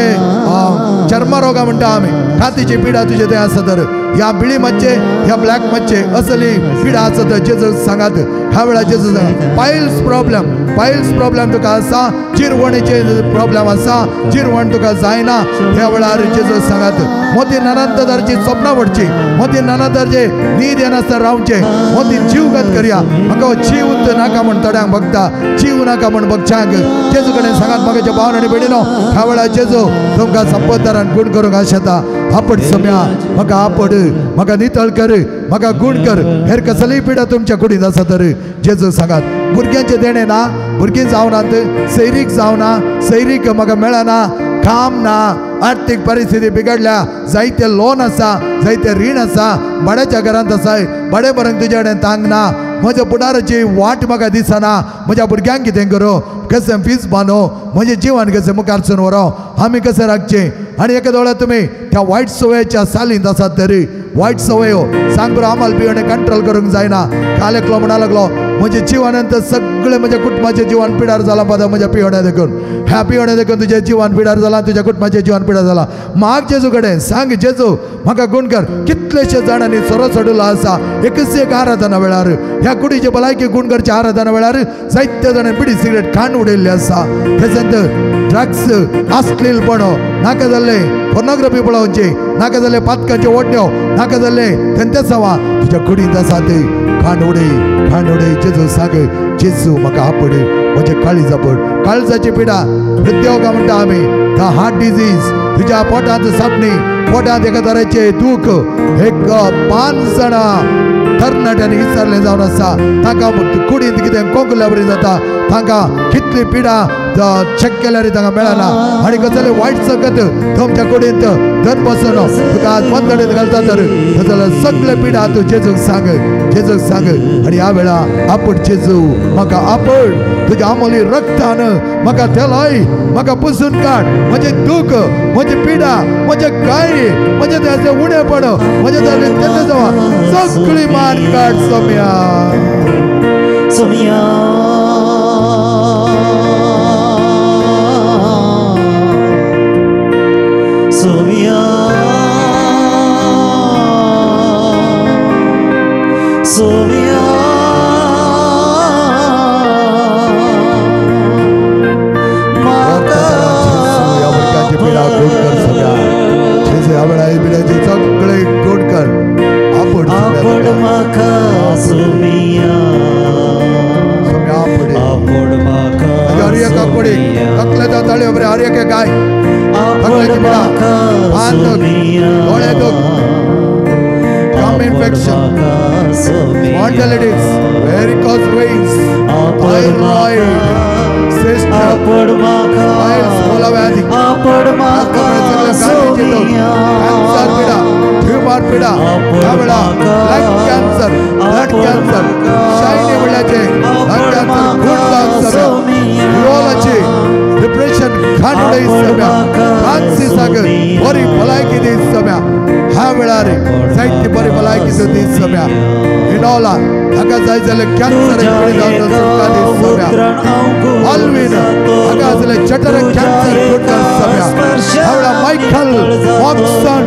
चर्मरोगा म्हणटा आमी कातीची पिडा तुजे ते आसा तर ह्या बिळी मच्छे ह्या ब्लॅक मच्छे असली पिडा आसा तर जेजूक सांगात ह्या वेळा जेजू सांगा पायल्स प्रॉब्लेम तुका आसा चिरवणीचे प्रॉब्लेम आसा चिरवण तुका जायना ह्या वेळार जेजू सांगात मोदी नानांतरची स्वप्नां पडची मोदी नानांतरचे न्हीद येनासतना रावचे मोदी जीवगत करया म्हाका जीव नाका म्हण थोड्यांक बघता जीव नाका म्हण बगच्यांक जेजू कडेन सांगात म्हाका भावन आनी भयणीनो ह्या वेळार जेजू तुमकां संपतदारान गुण करूंक आशेता आपड सम्या म्हाका आपड म्हाका नितळ कर म्हाका गुण कर हेर कसलीय पिडा तुमच्या कुडींत आसा तर जेजू सांगात भुरग्यांचे देणे ना भुरगीं जावनात सैरीक म्हाका मेळना काम ना आर्थीक परिस्थिती बिगडल्या जायते लोन आसा जायते रीण आसा भाड्याच्या घरांत आसाय भाडे भरूंक तुजे कडेन तांग ना म्हज्या पुढाराची वाट म्हाका दिसना म्हज्या भुरग्यांक कितें करूं कशें फीस बांदो म्हजें जिवन कशें मुखारसून व्हरो आमी कशें राखचें आनी एका दोळ्या तुमी त्या वायट सवयेच्या सालींत आसात तरी वायट सवयो सांग बरो आम्हाला पिवणे कंट्रोल करूंक जायना काल एकलो म्हणा लागलो म्हजें जिवनांत सगळें म्हज्या कुटुंबाचें जिवन पिडार जालां पादा म्हज्या पिवण्या देखून ह्या पिवण्या देखून तुजें जिवन पिडार जालां तुज्या कुटुंबाचें जिवन पिडार जालां माग जेजू कडेन सांग जेजू म्हाका गुण कर कितलेशे जाणांनी सोरो सोडलो आसा एक आराधना वेळार ह्या कुडीचे भलायकी गुण करच्या आराधना वेळार जायते जाणां बिडी सिगरेट खाण उडयल्ले आसा हेजंत ड्रग्स अश्लीलपणो नाका जाल्ले पोर्नोग्राफी पळोवचे नाका जाल्ले पातकाचे ओडण्यो नाका जाल्ले तेंते सवा तुज्या कुडींत आसा ते खाण उडय जेजू सांग जेजू म्हाका आपड म्हजे काळीज आपड काळजाची पिडा हृदयोगा म्हणटा आमी द हार्ट डिजीज तुज्या पोटांत सापणी पोटांत एका तरेचे दूख एक 5 जाणां तरणाट्यांनी विचारले जावन आसा तांकां कुडींत कितें कोंकल्या बरी जाता तांकां कितली पिडा चेक केल्यार तांकां मेळना आनी कसले वायट संगत तुमच्या कुडींत धन बसून तुका आज बंदडीत घालता तर जाल्यार सगळे पिडा तूं जेजूक सांग आनी ह्या वेळा आपड जेजू म्हाका आपड तुज्या आमोली रक्तान म्हाका तेलाय म्हाका पुसून काड म्हजे दूख म्हजी पिडा म्हजे गाय म्हजे त्याचे उणेपण म्हजे तेजे जावा सगळी मान काड सोम्या सोम्या सोम्या सोम्या पिडा गोड कर सगळ्या जेजू ह्या वेळा पिडाची सगळे गोड कर आपड म्हाका सोम्या आपड म्हाका हरियका कुडी तकलेच्या तळये बरे हरियके गाय तकलेची पिडा पान डोळे दुख gum infection spondylitis varicose veins thyroid cyst piles मूलव्याधी कॅन्सर पिडा ट्यूमर पिडा ह्या वेळा लंग कॅन्सर ब्लड कॅन्सर शायनी मुळ्याचे लंग कॅन्सर खून कॅन्सर न्यूरोलॉजी डिप्रेशन खांडोळी सम्या कांसी सागर बरी भलायकी दी सम्या ह्या वेळार जायती बरी भलायकी दी सम्या इनोला हाका जाय जाल्यार कॅन्सर पिडीत सुटका दी सम्या ऑलविन हाका जाल्यार जठर कॅन्सर गुड सम्या ह्या वेळा मायकल वॉटसन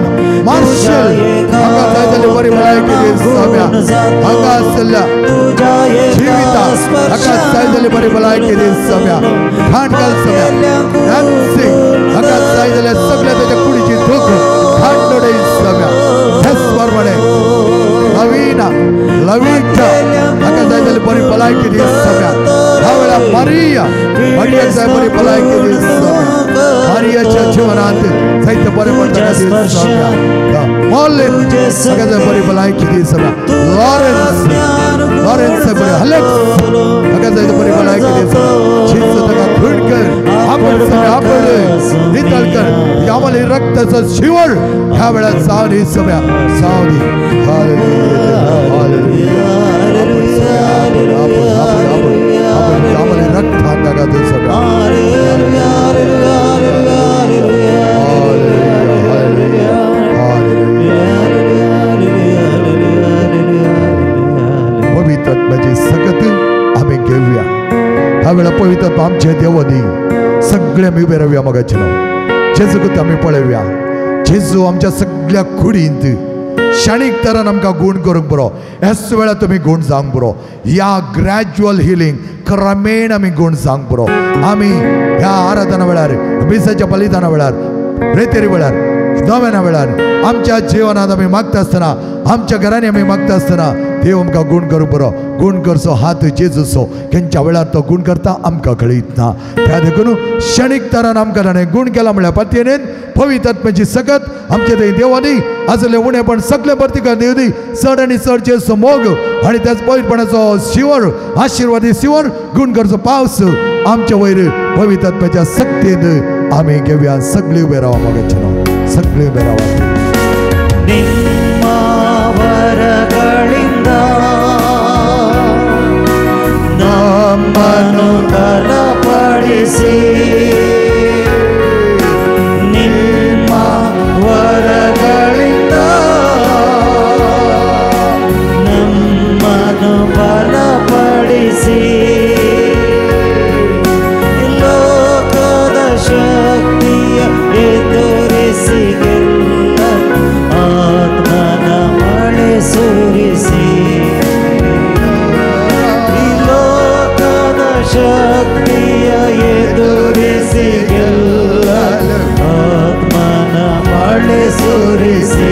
मार्शल हाका जाय जाल्यार बरी भलायकी दी सम्या हाका जाल्यार जीविता हाका जाय जाल्यार बरी भलायकी दी सम्या खांडकल सम्या नॅन्सी हाका जाय जाल्यार सगळ्या त्याच्या कुडीची लवीना लवीच्या ताका जाय जाल्यार बरी भलायकी दी सगळ्यांक ह्या वेळार मरियाक जाय बरी भलायकी दी सगळ्यांक मरियाच्या जिवनांत जायते बरे पडटा दी सगळ्यांक मॉलिन ताका जाय बरी भलायकी दी सगळ्यांक लॉरेन्स बरे हलेक्स ताका जाय बरी भलायकी दी सगळ्यांक चिंच ताका खूण कर आपण नितळकर यामली रक्ताचं शिवण ह्या वेळात सावली सगळ्या सावली यामली रक्त हाका ते सगळ्या पवित्र आत्म्याची सकत आम्ही घेऊया ह्या वेळा पवित्र आत्मा आमचे देवनी सगळे आमी उबे रावया मोगाचे नांव जेजूक आमी पळयव्या जेजू आमच्या सगळ्या कुडींत क्षणीक तरान आमकां गुण करूंक बरो ह्याच वेळार तुमी गुण जावंक बरो ह्या ग्रॅज्युअल हिलींग क्रमेण आमी गुण जावंक बरो आमी ह्या आराधना वेळार मिसाच्या बलिदाना वेळार रेतेरी वेळार नव्याना वेळार आमच्या जिवनात आमी मागता आसतना आमच्या घरांनी आमी मागता आसतना देव आमकां गुण करूंक बरो गुण करचो हात जेजूचो खंयच्या वेळार तो गुण करता आमकां कळीत ना त्या देखून क्षणीक तरान आमकां ताणें गुण केला म्हळ्यार पत्येनेन पवित्र आत्म्याची सकत आमचे थंय देवानी आजले उणेपण सगळे परतिका देवदी चड आनी चड जेजूचो मोग आनी त्याच पवित्रपणाचो शिवण आशिर्वादी शिवण गुण करचो पावस आमच्या वयर पवित्र आत्म्याच्या सक्तीन आमी घेवया सगळे उबे रावा मोगाचे नांव सगळे उबे रावा ವರಗಳಿಂದ ನಮ್ಮನ್ನು ಬಲಪಡಿಸಿ ನಿಮ್ಮ ವರಗಳಿಂದ ನಮ್ಮನ್ನು ಬಲಪಡಿಸಿ ಲೋಕದ ಶಕ್ತಿಯ ಎದುರಿಸಿ ಸುರಿಸಿ ಲೋಕದ ಶಕ್ತಿಯ ಎದುರಿಸಿ ಗೆಲ್ಲ ಆತ್ಮನ ಮಳೆ ಸುರಿಸಿ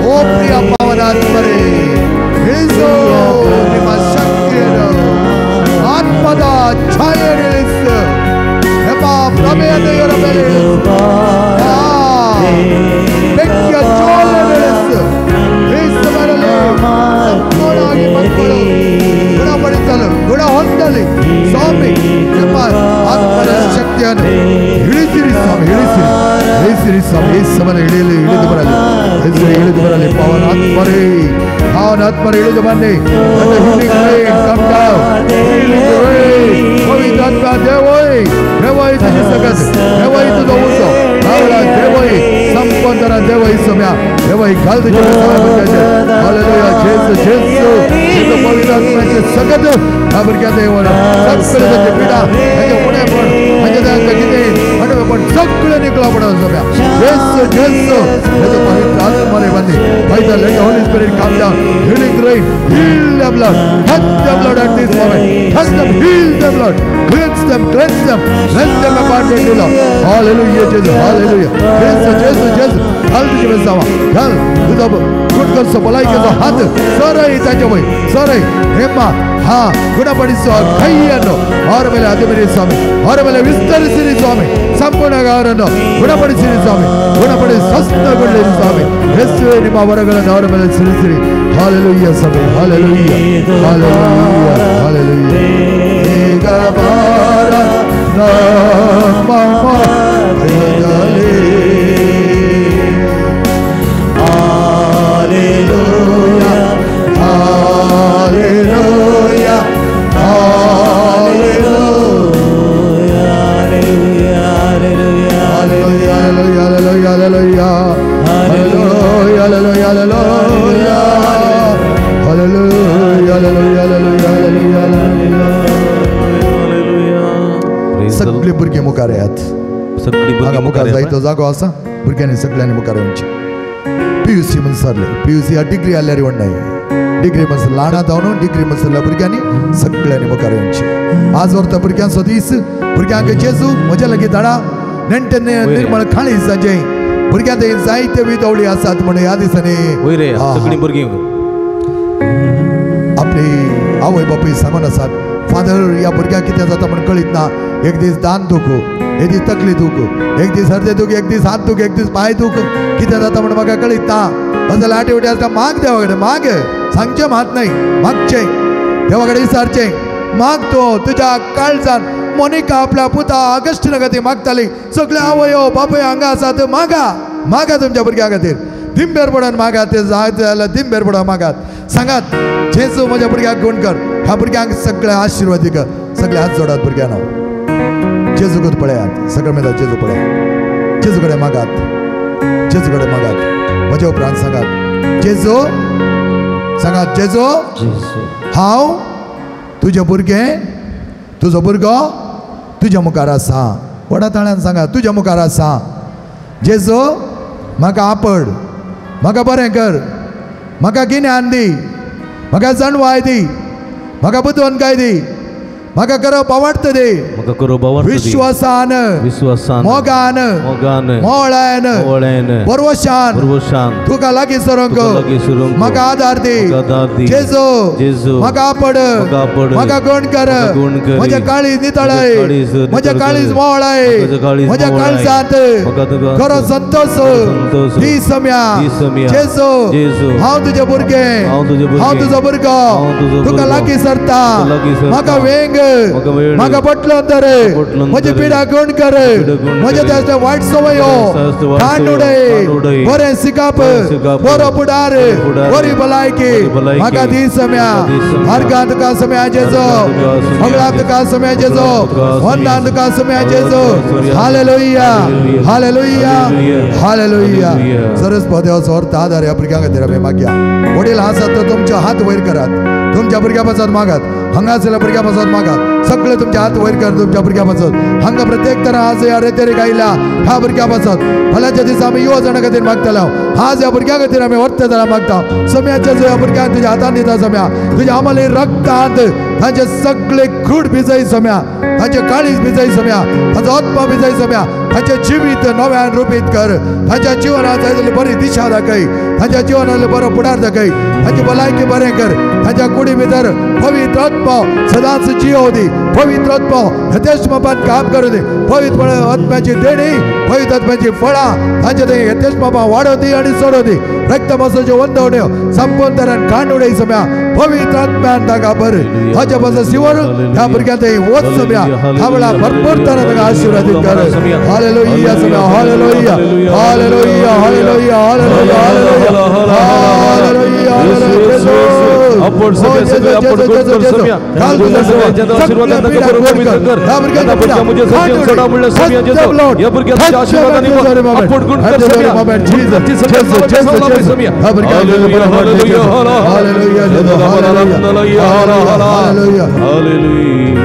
ಓ ಪ್ರಿಯ ಪವನಾತ್ಮರೇ ಇಳಿಸು ನಿಮ್ಮ ಶಕ್ತಿಯನ್ನು ಆತ್ಮದ ಛಾಯೆ ಇಳಿಸು ಎಂಬ ಪ್ರಮೇಯ ದೇವರ ಮೇಲೆ ಬೆಂಕಿಯ ಜ್ವಾಲೆ ಬೆಳೆಸು ಗುಣಪಡಿಸಲು ಗುಣ ಹೊಂದಲಿ ಸ್ವಾಮಿ ನಿಮ್ಮ ಆತ್ಮದ ಶಕ್ತಿಯನ್ನು ಇಳಿಸಿರಿ ಸ್ವಾಮಿ ಇಳಿಸಿರಿ ಸ್ವಾಮಿ ಈ ಸಮಯ ಇಳಿದು ಬರಲಿ ಇಳಿದು ಬರಲಿ ಪವನಾತ್ಮರೇ ಇಳಿದು ಬನ್ನಿ ಪವಿತ್ರಾತ್ಮ ದೇವೋಯ್ ದೇವೋಯ್ ಸಗತ್ ದೇವೋಯ್ ತುದೋಸೋ ಅವಳ ದೇವೋಯ್ ಸಂಪಂದರ ದೇವೋಯ್ ಸಮಯ ದೇವೋಯ್ ಕಾಲ್ದ हालेलुया जेसु ಇದು ಪವಿತ್ರಾತ್ಮಕ್ಕೆ ಸಗತ್ ಅವರಿಗೆ ದೇವರ ಸಕಲದ ಪೀಡಾ ಹಾಗೆ ಉಣೆ ಪಡ ಹಾಗೆ ತಗಿದೆ ಹಾಗೆ ಪಡ ಸಕಲ ನಿಕಲ ಪಡ ಸಮಯ जेसु ಇದು ಪವಿತ್ರಾತ್ಮರೇ ಬನ್ನಿ by the Holy Spirit come down healing rain heal the blood touch the blood at this moment touch them heal the blood cleanse them let them apart from you Lord hallelujah Jesus hallelujah Jesus हल तुझे बेसावा हल तुझा गुण कर so भलाई के तो हाथ सारे इताचे वही सारे हेमा हाँ गुणपडिसो कೈಯನ್ನು ಅವರ ಮೇಲೆ ಅಧಿಪತಿ ಸ್ವಾಮಿ ಅವರ ಮೇಲೆ ವಿಸ್ತರಿಸಿರಿ ಸ್ವಾಮಿ ಸಂಪೂರ್ಣ ಅವರನ್ನು ಗುಣಪಡಿಸಿರಿ ಸ್ವಾಮಿ ಗುಣಪಡಿಸಿ ಸ್ವಸ್ಥಗೊಳ್ಳಿರಿ ಸ್ವಾಮಿ ಯೇಸುವೇ ನಿಮ್ಮ ವರಗಳನ್ನು ಅವರ ಮೇಲೆ ಸುರಿಸಿರಿ ಹಾಲೆಲೂಯಾ ಸ್ವಾಮಿ ಹಾಲೆಲೂಯಾ ಹಾಲೆಲೂಯಾ ಹಾಲೆಲೂಯಾ ಈಗ ಬಾರ ನಮ್ಮ ಮಧ್ಯದಲ್ಲಿ सगळे भुरगे मुखार येयात हांगा मुखार जायतो जागो आसा भुरग्यांनी सगळ्यांनी मुखार येवचें PUC म्हणून सरले PUC डिग्री आल्यार व्हडनाय डिग्री म्हणसर ल्हान जावन डिग्री म्हणसरल्या भुरग्यांनी सगळ्यांनी मुखार येवचें आज व्हरता भुरग्यांचो दीस भुरग्यांक जेजू म्हज्या लागीं धाडा नेणटे निर्मळ खाणी जाचें भुरग्यां थंय जायते विधवळी आसात म्हणून ह्या दिसांनी वयर रे सगळीं भुरगीं आपली आवय बापूय सांगून आसात फादर ह्या भुरग्याक कितें जाता म्हणून कळीत ना एक दीस दान दूख एक दीस तकली दूख एक दीस हृदय दूख एक दीस हात दूख एक दीस पाय दूख कितें जाता म्हणून म्हाका कळीत ना असं लाटे उठे आसता माग देवा कडेन माग सांगचें मात नाही मागचें देवा कडेन विचारचें माग तो तुज्या काळजान मोनिका आपल्या पुता ऑगस्टिना खातीर मागताली सगळे आवयो बापूय हांगा आसात मागा मागा तुमच्या भुरग्या खातीर दिंबेर पडोन मागात ते जाय जाल्यार दिंबेर पडोन मागात सांगात जेजू म्हज्या भुरग्याक गूण कर ह्या भुरग्यांक सगळे आशिर्वाद कर सगळे हात जोडात भुरग्यां नांव जेजू कडेन पळयात सगळे मेळात जेजू पळयात जेजू कडेन मागात जेजू कडेन मागात म्हज्या उपरांत सांगात जेजू सांगात जेजू हांव तुजें भुरगें तुजो भुरगो तुज्या मुखार आसा व्हडा ताळ्यान सांगात तुज्या मुखार आसा जेजू म्हाका आपड म्हाका बरें कर म्हाका गिन्यान दी म्हाका जाणवाय दी म्हाका बुद्दवंतकाय दी म्हाका करप आवडटा दी म्हाका करप आवडटा दी विश्वासान मोगान मोळ्यान परवशान तुका लागीं सरोंक म्हाका आदार दी जेजू म्हाका आपड म्हाका गण कर म्हज्या काळीज नितळय म्हज्या काळीज मोळय म्हज्या काळजांत खरो संतोष दी सम्या जेजू हांव तुजें भुरगें हांव तुजो भुरगो तुका लागीं सरता म्हाका वेंग म्हाका बटलो तर म्हजी पिडा गण कर म्हजे त्या वायट सवयो ठाण उडय बरें सिकाप बरो फुडार बरी भलायकी म्हाका दी सम्या हरकां तुका सम्या जेजो हगळा तुका सम्या जेजो वंदां तुका सम्या जेजो हालेलुया हालेलुया हालेलुया सरस पदेवाचो अर्थ आदार ह्या भुरग्यां खातीर आमी मागया वडील आसात तर तुमचे हात वयर करात तुमच्या भुरग्या पासत मागात हांगा आसलेल्या भुरग्या पासत मागात सगळे तुमचे हात वयर कर तुमच्या भुरग्या पासत हांगा प्रत्येक तरा आज ह्या रेतेरीक आयला ह्या भुरग्या पासत फाल्यांच्या दिसा आमी युवा जाणां खातीर मागतले आज ह्या भुरग्या खातीर आमी वर्त जाणां मागता सम्याच्या जो ह्या भुरग्यांक तुज्या हातान दिता सम्या तुज्या आमले रक्तांत तांचे सगळे खूड भिजय सम्या तांचे काळीज भिजय सम्या तांचो आत्मा भिजय सम्या तांचे जिवीत नव्यान रुपीत कर तांच्या जिवनात जाय बरी दिशा दाखय तांच्या जिवनातलो बरो फुडार दाखय तांची भलायकी बरें कर तांच्या कुडी भितर पवित्र आत्मा सदांच जियो दी पवित्र आत्मा यथेश्मापान काम करू दे पवित्र आत्म्याची देणी पवित्र आत्म्याची फळां तांचे ते यथेश्मापा वाडो दी आनी सोडो दी रक्त मसाच्यो वंदवण्यो संपूर्ण तरान कांड उडय सम्या पवित्र आत्म्यान ताका बर हाच्या पासून सिवर ह्या भुरग्यां थंय वच सम्या ह्या वेळार भरपूर तरान ताका आशिर्वादीत कर हालेलुया सम्या hallelujah hallelujah hallelujah hallelujah hallelujah hallelujah अपड सगळे अपड कर सम्या काल तुझ्या सगळ्यांचा आशीर्वाद दाता करू पवित्र कर ह्या भुरग्या मुझे सत्य सोडा म्हणलं सम्या जेजो या भुरग्याच्या आशीर्वादाने अपड गुण कर सम्या जीसस सम्या hallelujah hallelujah hallelujah hallelujah hallelujah hallelujah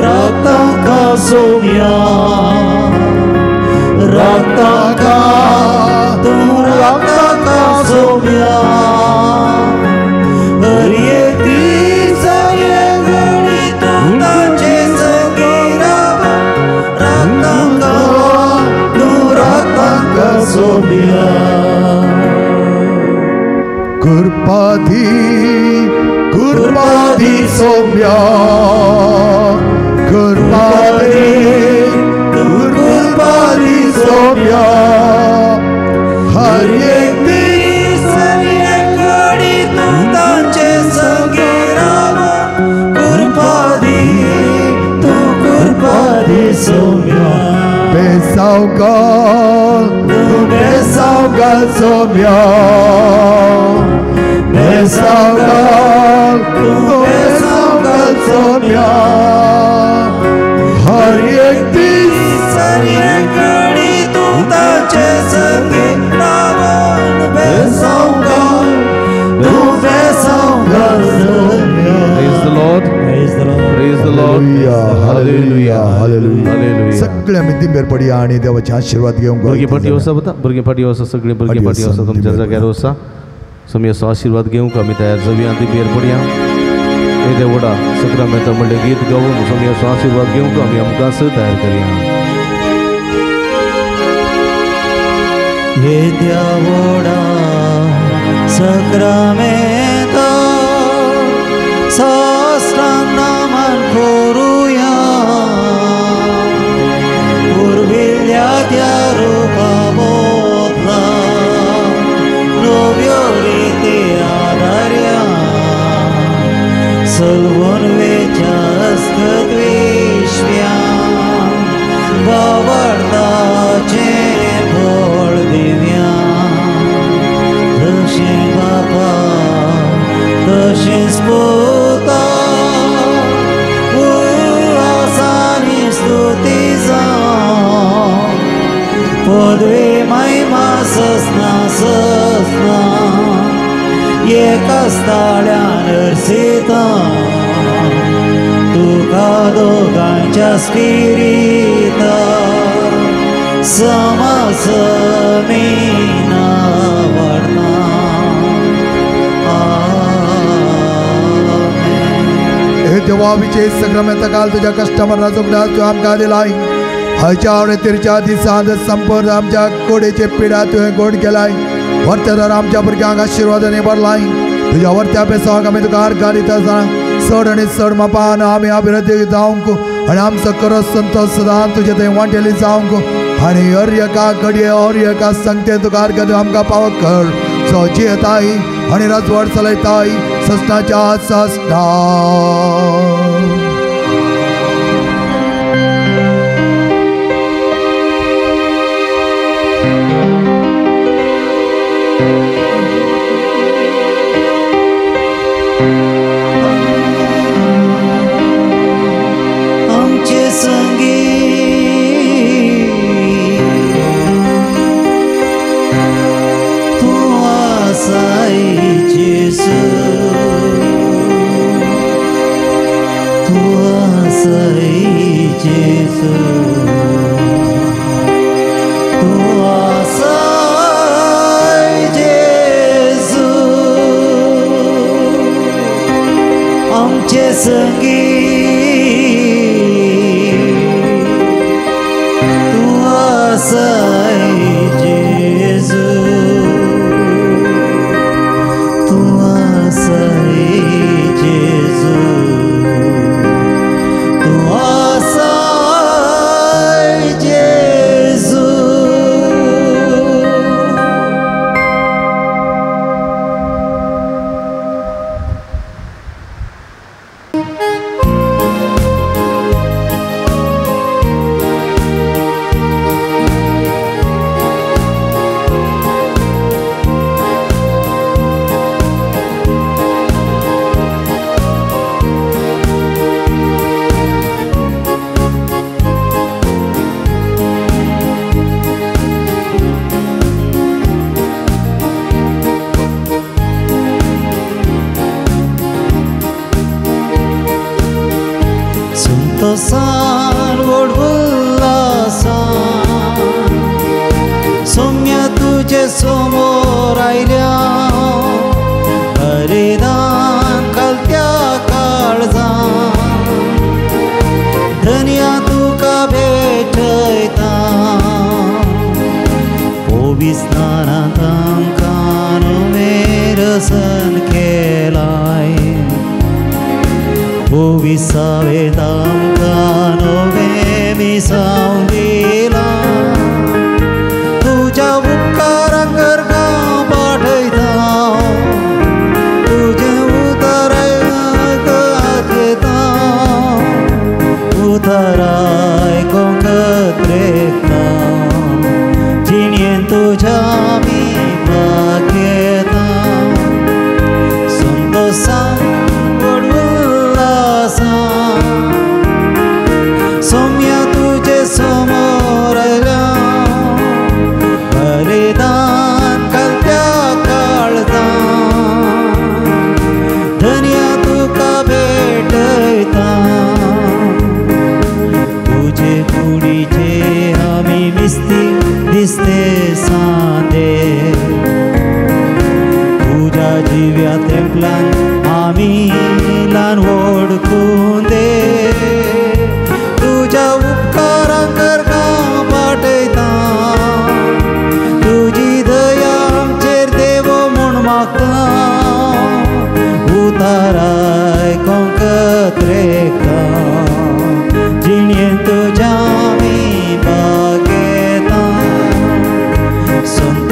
रक्ता का सोम्या रक्ता का सोम्या हर एक दिस ये घडी तुझे संगीरा रक्ता का सोम्या कुर्बादी सौम्या कुर्बादी सौम्या हर एक दिस ये घडी तुझे संगीरा कुर्बादी सौम्या बेसावगाल सौम्या बेसावगाल सौम्या हर एक दिस घडी तुझे संगे बेसावगाल Praise the Lord. Praise the Lord. Hallelujah. Hallelujah. सगळे आमी दिंबेर पडया आणि देवाचे आशीर्वाद घेवंक भुरगीं फाटी वसा बता भुरगीं फाटी वसा सगळीं भुरगीं फाटी वसा तुमच्या जाग्यार वसा सम्याचो आशीर्वाद घेवंक आमी तयार जावया दिंबेर पडया हे देवडा सक्रामेंता म्हणलें गीत गावून सम्याचो आशीर्वाद घेवंक आमी आमकां तयार करया वेद्या वोडा सक्रामेंता साष्टांगनामान करूया उर्विल्ल्या त्या रूपा बोधला नव्यो रीती आधार्या सलवून वेच्या अस्कद्वेश्व्या वावरताचे फळ दिव्या तशें बापा तशेंच पुता उल्हासानी स्तुती जावं पदवी महिमा ससना एकाच ताळ्यान हरसिता तुका दोगांच्या स्पिरिता समसमीना वाढना हे देवा विशेष संक्रमित काल तुझ्या कस्टमरना जोगडा तू आमकां दिलाय हयच्या आवडतीच्या दिसांत संपूर्ण आमच्या कोडेचे पिडा तुवें गोड केलाय वर्तदार आमच्या भुरग्यांक आशिर्वादाने भरलाय तुझ्या वर्त्या पेसाक आमी तुका आर्गारीत आसा चड आनी चड मापान आमी अभिवृद्धी जावंक आनी आमचो करस संतोष सदां तुजे थंय वांटेली जावंक आनी अर्यका घडये अर्यका संगते तुका आर्गां आमकां पावक कर जो जियेताय आनी राजवट चलयताय सस्नाच्या सस्ना Santosa, por un lazo.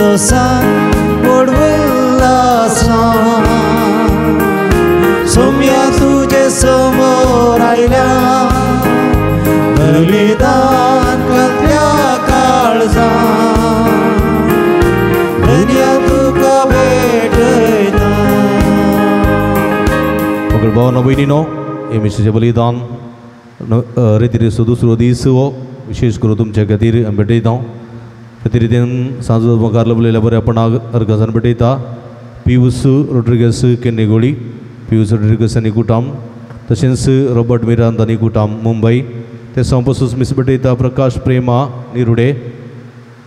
संतोषान उल्हासा Saumya तुझे समोर आयल्या बलिदान करत्या काळजा धन्य तुका भेटयता. मग भावना बहिणीनो हे मिशेचे बलिदान रितीरिसो दुसरो दीस हो विशेष करून तुमच्या खातीर आमी भेटयता. प्रतिरितीन सांज मुखार लभलेल्या बऱ्यापणाक अर्गजान भेटयता. पियूस रोड्रिगस केन्नेगोळी, पियूस रोड्रिगस आनी कुटाम, तशेंच रॉबर्ट मिरांत आनी कुटाम मुंबई. ते संपसूस मिस भेटयता प्रकाश प्रेमा निरुडे,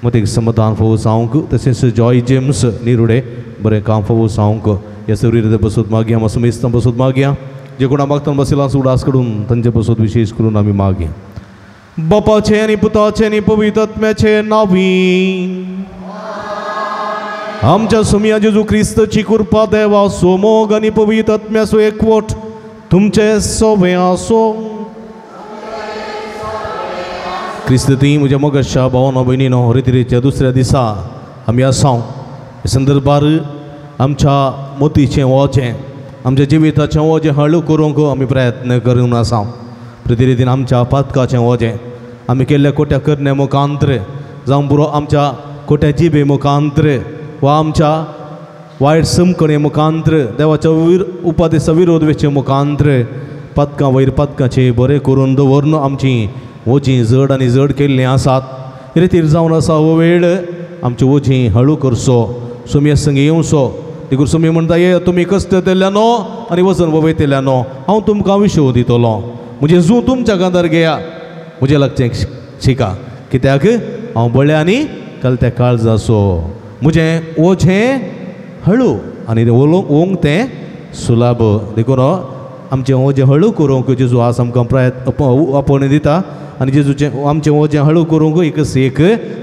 मतीक समाधान फोव सावंक, तशेंच जॉय जेम्स निरुडे बरें काम फोव सावंक. ह्या सगळी बसूत मागया, मातसो मेस्तां बसूत मागया. जे कोणा मागतना बसयला उडास कडून तांचे बसूत विशेष करून आमी मागया. बापाचे आनी पुताचे आनी पवित्र आत्म्याचे नांवी. आमच्या सुमिया जेजू क्रिस्ताची कृपा देवा सोमोग आनी पवित्र आत्म्याचो एकवट तुमचे सोबे आसो. क्रिस्त ती म्हज्या मोगाच्या भावानो भयणीनो रितीरेच्या दुसऱ्या दिसा आमी आसां. हे संदर्भार आमच्या मोतीचें वचें, आमच्या जिविताचें वचें हळू करूंक आमी प्रयत्न करून आसां. प्रतिरितीन आमच्या पातकाचें वचें आमी केल्ल्या कोट्या करण्या मुखांतर जावं पुरो आमच्या कोट्या जिबे मुखांतर वा आमच्या वायट समकणे मुखांतर देवाच्या उपादेशा विरोध वेचे मुखांतर पातकां वयर पातकांचे बरें करून दवरून आमची वोचीं जड आनी जड केल्लीं आसात. रितीर जावन आसा हो वेळ आमची वोचीं हळू करचो, सुमये संगी येवचो. देखून सुमी म्हणटा ये तुमी कश्ट तेल्यानो आनी वचन वयतल्यानो हांव तुमकां विशो दितलो. म्हणजे जू तुमच्या कांतार घेया, म्हजें लागचें शिका, कित्याक हांव बळ्या आनी कलत्या काळज आसो. म्हजें ओझें हळू आनी ओंग तें सुलाभ. देखून आमचें ओझें हळू करूंक जेजू आज आमकां आपण दिता आनी जेजूचें आमचें ओझें हळू करूंक एक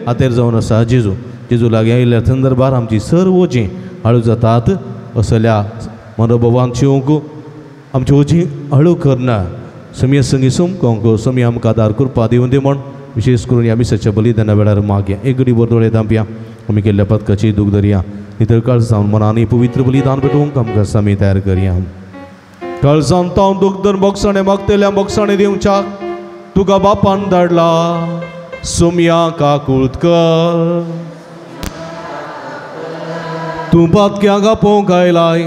हातेर जावन आसा जेजू. जेजू लागीं आयिल्ल्या संदर्भार आमची सर्व ओझीं हळू जातात असल्या मनोभावान शिवंक आमची ओझीं हळू करना. समी संगी सोमकोंक समी आमकां आदार कृपा दिवन दी म्हण विशेष करून ह्या मिसाच्या बलिदाना वेळार मागया. एक घडी बर दोळे धांपया, आमी केल्ल्या पदकाची दूख धरया. नितळ काळजान मनांनी पवित्र बलिदान पेटोवंक आमकां समी तयार करया. काळजान तांव दूख धर मोगसाणें मागतल्या मोगसाणें दिवच्या तुका बापान धाडला सोमया काकुळकर. तूं पातक्यांक आपोवंक आयलाय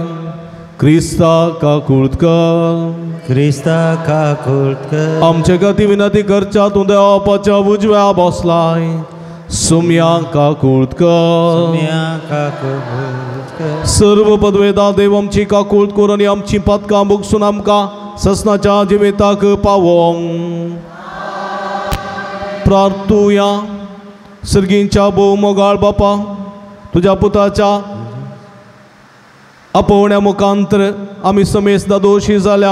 क्रिस्ता काकुळकर. क्रिस्ता काकुळकर आमचे खातीर विनंती करच्या तूं देवाच्या उजव्या बसलाय सोम्या काकुळकर. सोम्या काकुळकर सर्व पदवेदा देव आमची काकुळकर आनी आमची पातकां भोगसून आमकां ससनाच्या जिविताक पावोंक प्रार्थुया. सर्गींच्या भोव मोगाळ बापा, तुज्या पुताच्या आपोवण्या मुखांतर आमी समेस्ता दोशी जाल्या.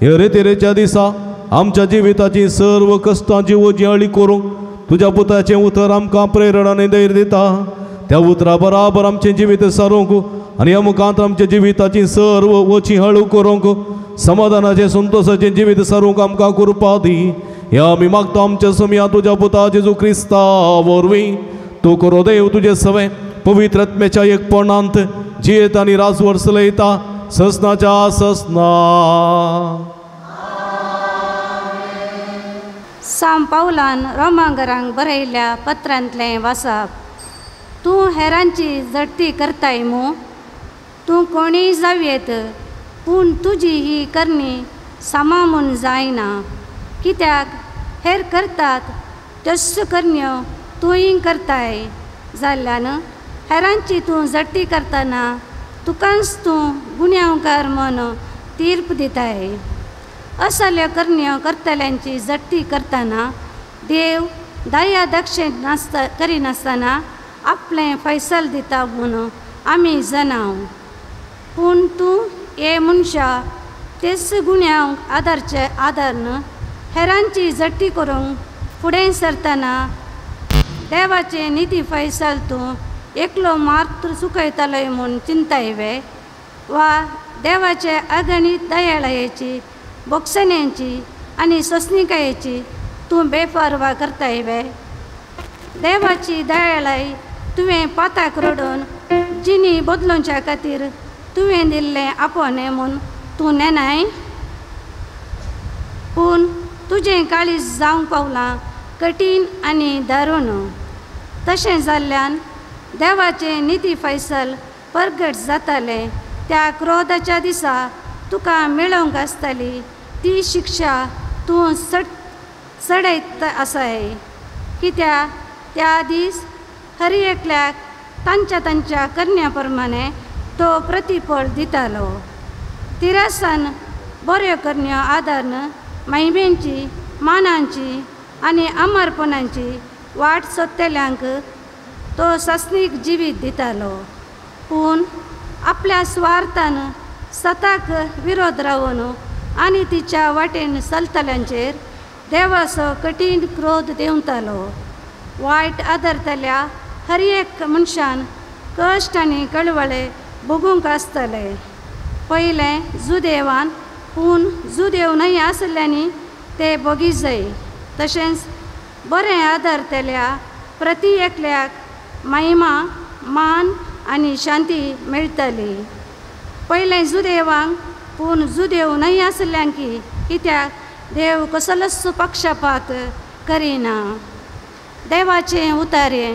हे रेतेरेच्या दिसा आमच्या जिविताची सर्व कश्टांची ओझी हळी करूंक तुज्या पुताचें उतर आमकां प्रेरणा आनी धैर्य दिता. त्या उतरा बराबर आमचें जिवीत सारूंक आनी ह्या मुखांतर आमच्या जिविताची सर्व ओझी हळू करूंक समाधानाचें संतोशाचें जिवीत सारूंक आमकां कृपा दी. हे आमी मागता आमच्या समिया तुज्या पुता जेजू क्रिस्ता वरवीं. तूं करो देव तुजे सवे पवित्र आत्म्याच्या एकपणांत जियेत आनी राजवर चलयता ससनाच्या ससना. सांत पावलान रोमांकरांक बरयल्ल्या पत्रांतलें वाचप. तूं हेरांची जडटी करताय मू, तूं कोणीय जावयेत, पूण तुजी ही करणी सामामून जायना. कित्याक हेर करतात तश्यो करण्यो तूंय करताय जाल्ल्यान हेरांची तूं जडटी करतना तुकांच तूं गुन्यांवकार म्हूण तीर्प दिताय. असल्यो करण्यो करतल्यांची जडटी करतना देव दया दक्षिण करिनासतना आपलें फैसल दिता म्हूण आमी जाणाव. पूण तूं हे मनशा तेच गुन्यांक आदारन हेरांची जडटी करूंक फुडें सरतना देवाचे निधी फैसल तूं एकलो मात्र चुकयतलोय म्हूण चिंतायवे, वा देवाचे अगणित दयाळायेची बोगसण्याची आनी सोसणिकायेची तूं बेपरवा करतायवे. देवाची दयाळाय तुवें पाताक रडोवन जिणी बदलोवच्या खातीर तुवें दिल्लें आपोवणें म्हूण तूं नेनाय. पूण तुजें काळीज जावंक पावलां कठीण आनी दारूण. तशें जाल्ल्यान देवाचें निती फैसल परगट जातालें. त्या क्रोधाच्या दिसा तुका मेळोवंक आसतली ती शिक्षा तूं सडयत आसाय. कित्याक त्या दीस हर एकल्याक तांच्या करण्या प्रमाणे तो प्रतिफळ दितालो. तिरासान बऱ्यो करण्यो आदारन महिमेंची, मानांची आनी अमरपणांची वाट सोदतेल्यांक तो सस्नीक जिवीत दितालो. पूण आपल्या स्वार्थान सताक विरोध रावून आनी तिच्या वाटेन चलतल्यांचेर देवाचो कठीण क्रोध देंवतालो. वायट आदरतल्या हर एक मनशान कश्ट आनी कळवळे भोगूंक आसतले. पयलें जुदेवान, पूण जुदेव न्हय आसल्यांनी ते भोगी जाय. तशेंच बरें आदरतल्या प्रती एकल्याक महिमा, मान आनी शांती मेळटली. पयलें जुदेवांक, पूण जुदेव न्हय आसल्यांक, कित्याक देव कसलोच पक्षपात करिना. देवाचें उतारें.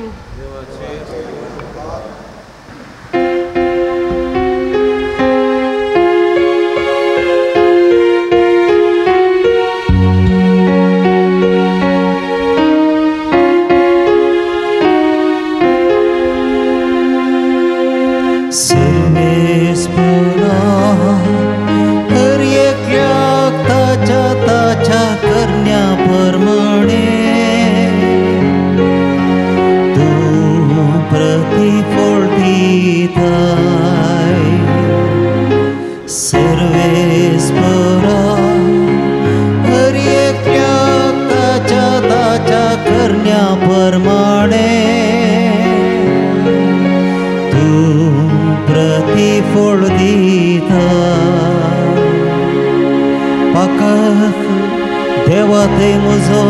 देवा ते म्हजो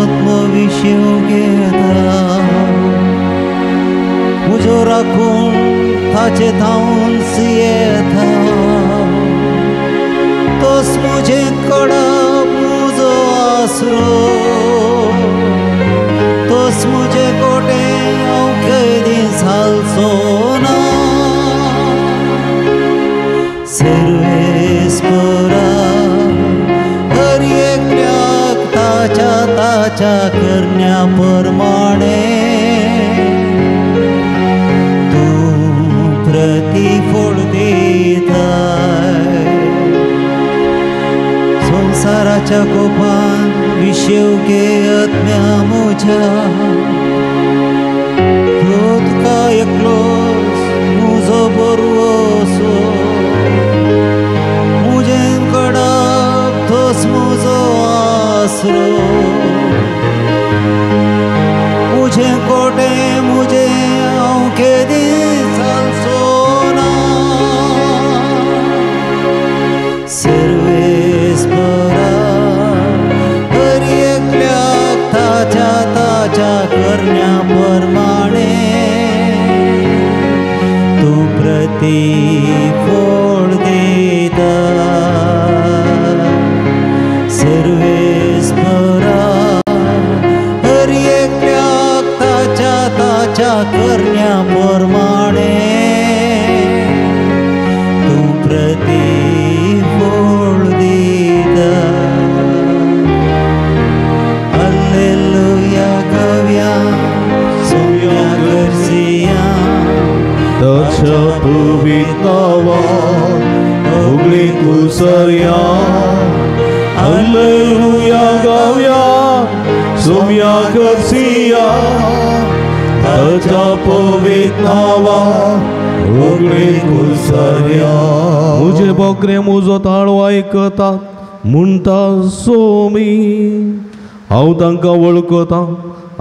विशेव घेता. म्हजो राखून ताचे थावन येता. तोच म्हजे कडप म्हजो आसरो. तोच म्हजे कोटे हांव कैदी सालचो ना. सर्वेस्परा हर एकल्याक ताच्या करण्या प्रमाणे तूं प्रतिफळ दिताय. संसाराच्या कोपान विशेव घेत म्या म्हज्या. तो तुका एकलोच म्हजो बरवसो. म्हजें कडप तोच म्हजो आसरो. म्हजें कोटें म्हजें हांव केदीं चालचो ना. सर्वेस्परा हर एकल्याक ताच्या करण्या प्रमाणे तूं प्रतिफळ दिता. सर्वेस्परा हर एकल्याक ताच्या करण्या प्रमाणे तूं प्रतिफळ दिता. Hallelujah गव्या Saumya Garcia. ताच्या पवित्र नावान उगली कुसर्या. Hallelujah गावया Saumya Garcia. ताच्या पवित्र नावान उगली कुसर्या. मुझे बोकरे म्हजो ताळो आयकतात म्हणटा सोमी. हांव तांकां वळखता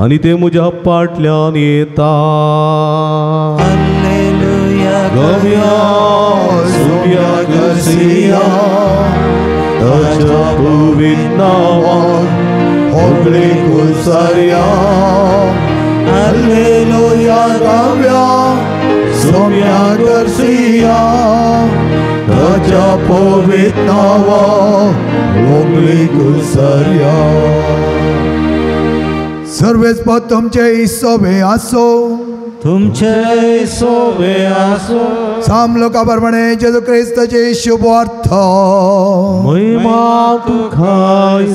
आनी ते म्हज्या फाटल्यान येता. Hallelujah गव्या Saumya Garcia. ताच्या पवित्र नावान उगली कुसर्या. Alleluia Gavya Somya Garcia Raja Povitnava Longli Gulsaria सर्वेच पद तुमचे सोबे आसो तुमचे सोबे आसो साम लोकाप्रमाणे जेजू ख्रिस्ताचे शुभ अर्थ महिमा तुका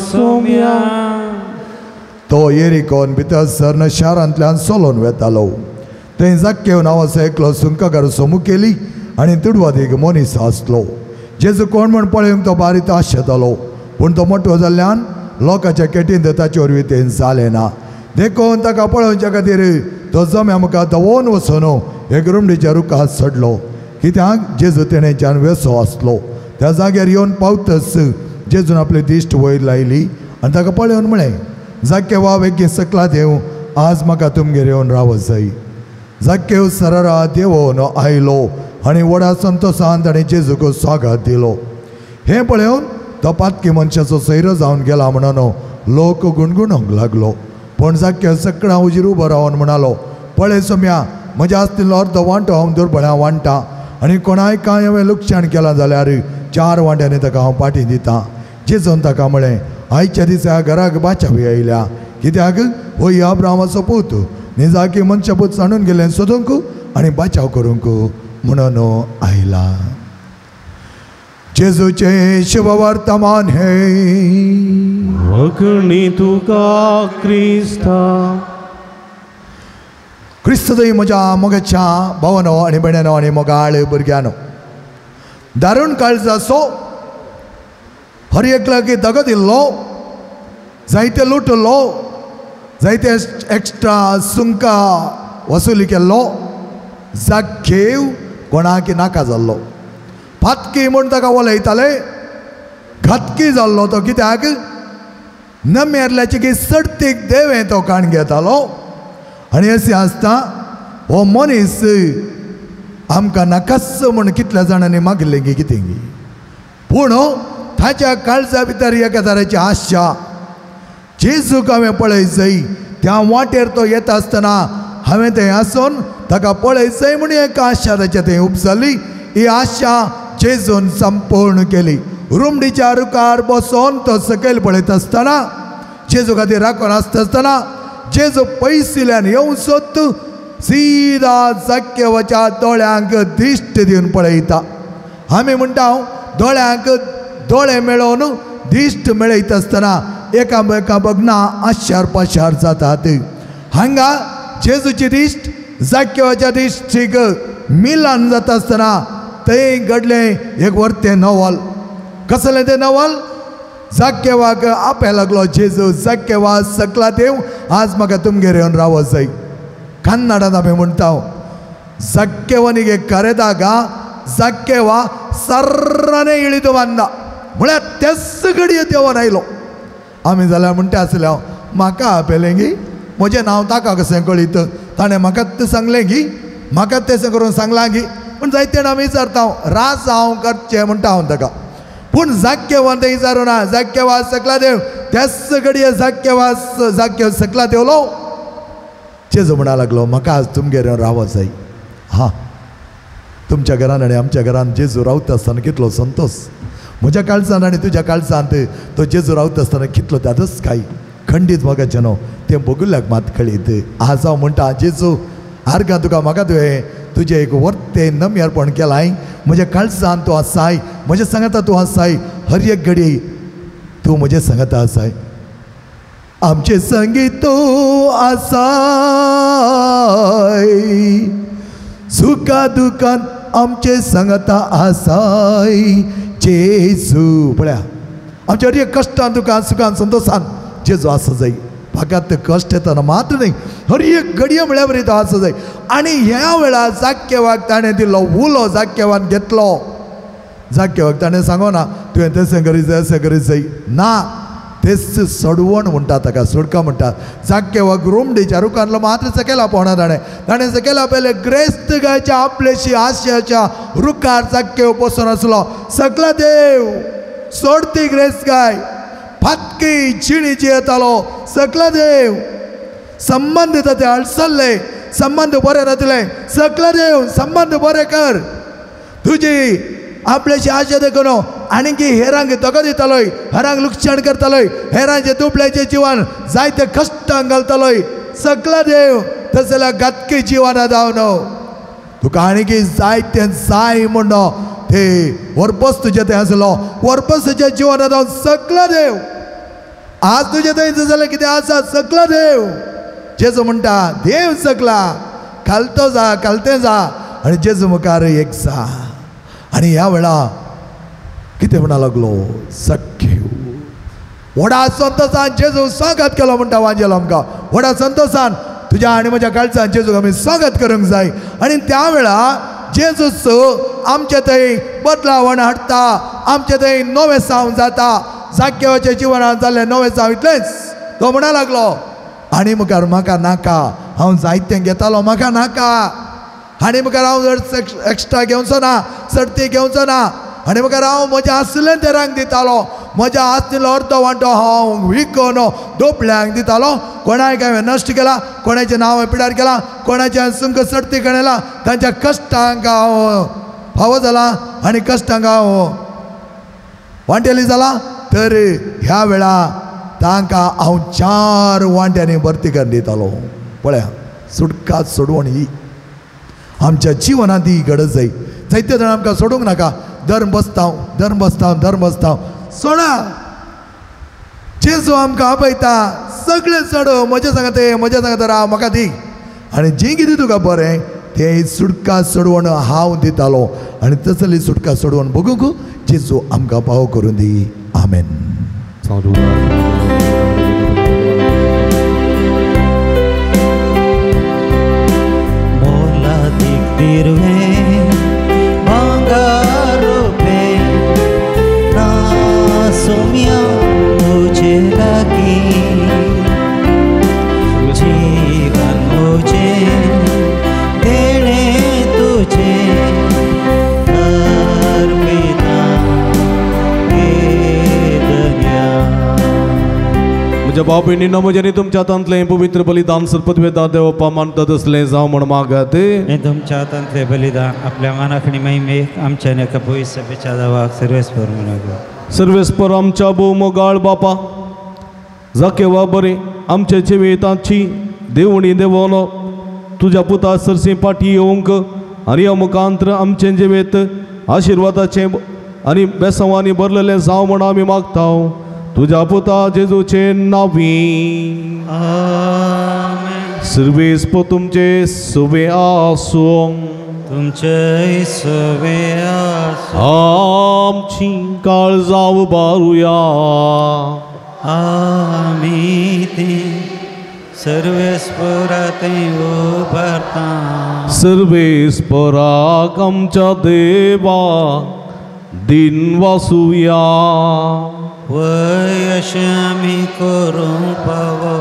सोम्या तो येरिकोन भितर सरन शारांतल्यान सोलोन वेतालो थंय जाक्केव नांवाचो एकलो सुंकाकार सोमू केली आनी तिडवत एक मनीस आसलो जेजू कोण म्हण पळोवंक तो बारीत आशेतालो पूण तो मोठो जाल्ल्यान लोकांच्या केटींत ताचे वरवीं तें जालें ना देखून ताका पळोवच्या खातीर तो जम्या मुखार धांवोन वचून एक रुमडीच्या रुखार चडलो कित्याक जेजू तेणेच्यान वेसो आसलो त्या जाग्यार येवन पावतच जेजून आपली दिश्ट वयर लायली आनी ताका पळोवन म्हळें जाक्केवा वेगीन सकला देव आज म्हाका तुमगेर येवन रावत जाय जाक्केव सररा देवोन आयलो आनी व्हडा संतोशान ताणें जेजूक स्वागत दिलो हें पळोवन तो पातकी मनशाचो सैरो जावन गेला म्हणून लोक गुणगुणोंक लागलो पूण जाक्केव सकळा उजीर उबो रावन म्हणालो पळय सोम्या म्हज्या आसतिल्लो अर्द वांटो हांव दुर्बळ्या वांटा आनी कोणाय कांय हांवें लुकसाण केलां जाल्यार 4 वांट्यांनी ताका हांव पाटी दितां जेजून ताका म्हळें आयच्या दिसा घराक बाचावी आयल्या कित्याक हो अब्रामाचो पूत निजाकी मनशापूत सांडून गेलें सोदूंक आनी बाचाव करूंक म्हणून आयला जेजूचे शुभ वर्तमान हे वखणी तुका क्रिस्ता क्रिस्तदय म्हज्या मोगाच्या भावनो आनी भयणीनो आनी मोगाळ भुरग्यानो दारूण काळजाचो हर एक लागी दगो दिल्लो जायते लुटलो जायते एक्स्ट्रा सुंका वसुली केल्लो जाक्केव कोणाक नाका जाल्लो फातकी म्हूण ताका उलयताले घातकी जाल्लो तो कित्याक नमेरल्याची की सर्तीक देवें तो काण घेतालो आनी अशें आसता हो मनीस आमकां नाकाच म्हूण कितल्या जाणांनी मागिल्लें गी कितें गी पूण ताच्या काळजा भितर एका तराची आशा जेजूक हांवें पळय जाय त्या वाटेर तो येता आसतना हांवें थंय आसून ताका पळय जाय म्हूण एक आशा ताच्या थंय उपसली ही आशा जेजून संपूर्ण केली रुमडीच्या रुखार बसोन तो सकयल पळयत आसतना जेजू खातीर राखून आसतना जेजू पयसुल्यान येवं सोद सीदा जाक्केवाच्या दोळ्यांक दिश्ट दिवन पळयता आमी म्हणटा दोळ्यांक दोळे मेळोवन दिश्ट मेळयत आसतना एकामेका बगना आशार पाशार जातात हांगा जेजूची दिश्ट जाक्केवाच्या दिश्टीक मिलान जाता आसतना थंय घडलें एक वर्तें नवल कसलें तें नवल जाक्केवाक आपे लागलो जेजू जाक्केवा सकला देव आज म्हाका तुमगेर येवन रावत जाय कन्नडांत आमी म्हणटा जाक्केवानिगे करेದಾಗ जाक्केवा सर्राने इळिदू बांदा म्हळ्यार तेच घडये देवान आयलो आमी जाल्यार म्हणटा आसले म्हाका आपयलें गी म्हजें नांव ताका कशें कळीत ताणें म्हाका तें सांगलें गी म्हाका तें करून सांगलां गी पूण जायते आमी विचारता रास हांव करचें म्हणटा हांव ताका पूण जाक्केवान तें विचारूं ना जाक्केवा सकला देव तेच घडये जाक्केव सकला देवलो जेजू म्हणा लागलो म्हाका आज तुमगेर रावत जाय हां तुमच्या घरान आनी आमच्या घरान जेजू रावता आसतना कितलो संतोश म्हज्या काळजान आनी तुज्या काळजांत तो जेजू रावता आसतना कितलो दादोस काय खंडीत मोगाचें न्हू तें बगुल्याक मात कळीत आज हांव म्हणटा जेजू आर्गां तुका म्हाका तुवें तुजें एक वर्तें नम्यारपण केलां म्हज्या काळजान तूं आसाय म्हज्या सांगाता तूं आसाय हर एक घडी तूं म्हज्या सांगाता आसाय आमचे संगीत तूं आसाय सुखा दुखांत आमचे सांगाता आसाय जेजू पळया आमच्या हर एक कश्टान दुखान सुखान संतोशान जेजू आसा जाय फकत कश्ट येतना मात्र न्ही हर एक घडये म्हळ्या बरी तो आसा जाय आनी ह्या वेळार जाक्केवाक ताणें दिल्लो उलो जाक्केवान घेतलो जाक्केवाक ताणें सांगो ना तुवें तशें करीत जाय अशें करीत जाय ना तेच सडवण म्हणटा ताका सोडका म्हणटा जाक्केवाक रुमडीच्या रुखांतलो मात्र सकयला पोवना ताणें सकयला पयले ग्रेस्त गायच्या आपलेशी आशयाच्या रुखार जाक्केव बसून आसलो सकला देव सोडती ग्रेस्त गाय फातकी जिणीची येतालो सकला देव संबंध ते अडसरले संबंध बरे जातले सकला देव संबंध बरे कर तुझी आपल्याशी आशा देखून आणखी हेरांक तोका दितलोय हेरांक लुकसाण करतलोय हेरांचे दुबळ्याचे जीवन जायते कश्टांक घालतलोय सकला देव तसल्या गतके जीवना जावन तुका आणखी जायते जाय म्हणो ते वर्पस तुझे ते आसलो वर्पस तुझ्या जीवना जावन सकला देव आज तुझे थंय जाल्यार कितें आसा सकला देव जेजू म्हणटा देव सकला खालतो जा खालते जा आनी जेजू मुखार एक जा आनी ह्या वेळा कितें म्हणा लागलो सख्खेव व्हडा संतोषान जेजू स्वागत केलो म्हणटा वांजेलो आमकां व्हडा संतोषान तुज्या आनी म्हज्या काळजान जेजूक आमी स्वागत करूंक जाय आनी त्या वेळा जेजूस आमचे थंय बदलावण हाडटा आमचे थंय नवें साव जाता जाग्याच्या जिवनांत जाल्लें नवें साव इतलेंच तो म्हणा लागलो आनी मुखार म्हाका नाका हांव जायतें घेतालो म्हाका नाका आनी मुखार हांव एक्स्ट्रा घेवचो ना सर्ती घेवचो ना आनी मुखार हांव म्हज्या आसलें तेरांक दितालो म्हज्या आसलेलो अर्दो वांटो हांव विकून दोपल्यांक दितालो कोणाक हांवें नश्ट केला कोणाचें नांव हांवें पिड्यार केलां कोणाच्या सुंक सर्ती कणयला तांच्या कश्टांक हांव फावो जाला आनी कश्टांक हांव वांटेली जाला तर ह्या वेळा तांकां हांव 4 वांट्यांनी भरती करून दितालो पळया सुटका सोडवण ही आमच्या जिवनांत ही गरज जाय जायते जाण आमकां सोडूंक नाका धर्म बसतांव सोडा जेजू आमकां आपयता सगळें सोडो म्हज्या सांगात राव म्हाका दी आनी जें कितें तुका बरें तें सुटका सोडवण हांव दितालो आनी तसली सुटका सोडवण बगूंक जेजू आमकां पाव करून दी आमेन सोम्या मुझे लगी जीवन मुझे देने तुझे अर्पिता वेदन्या म्हज्या भाव भयणींनो म्हज्यानी तुमच्या हातांतलें पवित्र बलिदान सरपतवेदार देवपा मानतात असलें जावं म्हण मागात हे तुमच्या हातांतलें बलिदान आपल्या मनाकणी महिमेक आमच्या एका पवित्र सभेच्या देवाक सर्वेस्पर म्हणून सर्वेस्पर आमच्या भोवमोगाळ बापा जा केव्हा बरें आमच्या जिविताची देवणी देवलो तुज्या पुता सरसी पाठी येवंक आनी ह्या मुखांतर आमचें जिवीत आशिर्वादाचें आनी बेसवांनी भरलेलें जावं म्हण आमी मागता तुज्या पुता जेजूचे नांवी आमेन सर्वेस्पर तुमचे सुबे आसूं तुमचे सवे आमची काळजां उबारुया आमी ती सर्वेस्पराते उबारता सर्वेस्पराक आमच्या देवा दिन वासुया वय अशें आमी करूं पावो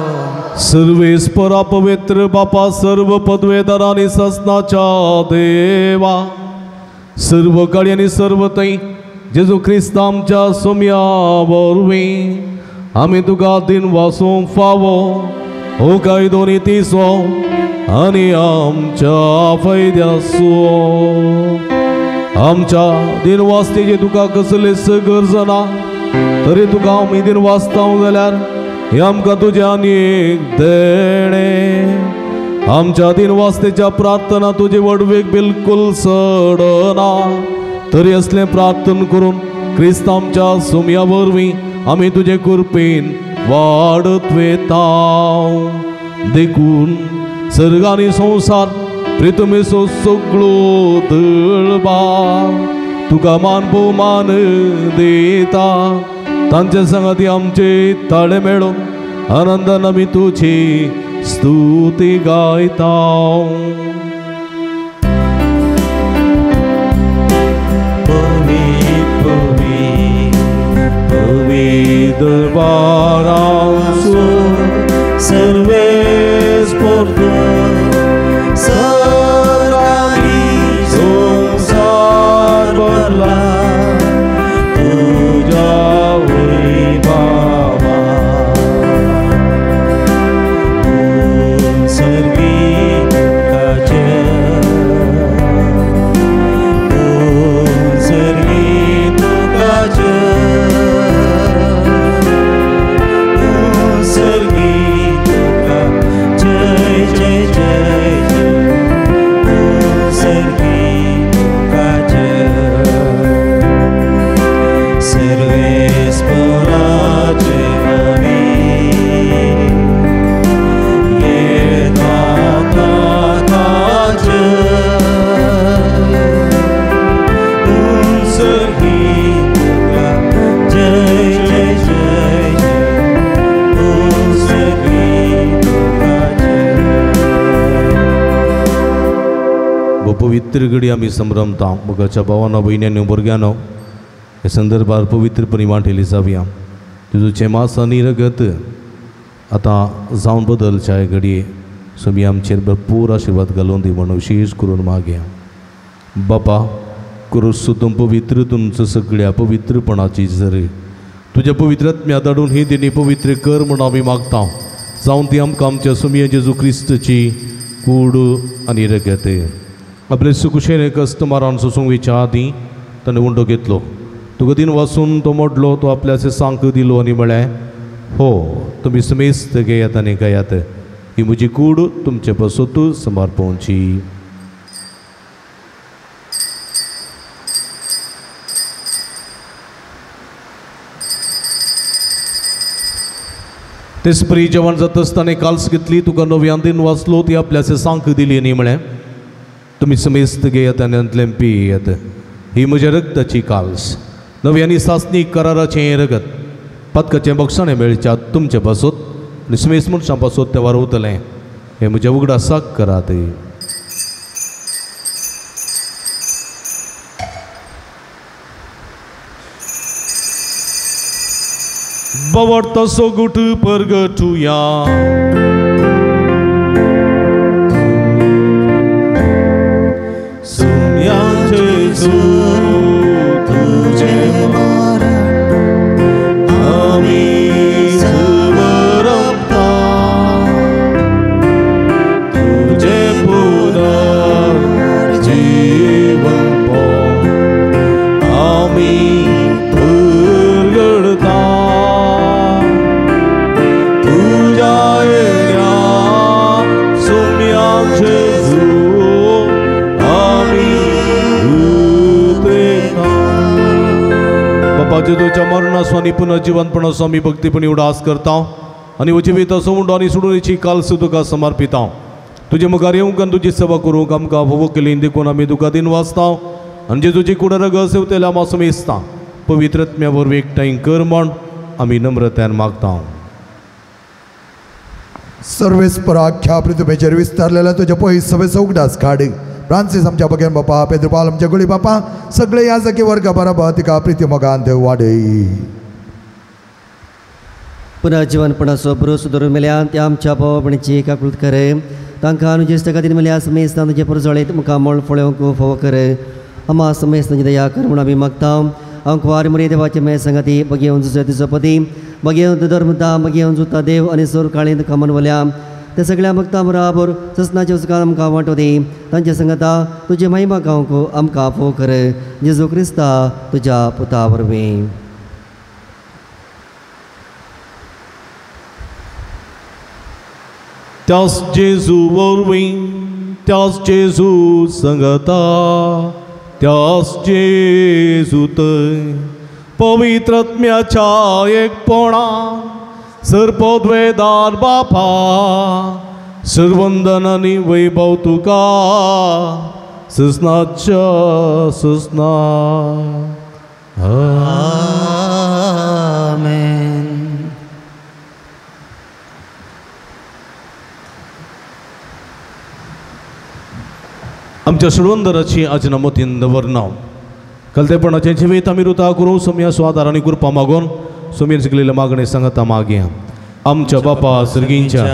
सर्वेस्परा पवित्र बापा सर्व पदवेदार आनी ससनाच्या देवा सर्व काळी आनी सर्व थंय जेजू क्रिस्त आमच्या सोम्या वरवीं आमी तुका दिन वासूंक फावो हो काय दोनी तिसो आनी आमच्या फायद्याचो आमच्या दिन वाचतेची तुका कसलीच गरज ना तरी तुका आमी दिन वाचता जाल्यार हे आमकां तुजें आनी एक देणे आमच्या दिन वाचतेच्या प्रार्थना तुजे वडवेक बिलकुल सडना तरी असलें प्रार्थना करून क्रिस्त आमच्या सोम्या वरवीं आमी तुजे कृपेन वाडत वेता देखून सर्ग आनी संवसार प्रितमेचो सगळो दळबा तुका मान भोवमान देता तांचे संगती आमचे ताळे मेळून आनंदान आमी तुजी स्तुती गायता दरबारांचो सर्वेस्पर सरांनी संसार भरला तुझ्या वैभवा हो पवित्र घडी आमी संभ्रमता मुखाच्या भावांनो भयण्यांनो भुरग्यांनो हे संदर्भात पवित्रपणी वांटेली जावया तुजो चेमास आनी रगत आतां जावन बदलच्या घडये समी आमचेर भरपूर आशिर्वाद घालून दी म्हणून विशेष करून मागया बापा करूस तुम पवित्र तुमचं सगळ्या पवित्रपणाची जरी तुझ्या पवित्रात्म्या धाडून ही दिनी पवित्र कर म्हणून आमी मागता जावन ती आमकां आमच्या सुमिया जेजू क्रिस्तची कूड आनी रगत आपले सुकुशेन कस्टमरान सोसूंक विचार दी ताणें उंडो घेतलो तुका दिन वाचून तो मोडलो तो आपल्या सांक दिलो आनी म्हळें हो तुमी समेस्त घेयात आनी गयात ही म्हजी कूड तुमचे बसोत समर्पवची तेच परी जेवण जात आसतना काल्स घेतली तुका नव्यान दिन वाचलो ती आपल्या सांक दिली न्ही म्हळें तुमी समेस्त घेयात आनी अंतलें पियेत ही म्हज्या रगताची काल्स नव्यांनी सासणी कराराचें रगत पदकाचें बक्षणें मेळच्यात तुमचे बसोत आनी समेस्त मनशां बसोत तें वारवतलें हें म्हज्या उगडासाक करात Bawarta sogutu pergetuya Sumyang Jesu tujhe mara Ami seberapta Tujhe punar jivan pon Ami pergerta तुझ्या मरणास्वानी पुनर्जीवनपणा स्वामी भक्तीपणी उडास करता आणि जिवीत सोडून आणि सोडूनची काल तुका समर्पिता तुझे मुखार येऊंक आनी तुजी सेवा करूंक आमकां फोव केली देखून आमी तुका दिन वाचता आनी जेजूची कुड रग सेवतेल्या आमी समेजता पवित्रत्म्या वरवीं एकठांय कर म्हण आमी नम्रतान मागता सर्वेस्पराख्या पृथ्वीचेर विस्तारलेल्या तुझ्या पयस सवे उगडास काड फ्रांसीस आमच्या बगेन बापा पेद्रपाल आमच्या गोळी बापा सगळे याजकी वर्ग बराबर तिका प्रिती मोगान देव वाडय पुनर्जीवनपणाचो बरो सुदारून मेल्यान त्या आमच्या भावपणीची काकूळट करे तांकां अनुजेस्त खातीर मेल्या समेस्त तुजे पुरजळेत मुखार मोळ फळोवंक फोव करे आमा समेस्त दया कर म्हूण आमी मागता अंकवार मरे देवाचे मे संगती बगेवन जुजो तिजो पती बगेवन धर्मता बगेवन जुता देव आनी सोर काळींत कामनवल्या त्या सगळ्या भक्तां बराबर ससनाच्या उजकान आमकां वांटो दी तांच्या संगता तुजे महिमा गावंक आमकां फोव कर जेजू क्रिस्ता तुज्या पुता वरवीं त्याच जेजू वरवीं त्याच जेजू संगता त्याच जेजू थंय पवित्रत्म्याच्या एकपणा सर्पोद्वेदार बापा सर्वंदन आनी वैभव तुका ससनाच्या ससना आमेन. आमच्या सुडवंदराची आज नमतीन दवरनाव कलतेपणाचे जिवीत आमी रुता करूं सोम्या स्वादार आनी कृपा मागून सोमीर शिकलेल्या मागणे सांगता मागया आमच्या बापा सर्गींच्या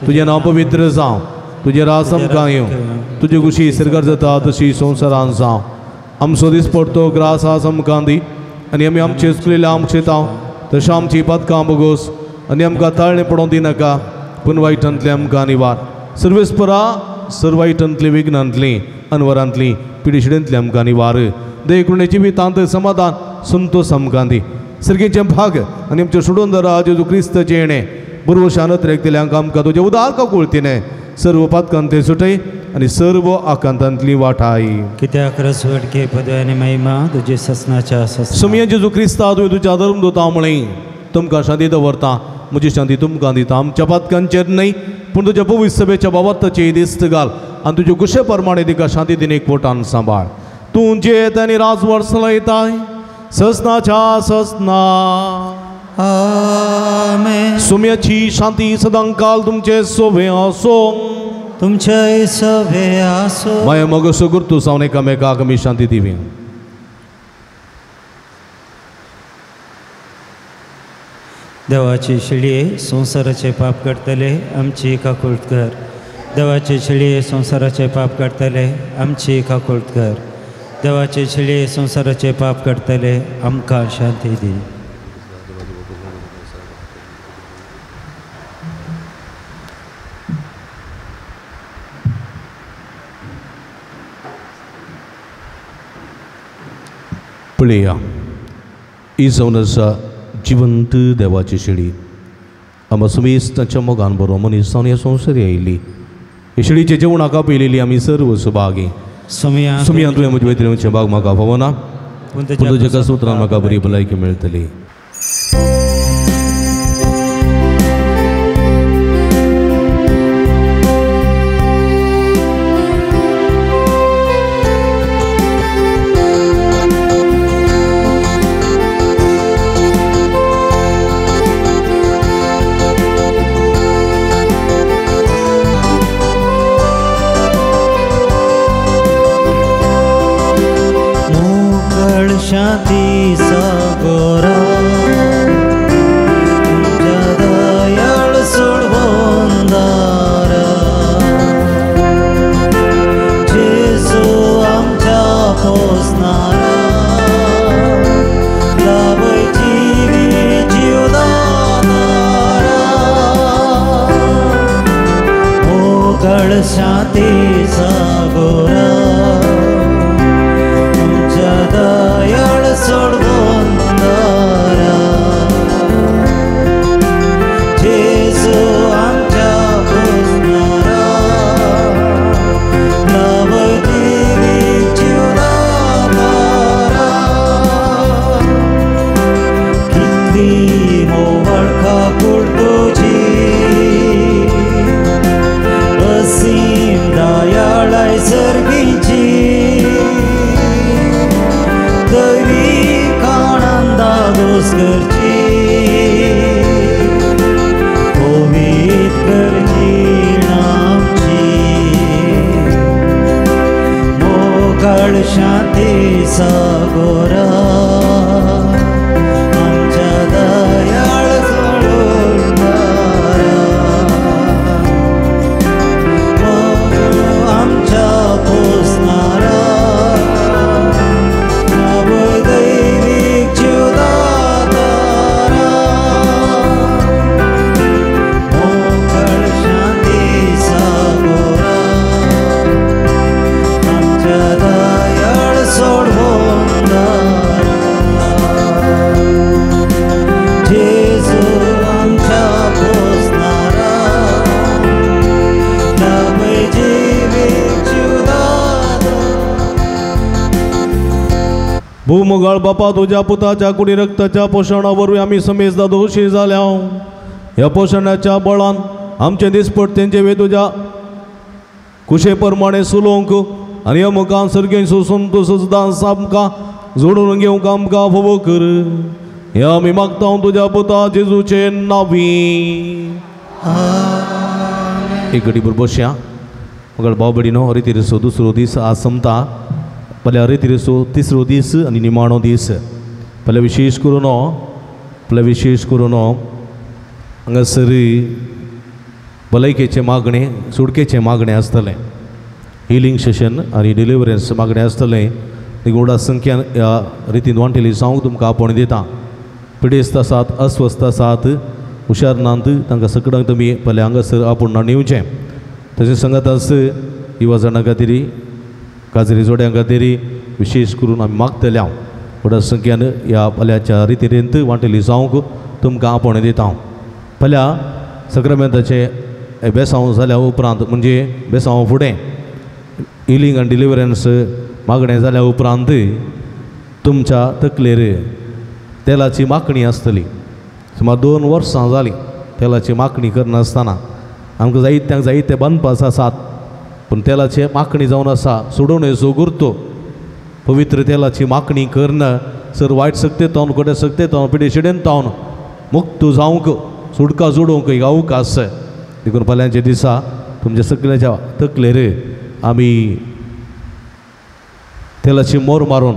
तुझे नांव पवित्र जावं तुझे रास आमकां येवं तुजी खुशी सरकार जाता तशी संवसारान जावं आमचो दीस पडतो ग्रास आज आमकां दी आनी आमी आमचे चुकलेले आमचे ताव तशें आमची पदकां बगोस आनी आमकां ताळणें पडोवंक दिनाका पूण वायटांतले आमकां निवार सर्वेस्परा सर्वायटांतली विघ्नांतली अनवरांतली पिडिशिडेंतली आमकां निवार दयेकृणे जिवितांत समाधान संतोष आमकां दी सर्गेचें भाग आनी आमचे सुडोंदरा जेजू क्रिस्ताचें येणें बरोबर शानत रेखतल्यांक आमकां तुजे उदार काकुळतीने सर्व पातकांते सुटय आनी सर्व आकांतांतली वाटाय कित्याक रसवडके पदवी आनी महिमा तुजे ससनाच्या सोमया जेजू क्रिस्ता तुवें तुज्या धर्म दोता म्हळें तुमकां शांती दवरता म्हजी शांती तुमकां दिता आमच्या पातकांचेर न्हय पूण तुज्या पवित्र सभेच्या बाबताचे दिस्त घाल आनी तुजे कुशे प्रमाणे तिका शांती दिन एकवटान सांबाळ तूं जेत आनी राजवट चलयताय ससनाच्या ससना आमेन. सोम्याची शांती सदां काल तुमचे सोबे आसो तुमच्या सभे आसो माया मग सुगुर्तू सावन एकामेकाक आमी शांती दिवी. देवाचे शिळये संसाराचे पाप काडतले आमची काकुळट कर. देवाचे शिळये संसाराचे पाप काडतले आमची काकुळट कर. देवाचे शिळये संसाराचे पाप काडतले आमकां शांती दी. पळया ही जावन आसा जिवंत देवाची शिडी. आमी सुमेस्ताच्या मोगान बरो मनीसावन ह्या संवसारी आयिल्ली. हे शिडीचे जेवणाक पयलेली आमी सर्व सुभागी. सुमयान तुवें म्हजे वयतले भाग म्हाका फावना, पूण तुज्या कसुत्रान म्हाका बरी भलायकी मेळटली. शांती सागोरा तुमच्या दयाळ सोडवंदारा जेजू आमच्या पोसणारा लाभय जीवी जीवदानारा मोकळ शांती सागोरा दयाळ सोडवंदारा जेजू आमच्या पोसणारा लाभय जीवी जीवदानारा कितली मोवळ काकूळ तुजी असीम दयाळाय सर्गीची दैवी काळांदा दोस करची पवित करची नामची मोकळ शांती सागोरा आमच्या दयाळ सोडवंदारा आमच्या पोसणारा भूमगळ बापा तुझ्या पुताच्या कुडी रक्ताच्या पोषणावरवी आम्ही समेजदा दोषी जाल्या. ह्या पोषणाच्या बळान आमचे दिसपट तेंचे वे तुझ्या कुशे प्रमाणे सुलोवंक आनी अमुकां सर्गेन सोसून तूं सदां आमकां जोडून घेवंक आमकां फोव कर. हे आमी मागता तुझ्या पुता जेजूचे नांवी. एक घडी भर बसया. मगळ भाव भयणीनो, रितीरिसो दुसरो दीस आज संपता. पहल्या रितीरिसो तिसरो दीस आनी निमाणो दीस. पहल्या विशेष करून हांगासर भलायकेचे मागणे, सुडकेचे मागणे आसतलें. हिलिंग सेशन आनी डिलिव्हरन्स मागणे आसतलें. निगोडा संख्या ह्या रितीन वांटेली जावंक तुमकां आपण दिता. पिडेस्त आसात, अस्वस्थ आसात, हुशार नात, तांकां सगळ्यांक तुमी पहले हांगासर आपूण नेवचें. तशें सांगत आस युवा जाणां खातीर, काजरी जोड्यां खातीर विशेष करून आमी मागतले. व्हडा संख्यान ह्या पल्याच्या रितीरेंत वांटेली जावंक तुमकां आपण दिता. पल्या सक्रामेंताचे बेसांव जाल्या उपरांत, म्हणजे बेसांव फुडें हिलिंग आनी डिलिव्हरन्स मागणें जाल्या उपरांत तुमच्या तकलेर तेलाची मागणी आसतली. सुमार 2 वर्सां जालीं तेलाची मागणी करनासतना. आमकां जायते बांदपास आसात, पूण तेलाची मागणी जावन आसा. सोडून येसो गुर्तो पवित्र तेलाची मागणी करना सर वायट सक्तेतावन, कोडे सक्तेतावन, पिडे शिडेंतावन मुक्त जावंक, सुडका जोडूंक एक अवकाश. देखून फाल्यांच्या दिसा तुमच्या सगळ्याच्या तकलेर आमी तेलाची मोर मारून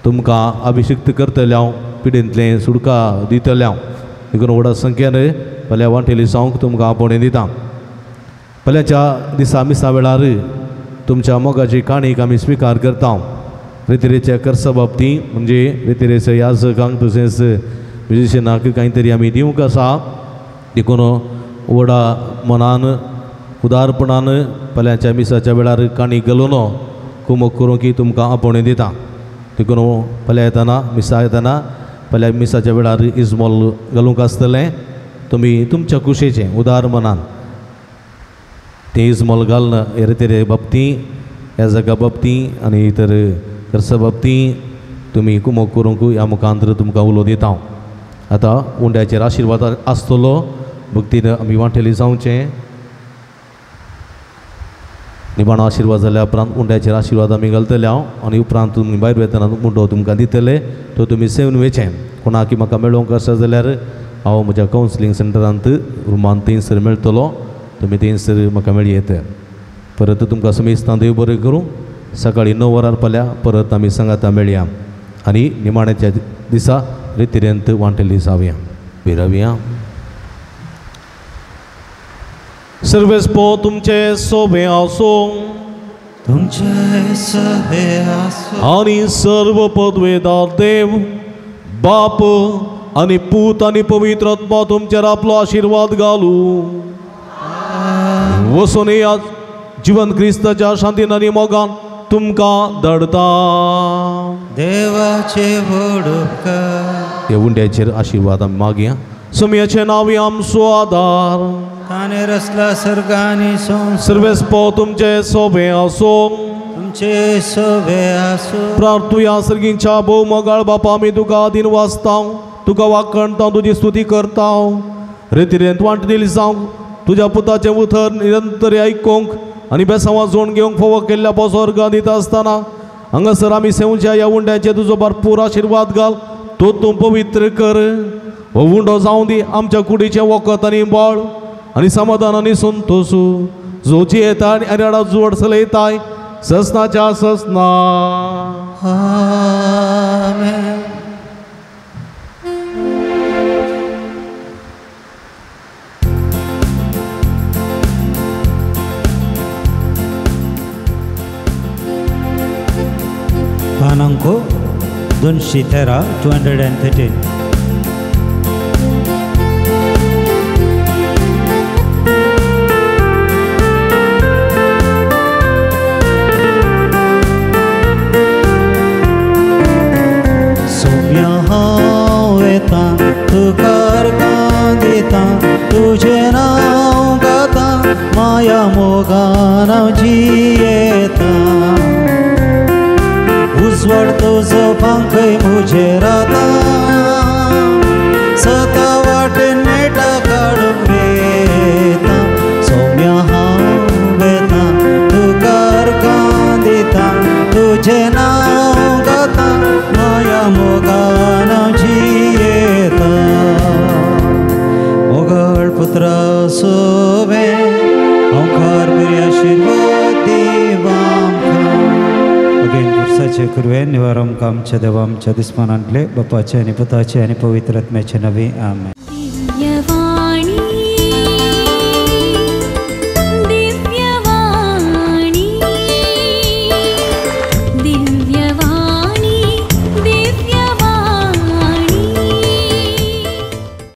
तुमकां अभिषिक्त करतले हांव पिडेंतलें सुडका दितले हांव देखून व्हडा संख्येन फाल्यां वांटेली जावंक तुमकां आपोवणें दिता फाल्यांच्या दिसा मिसा वेळार तुमच्या मोगाची काणीक आमी स्विकार करता रितीरेच्या कर्सा बाबतीं म्हणजे रितीरेच्या याजकांक तशेंच म्युजिशियनाक कांय तरी आमी दिवंक आसा देखून व्हडा मनान उदारपणान फाल्यांच्या मिसाच्या वेळार काणीक घालून कुमक करूं की तुमकां आपोवणें दिता देखून फाल्यां येताना मिसा येताना फाल्यां मिसाच्या वेळार इजमोल घालूंक आसतलें तुमी तुमच्या कुशेचें उदार मनान तें इजमोल घालून हे रितीरे बाबतीं ह्या जागा बाबतीं आनी इतर कर्सा बाबतीं तुमी कुमक करूंक ह्या मुखांतर तुमकां उलो दिता आतां उंड्याचेर आशिर्वाद आसतलो भक्तीन आमी वांटेली जावचें निमाणो आशिर्वाद जाल्या उपरांत उंड्याचेर आशिर्वाद आमी घालतले आनी उपरांत तुमी भायर वेतना मुंडो तुमकां दितले तो तुमी सेवन वेचें कोणाक म्हाका मेळोवंक आसा जाल्यार हांव म्हज्या कावन्सिलींग सेंटरांत रुमान थंयसर मेळटलो तुमी थंयसर म्हाका मेळयेत परत तुमकां समेस्तां देव बरें करूं सकाळीं 9 वरार फाल्यां परत आमी सांगाता मेळया आनी निमाण्याच्या दिसा रितीरेंत वांटेली जावया भिरावया सर्वेस्पो तुमचे सोबे आसूं तुमचे सोबे आसूं आनी सर्व पदवेदार देव बाप आनी पूत आनी पवित्र आत्मा तुमचेर आपलो आशिर्वाद घालूं वसून या जीवन क्रिस्ताच्या शांतीन आनी मोगान तुमकां धाडता देवाचे व्हड उपकार हे उंड्याचेर आशिर्वाद आमी मागया सुमयाचे नांव आमचो आदार ताणें रचला सर्गांनी सर्वेस्पो तुमचे सोबे आसूं तुमचे सोबे आसूं प्रार्थुया सर्गीच्या भोव मोगाळ बापा आमी तुका आदीन वाचता तुका वाखणता तुजी स्तुती करता रितीरेंत वांटेली जावंक तुज्या पुताचें उतर निरंतर आयकूंक आनी बेसांवां जोड घेवंक फोव केल्ल्या स्वर्गांत दिता आसतना हांगासर आमी सेवच्या ह्या उंड्याचेर तुजो भरपूर आशिर्वाद घाल तूं पवित्र कर हो उंडो जावं दी आमच्या कुडीचें वखद आनी बळ आनी समाधान आनी संतोश जोची येता आनी आराडा जोड चलयताय ससनाच्या ससना आमेन पानांको 213 213 तुझे नाव गाता माया मोगान जियेता उजवड तुझो पंखय मुझे राता सता वाटे नेटा काढून वेता सौम्या हांव वेता तुकार कांदिता तुझे नाव गाता माया मोगान जियेता पुत्रा सोबे ओंकार बरी आशिर्वाद दिवांका अगेन वर्साचे कुरवे निवारम आमच्या देवा आमच्या दिसपानांतले बापाचे आनी पुताचे आनी पवित्र आत्म्याचे नवे आमेन.